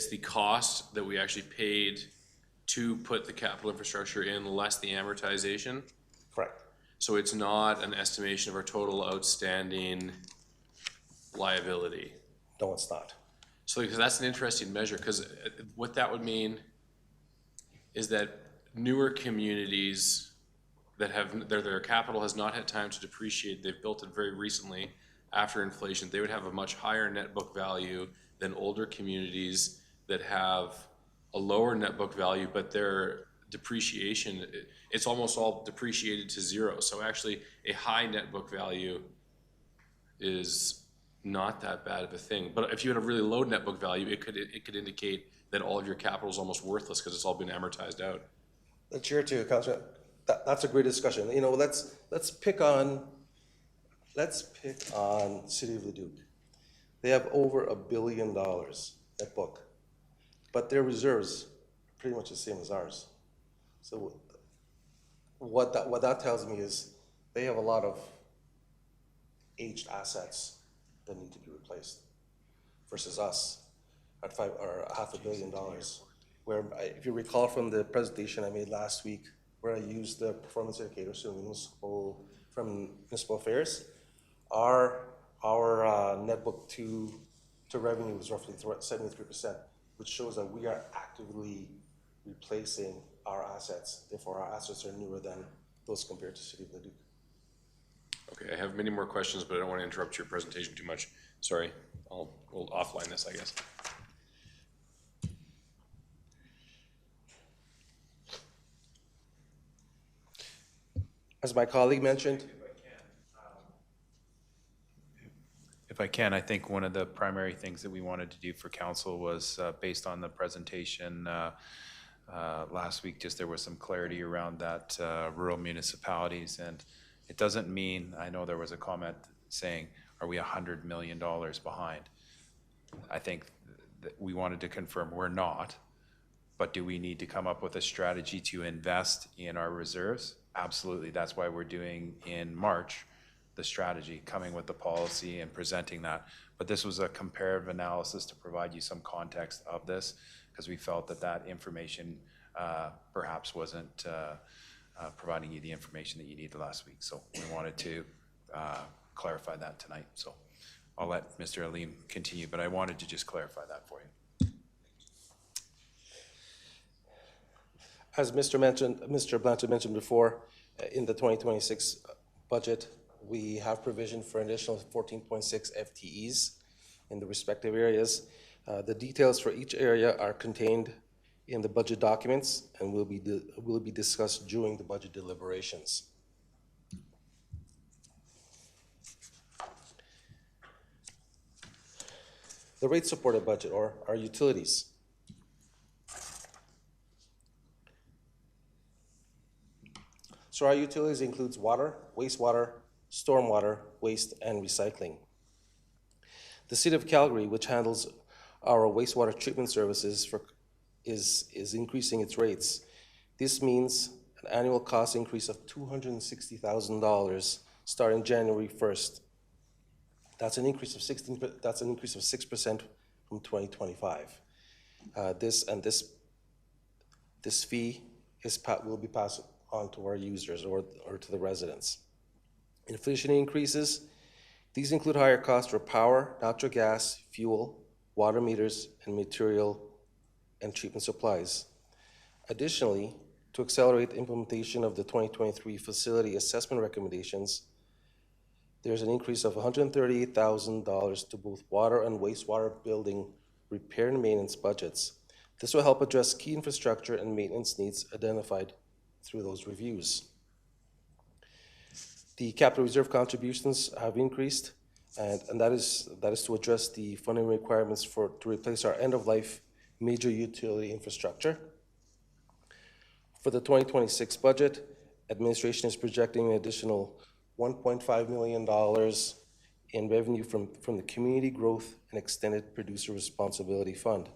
the cost that we actually paid to put the capital infrastructure in less the amortization? Correct. So it's not an estimation of our total outstanding liability? No, it's not. So because that's an interesting measure, because what that would mean is that newer communities that have their capital has not had time to depreciate, they've built it very recently after inflation, they would have a much higher net book value than older communities that have a lower net book value, but their depreciation, it's almost all depreciated to zero. So actually a high net book value is not that bad of a thing. But if you had a really low net book value, it could indicate that all of your capital is almost worthless because it's all been amortized out. The chair too, Councilor. That's a great discussion. You know, let's pick on City of Leduc. They have over $1 billion net book, but their reserves are pretty much the same as ours. So what that tells me is they have a lot of aged assets that need to be replaced versus us at $500 million. Where if you recall from the presentation I made last week, where I used the performance indicators from municipal affairs, our net book to revenue was roughly 73%, which shows that we are actively replacing our assets. Therefore, our assets are newer than those compared to City of Leduc. Okay, I have many more questions, but I don't want to interrupt your presentation too much. Sorry, we'll offline this, I guess. As my colleague mentioned, If I can, I think one of the primary things that we wanted to do for council was, based on the presentation last week, just there was some clarity around that rural municipalities, and it doesn't mean, I know there was a comment saying, are we $100 million behind? I think we wanted to confirm we're not. But do we need to come up with a strategy to invest in our reserves? Absolutely. That's why we're doing in March the strategy, coming with the policy and presenting that. But this was a comparative analysis to provide you some context of this, because we felt that that information perhaps wasn't providing you the information that you needed last week. So we wanted to clarify that tonight. So I'll let Mr. Alim continue, but I wanted to just clarify that for you. As Mr. Blanchard mentioned before, in the 2026 budget, we have provision for an additional 14.6 FTEs in the respective areas. The details for each area are contained in the budget documents and will be discussed during the budget deliberations. The rate supported budget, or our utilities. So our utilities includes water, wastewater, stormwater, waste, and recycling. The City of Calgary, which handles our wastewater treatment services, is increasing its rates. This means an annual cost increase of $260,000 starting January 1st. That's an increase of 6% from 2025. This fee will be passed on to our users or to the residents. Inflation increases. These include higher costs for power, natural gas, fuel, water meters, and material and treatment supplies. Additionally, to accelerate the implementation of the 2023 facility assessment recommendations, there's an increase of $138,000 to both water and wastewater building repair and maintenance budgets. This will help address key infrastructure and maintenance needs identified through those reviews. The capital reserve contributions have increased, and that is to address the funding requirements to replace our end-of-life major utility infrastructure. For the 2026 budget, administration is projecting an additional $1.5 million in revenue from the Community Growth and Extended Producer Responsibility Fund.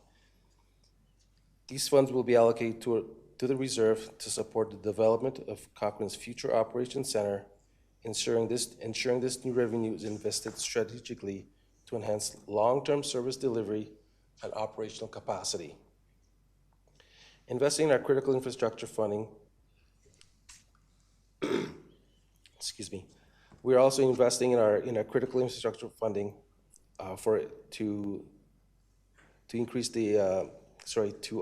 These funds will be allocated to the reserve to support the development of Cochrane's future operations center, ensuring this new revenue is invested strategically to enhance long-term service delivery and operational capacity. Investing in our critical infrastructure funding, excuse me, we are also investing in our critical infrastructure funding to increase to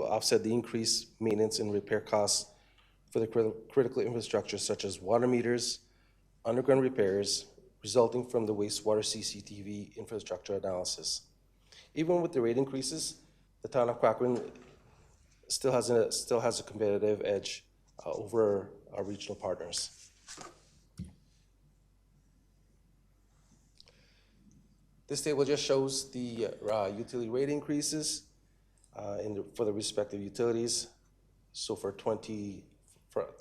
offset the increased maintenance and repair costs for the critical infrastructure, such as water meters, underground repairs resulting from the wastewater CCTV infrastructure analysis. Even with the rate increases, the town of Cochrane still has a competitive edge over our regional partners. This table just shows the utility rate increases for the respective utilities. So for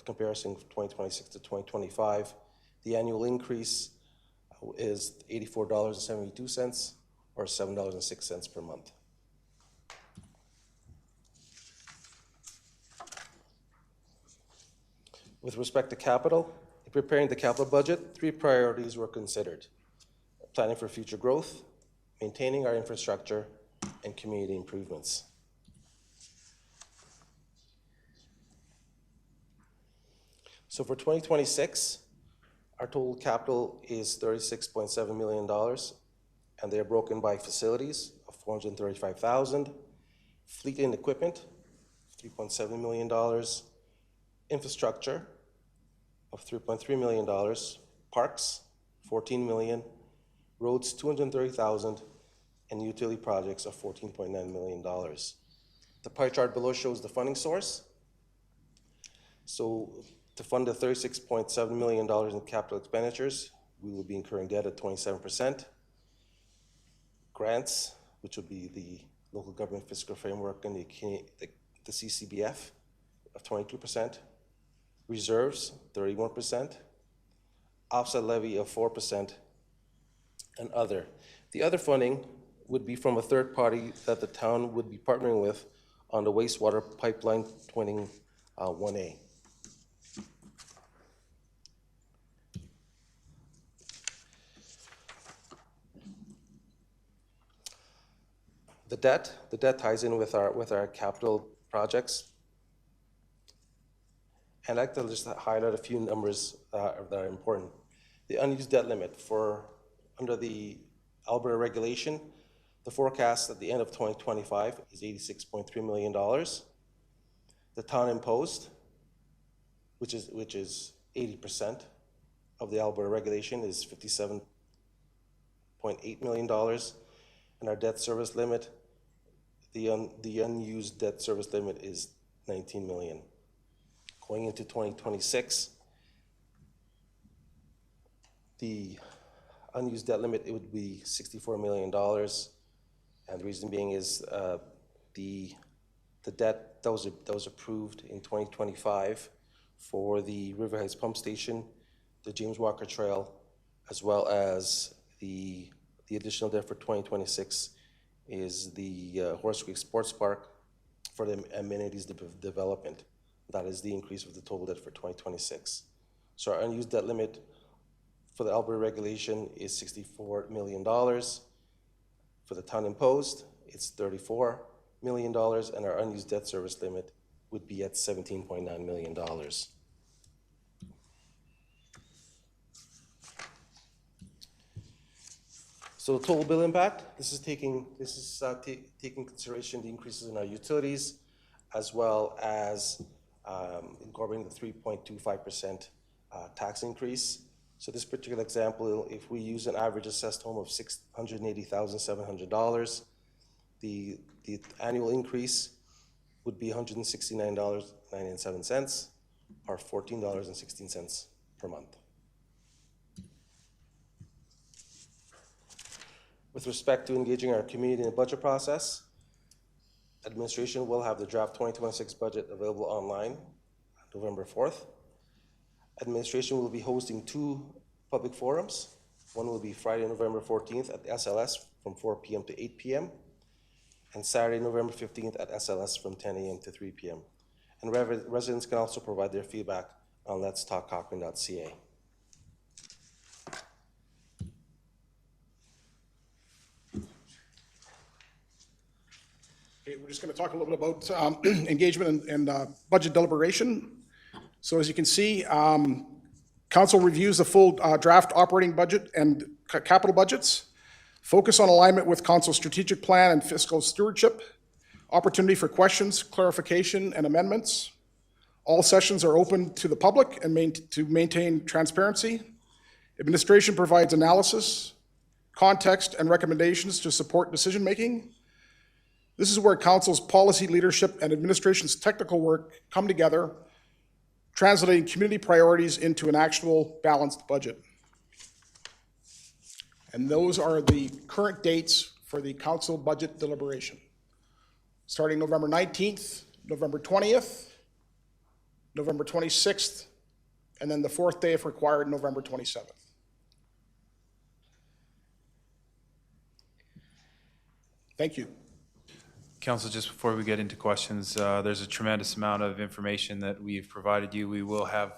comparison 2026 to 2025, the annual increase is $84.72 or $7.06 per month. With respect to capital, in preparing the capital budget, 3 priorities were considered: planning for future growth, maintaining our infrastructure, and community improvements. So for 2026, our total capital is $36.7 million, and they're broken by facilities of $435,000, fleet and equipment, $3.7 million, infrastructure of $3.3 million, parks, $14 million, roads, $230,000, and utility projects of $14.9 million. The pie chart below shows the funding source. So to fund the $36.7 million in capital expenditures, we will be incurring debt at 27%. Grants, which will be the local government fiscal framework and the CCBF, of 22%. Reserves, 31%. Offset levy of 4%. And other. The other funding would be from a third party that the town would be partnering with on the wastewater pipeline twinning 1A. The debt ties in with our capital projects. And I'd like to just highlight a few numbers that are important. The unused debt limit under the Alberta regulation, the forecast at the end of 2025 is $86.3 million. The town imposed, which is 80% of the Alberta regulation, is $57.8 million. And our debt service limit, the unused debt service limit is $19 million. Going into 2026, the unused debt limit, it would be $64 million. And the reason being is the debt that was approved in 2025 for the River Heights Pump Station, the James Walker Trail, as well as the additional debt for 2026 is the Horse Creek Sports Park for the amenities development. That is the increase of the total debt for 2026. So our unused debt limit for the Alberta regulation is $64 million. For the town imposed, it's $34 million, and our unused debt service limit would be at $17.9 million. So the total bill impact, this is taking consideration the increases in our utilities, as well as incorporating the 3.25% tax increase. So this particular example, if we use an average assessed home of $680,700, the annual increase would be $169.97, or $14.16 per month. With respect to engaging our community in the budget process, administration will have the draft 2026 budget available online on November 4th. Administration will be hosting 2 public forums. One will be Friday, November 14th at SLS from 4 p.m. to 8 p.m. and Saturday, November 15th at SLS from 10 a.m. to 3 p.m. And residents can also provide their feedback on letstalkcochrane.ca. Okay, we're just going to talk a little bit about engagement and budget deliberation. So as you can see, council reviews the full draft operating budget and capital budgets, focus on alignment with council's strategic plan and fiscal stewardship, opportunity for questions, clarification, and amendments. All sessions are open to the public and to maintain transparency. Administration provides analysis, context, and recommendations to support decision-making. This is where council's policy leadership and administration's technical work come together, translating community priorities into an actual balanced budget. And those are the current dates for the council budget deliberation. Starting November 19th, November 20th, November 26th, and then the 4th day, if required, November 27th. Thank you. Council, just before we get into questions, there's a tremendous amount of information that we've provided you. We will have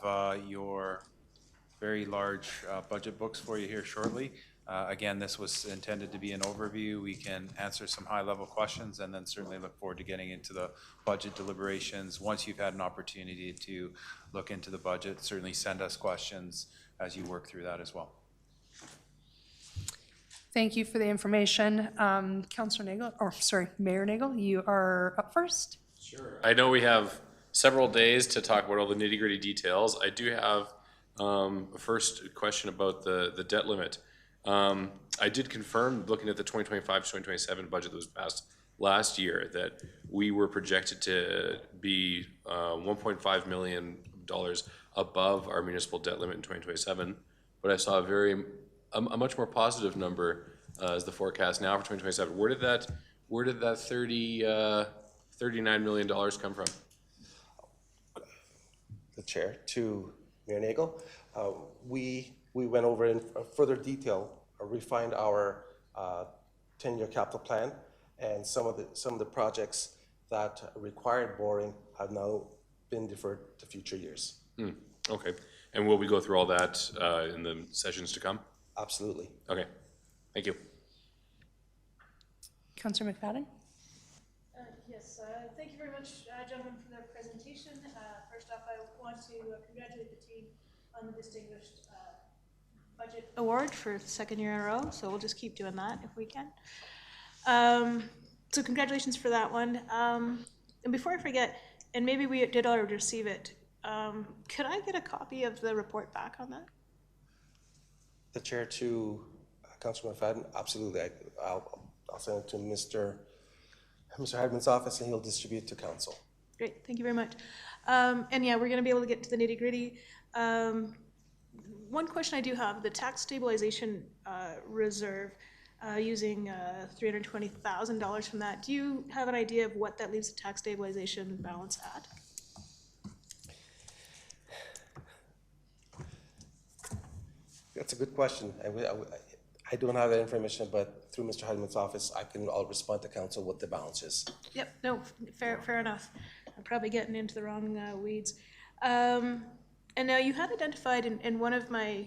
your very large budget books for you here shortly. Again, this was intended to be an overview. We can answer some high-level questions and then certainly look forward to getting into the budget deliberations. Once you've had an opportunity to look into the budget, certainly send us questions as you work through that as well. Thank you for the information. Councilor Nagel, Mayor Nagel, you are up first. Sure. I know we have several days to talk about all the nitty-gritty details. I do have a first question about the debt limit. I did confirm, looking at the 2025-2027 budget that was passed last year, that we were projected to be $1.5 million above our municipal debt limit in 2027. But I saw a much more positive number as the forecast now for 2027. Where did that $39 million come from? The chair, to Mayor Nagel, we went over in further detail, refined our 10-year capital plan, and some of the projects that required borrowing have now been deferred to future years. Okay, and will we go through all that in the sessions to come? Absolutely. Okay, thank you. Councillor McFadden? Yes, thank you very much, gentlemen, for their presentation. First off, I want to congratulate the team on the distinguished budget award for the second year in a row, so we'll just keep doing that if we can. So congratulations for that one. And before I forget, and maybe we did already receive it, could I get a copy of the report back on that? The chair to Councilor McFadden, absolutely. I'll send it to Mr. Hardman's office, and he'll distribute to council. Great, thank you very much. And yeah, we're gonna be able to get to the nitty gritty. One question I do have, the tax stabilization reserve, using $320,000 from that, do you have an idea of what that leaves the tax stabilization balance at? That's a good question. I don't have that information, but through Mr. Hardman's office, I'll respond to council what the balance is. Yep, no, fair enough. I'm probably getting into the wrong weeds. And now you had identified in one of my,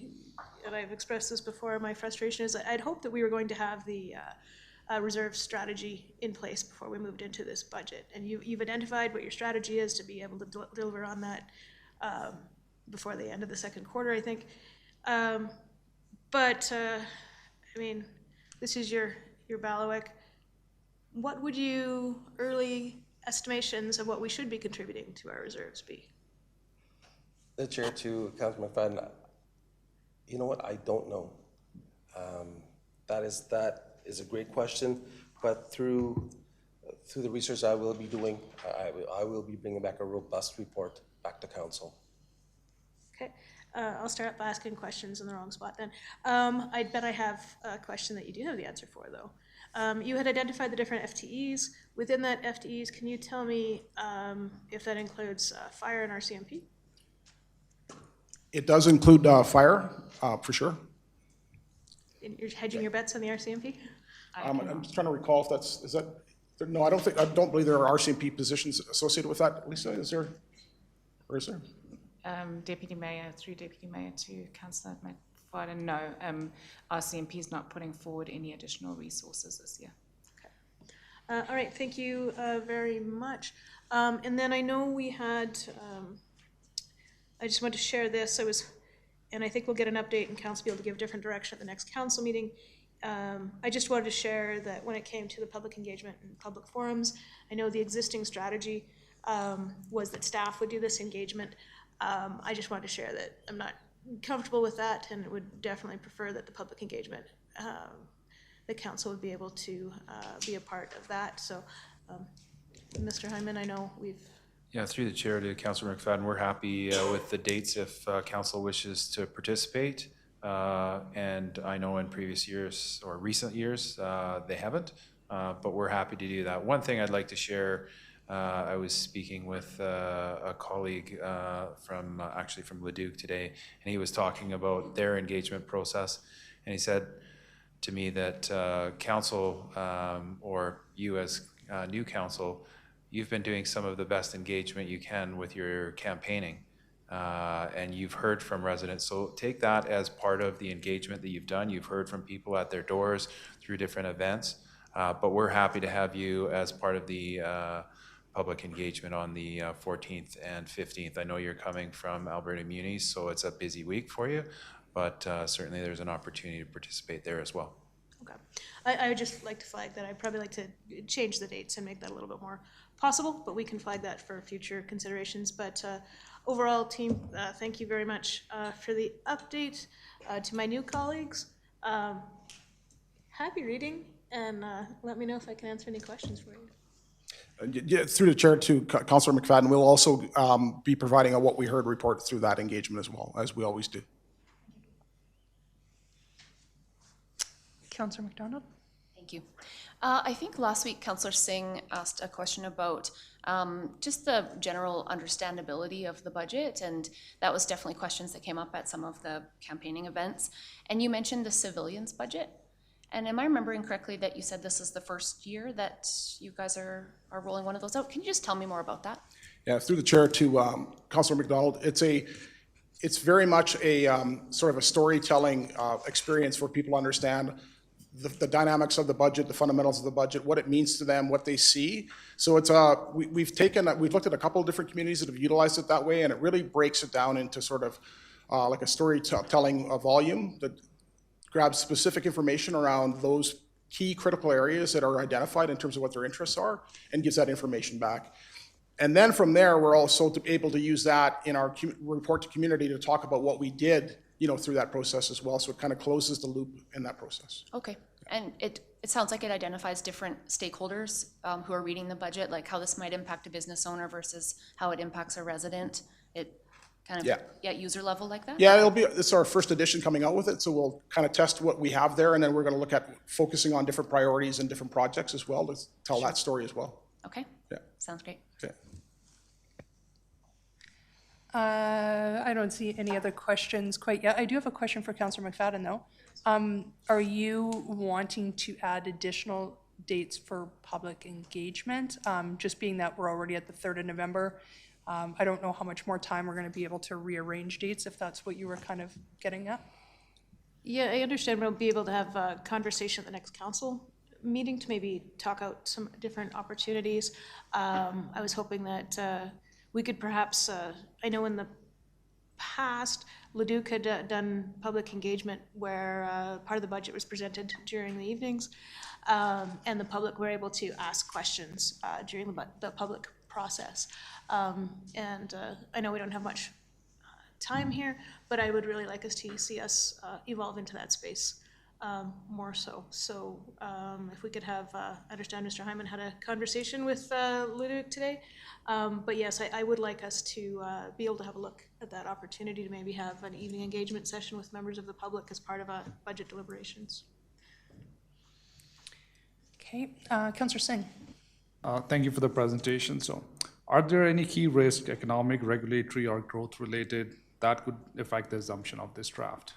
and I've expressed this before, my frustration is I'd hoped that we were going to have the reserve strategy in place before we moved into this budget. And you've identified what your strategy is to be able to deliver on that before the end of the second quarter, I think. I mean, this is your Bailiwick. What would you early estimations of what we should be contributing to our reserves be? The chair to Councilor McFadden, you know what? I don't know. That is a great question, but through the research I will be doing, I will be bringing back a robust report back to council. Okay. I'll start up by asking questions in the wrong spot then. I bet I have a question that you do have the answer for, though. You had identified the different FTEs. Within that FTEs, can you tell me if that includes fire and RCMP? It does include fire, for sure. You're hedging your bets on the RCMP? I'm just trying to recall if is that, no, I don't believe there are RCMP positions associated with that. Lisa, is there, or is there? Deputy Mayor, through Deputy Mayor to Councillor McFadden, no, RCMP is not putting forward any additional resources this year. Okay. All right, thank you very much. And then I know we had, I just want to share this. And I think we'll get an update and council will be able to give different direction at the next council meeting. I just wanted to share that when it came to the public engagement and public forums, I know the existing strategy was that staff would do this engagement. I just wanted to share that I'm not comfortable with that and would definitely prefer that the public engagement, the council would be able to be a part of that. So, Mr. Hyman, I know we've... Yeah, through the chair to Councillor McFadden, we're happy with the dates if council wishes to participate. And I know in previous years or recent years, they haven't, but we're happy to do that. One thing I'd like to share, I was speaking with a colleague actually from Leduc today, and he was talking about their engagement process, and he said to me that council, or you as new council, you've been doing some of the best engagement you can with your campaigning, and you've heard from residents. So take that as part of the engagement that you've done. You've heard from people at their doors through different events, but we're happy to have you as part of the public engagement on the 14th and 15th. I know you're coming from Alberta Munis, so it's a busy week for you, but certainly there's an opportunity to participate there as well. Okay. I would just like to flag that I'd probably like to change the dates and make that a little bit more possible, but we can flag that for future considerations. But overall, team, thank you very much for the update. To my new colleagues, happy reading, and let me know if I can answer any questions for you. Yeah, through the chair to Councillor McFadden, we'll also be providing a what we heard report through that engagement as well, as we always do. Councillor McDonald? Thank you. I think last week Councillor Singh asked a question about just the general understandability of the budget, and that was definitely questions that came up at some of the campaigning events. And you mentioned the civilians budget. And am I remembering correctly that you said this is the first year that you guys are rolling one of those out? Can you just tell me more about that? Yeah, through the chair to Councilor McDonald, it's very much a sort of a storytelling experience for people to understand the dynamics of the budget, the fundamentals of the budget, what it means to them, what they see. So it's we've looked at a couple of different communities that have utilized it that way, and it really breaks it down into sort of like a storytelling volume that grabs specific information around those key critical areas that are identified in terms of what their interests are, and gives that information back. And then from there, we're also able to use that in our report to community to talk about what we did, through that process as well. So it kind of closes the loop in that process. Okay, and it sounds like it identifies different stakeholders who are reading the budget, like how this might impact a business owner versus how it impacts a resident. It kind of, user level like that? Yeah, it's our first edition coming out with it, so we'll kind of test what we have there, and then we're going to look at focusing on different priorities and different projects as well to tell that story as well. Okay, Yeah. sounds great. Okay. I don't see any other questions quite yet. I do have a question for Councillor McFadden, though. Are you wanting to add additional dates for public engagement? Just being that we're already at the 3rd of November, I don't know how much more time we're going to be able to rearrange dates, if that's what you were kind of getting at. Yeah, I understand we'll be able to have a conversation at the next council meeting to maybe talk out some different opportunities. I was hoping that we could perhaps, I know in the past, Leduc had done public engagement where part of the budget was presented during the evenings, and the public were able to ask questions during the public process. And I know we don't have much time here, but I would really like us to see us evolve into that space more so. So if we could have, I understand Mr. Hyman had a conversation with Leduc today, but yes, I would like us to be able to have a look at that opportunity to maybe have an evening engagement session with members of the public as part of budget deliberations. Okay, Councillor Singh. Thank you for the presentation. So, are there any key risks, economic, regulatory, or growth-related, that could affect the assumption of this draft?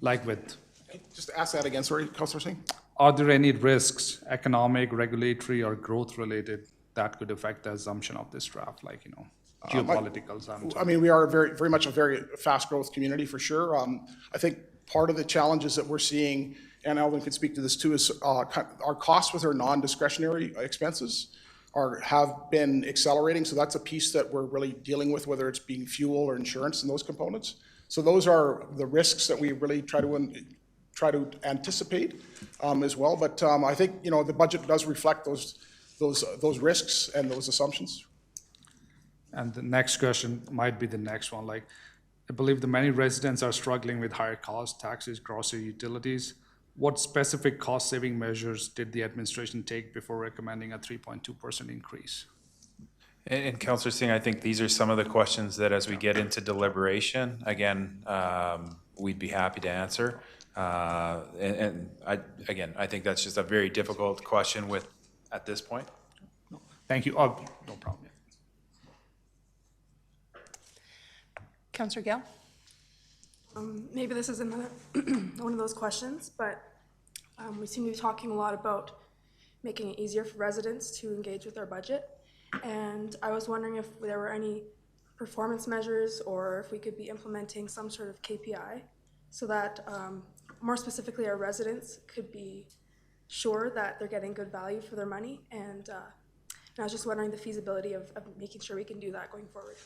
Like with, Just ask that again, sorry, Councillor Singh. are there any risks, economic, regulatory, or growth-related, that could affect the assumption of this draft, like, geopolitical? I mean, we are very much a very fast growth community for sure. I think part of the challenges that we're seeing, and Alvin can speak to this too, is our costs with our non-discretionary expenses have been accelerating. So that's a piece that we're really dealing with, whether it's being fuel or insurance and those components. So those are the risks that we really try to anticipate as well. But I think the budget does reflect those risks and those assumptions. And the next question might be the next one. Like, I believe the many residents are struggling with higher costs, taxes, grocery, utilities. What specific cost-saving measures did the administration take before recommending a 3.2% increase? And Councillor Singh, I think these are some of the questions that as we get into deliberation, again, we'd be happy to answer. And I think that's just a very difficult question at this point. Thank you. Oh, no problem. Councillor Gale. Maybe this is another one of those questions, but we seem to be talking a lot about making it easier for residents to engage with our budget. And I was wondering if there were any performance measures or if we could be implementing some sort of KPI so that more specifically our residents could be sure that they're getting good value for their money. And I was just wondering the feasibility of making sure we can do that going forward.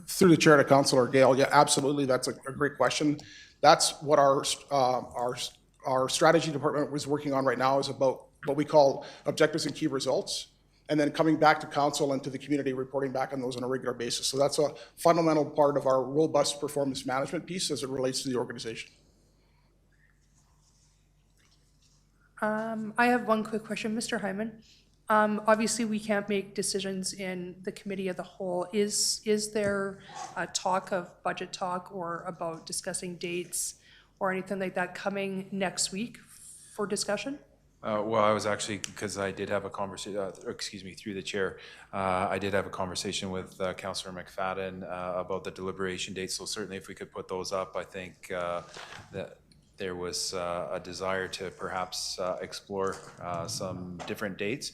Through the chair to Councillor Gale, yeah, absolutely, that's a great question. That's what our strategy department was working on right now, is about what we call objectives and key results, and then coming back to council and to the community, reporting back on those on a regular basis. So that's a fundamental part of our robust performance management piece as it relates to the organization. I have one quick question, Mr. Hyman. Obviously, we can't make decisions in the committee of the whole. Is there a talk of budget talk or about discussing dates or anything like that coming next week for discussion? Well, I was actually, because I did have a conversation, excuse me, through the chair, I did have a conversation with Councillor McFadden about the deliberation dates, so certainly if we could put those up, I think that there was a desire to perhaps explore some different dates.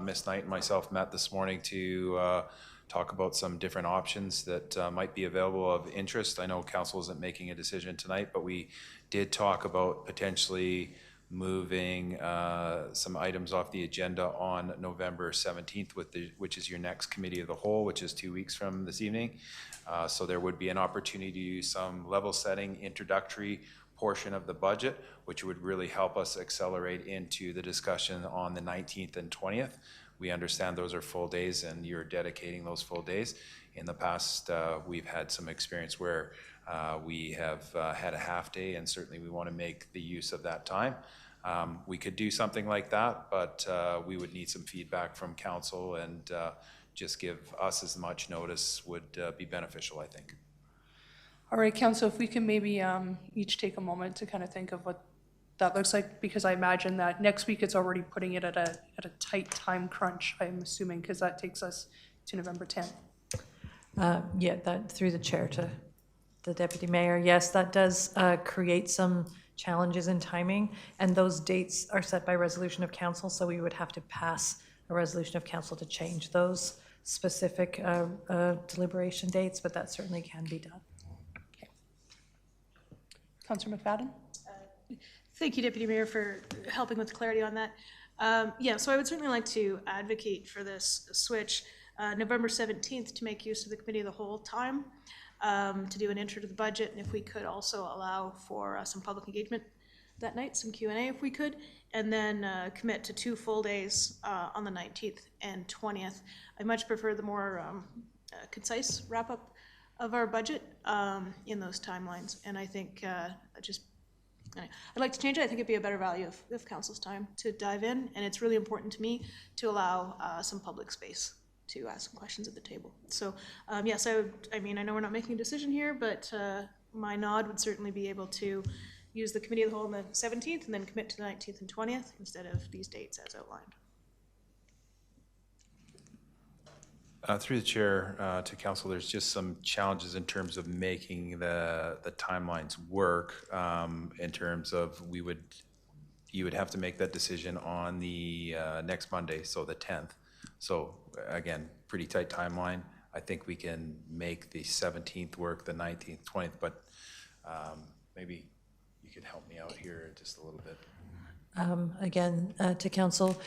Ms. Knight and myself met this morning to talk about some different options that might be available of interest. I know council isn't making a decision tonight, but we did talk about potentially moving some items off the agenda on November 17th, which is your next committee of the whole, which is 2 weeks from this evening. So there would be an opportunity to use some level setting introductory portion of the budget, which would really help us accelerate into the discussion on the 19th and 20th. We understand those are full days and you're dedicating those full days. In the past, we've had some experience where we have had a half day, and certainly we want to make the use of that time. We could do something like that, but we would need some feedback from council, and just give us as much notice would be beneficial, I think. All right, council, if we can maybe each take a moment to kind of think of what that looks like, because I imagine that next week it's already putting it at a tight time crunch, I'm assuming, because that takes us to November 10th. Yeah, that through the chair to the deputy mayor. Yes, that does create some challenges in timing, and those dates are set by resolution of council, so we would have to pass a resolution of council to change those specific deliberation dates, but that certainly can be done. Okay. Councillor McFadden? Thank you, Deputy Mayor, for helping with clarity on that. Yeah, so I would certainly like to advocate for this switch, November 17th, to make use of the Committee of the Whole time, to do an intro to the budget, and if we could also allow for some public engagement that night, some Q&A if we could, and then commit to 2 full days on the 19th and 20th. I much prefer the more concise wrap-up of our budget in those timelines, and I think I'd like to change it. I think it'd be a better value of council's time to dive in, and it's really important to me to allow some public space to ask some questions at the table. So yes, I mean, I know we're not making a decision here, but my nod would certainly be able to use the Committee of the Whole on the 17th and then commit to the 19th and 20th instead of these dates as outlined. Through the chair to council, there's just some challenges in terms of making the timelines work. In terms of you would have to make that decision on the next Monday, so the 10th. So again, pretty tight timeline. I think we can make the 17th work, the 19th, 20th, but maybe you could help me out here just a little bit. Again, to council,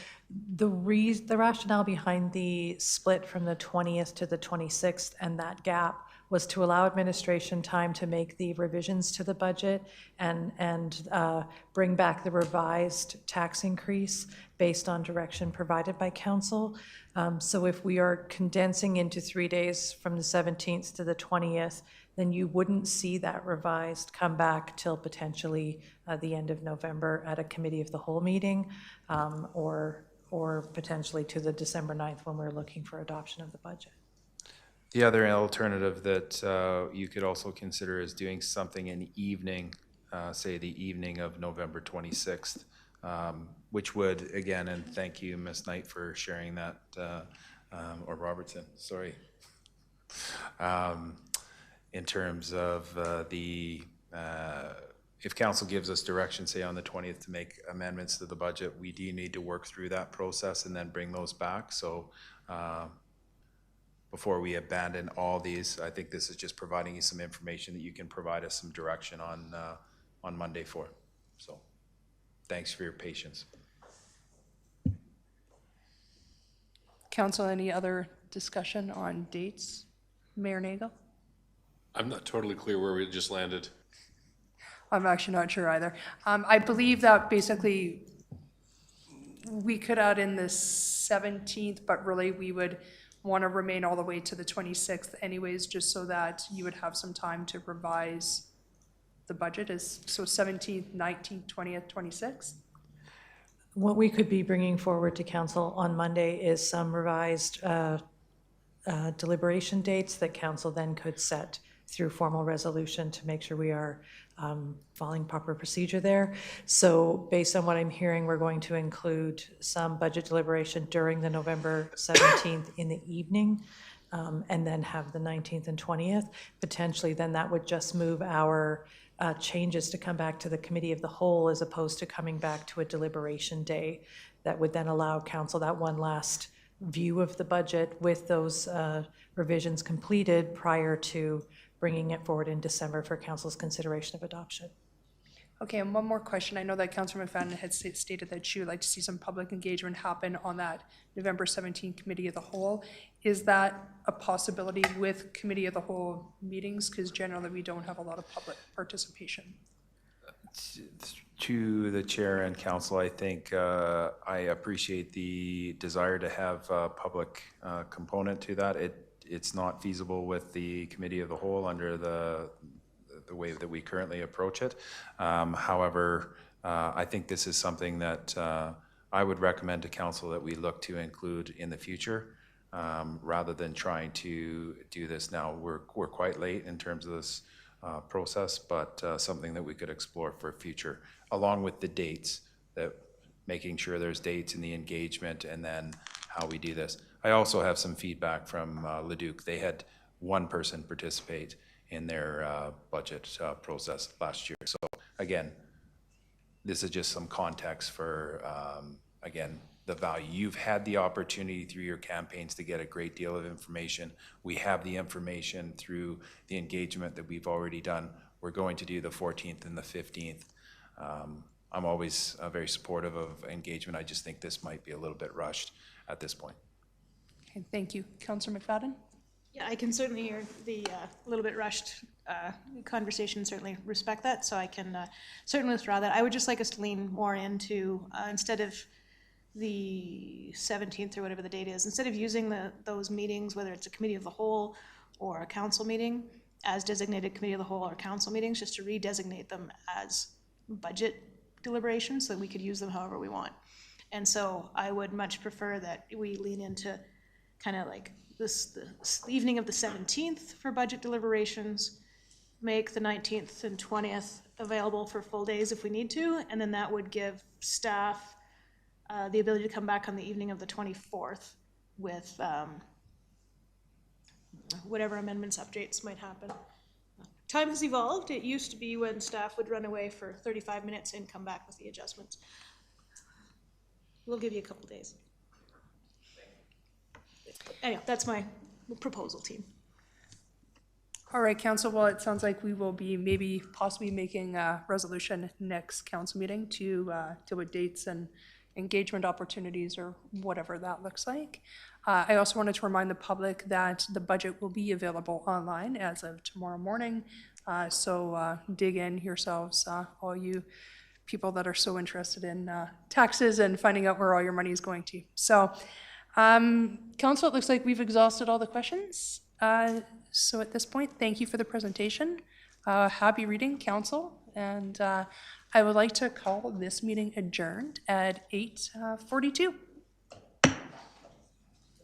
the rationale behind the split from the 20th to the 26th and that gap was to allow administration time to make the revisions to the budget and bring back the revised tax increase based on direction provided by council. So if we are condensing into 3 days from the 17th to the 20th, then you wouldn't see that revised come back till potentially the end of November at a Committee of the Whole meeting, or potentially to the December 9th when we're looking for adoption of the budget. The other alternative that you could also consider is doing something in the evening, say the evening of November 26th, which would, again, and thank you, Ms. Knight, for sharing that, or Robertson, sorry. In terms of if council gives us direction, say on the 20th, to make amendments to the budget, we do need to work through that process and then bring those back. So before we abandon all these, I think this is just providing you some information that you can provide us some direction on Monday for. So thanks for your patience. Council, any other discussion on dates? Mayor Nagle? I'm not totally clear where we just landed. I'm actually not sure either. I believe that basically we could add in the 17th, but really we would want to remain all the way to the 26th anyways, just so that you would have some time to revise the budget. So 17th, 19th, 20th, 26th? What we could be bringing forward to council on Monday is some revised deliberation dates that council then could set through formal resolution to make sure we are following proper procedure there. So based on what I'm hearing, we're going to include some budget deliberation during the November 17th in the evening, and then have the 19th and 20th. Potentially, then that would just move our changes to come back to the committee of the whole as opposed to coming back to a deliberation day. That would then allow council that one last view of the budget with those revisions completed prior to bringing it forward in December for council's consideration of adoption. Okay, and one more question. I know that Councilor McFadden had stated that she would like to see some public engagement happen on that November 17th Committee of the Whole. Is that a possibility with Committee of the Whole meetings? Because generally we don't have a lot of public participation. To the chair and council, I think I appreciate the desire to have a public component to that. It's not feasible with the committee of the whole under the way that we currently approach it. However, I think this is something that I would recommend to council that we look to include in the future, rather than trying to do this now. We're quite late in terms of this process, but something that we could explore for future, along with the dates, that making sure there's dates in the engagement and then how we do this. I also have some feedback from Leduc. They had one person participate in their budget process last year. So again, this is just some context for, again, the value. You've had the opportunity through your campaigns to get a great deal of information. We have the information through the engagement that we've already done. We're going to do the 14th and the 15th. I'm always very supportive of engagement. I just think this might be a little bit rushed at this point. Okay, thank you. Councilor McFadden? Yeah, I can certainly hear the little bit rushed conversation, certainly respect that, so I can certainly withdraw that. I would just like us to lean more into, instead of the 17th or whatever the date is, instead of using those meetings, whether it's a committee of the whole or a council meeting, as designated committee of the whole or council meetings, just to redesignate them as budget deliberations so that we could use them however we want. And so I would much prefer that we lean into kind of like the evening of the 17th for budget deliberations, make the 19th and 20th available for full days if we need to, and then that would give staff the ability to come back on the evening of the 24th with whatever amendments, updates might happen. Time has evolved. It used to be when staff would run away for 35 minutes and come back with the adjustments. We'll give you a couple days. Anyway, that's my proposal, team. All right, council, well, it sounds like we will be possibly making a resolution next council meeting to deal with dates and engagement opportunities or whatever that looks like. I also wanted to remind the public that the budget will be available online as of tomorrow morning. So dig in yourselves, all you people that are so interested in taxes and finding out where all your money is going to. So council, it looks like we've exhausted all the questions. So at this point, thank you for the presentation. Happy reading, council. And I would like to call this meeting adjourned at 8:42.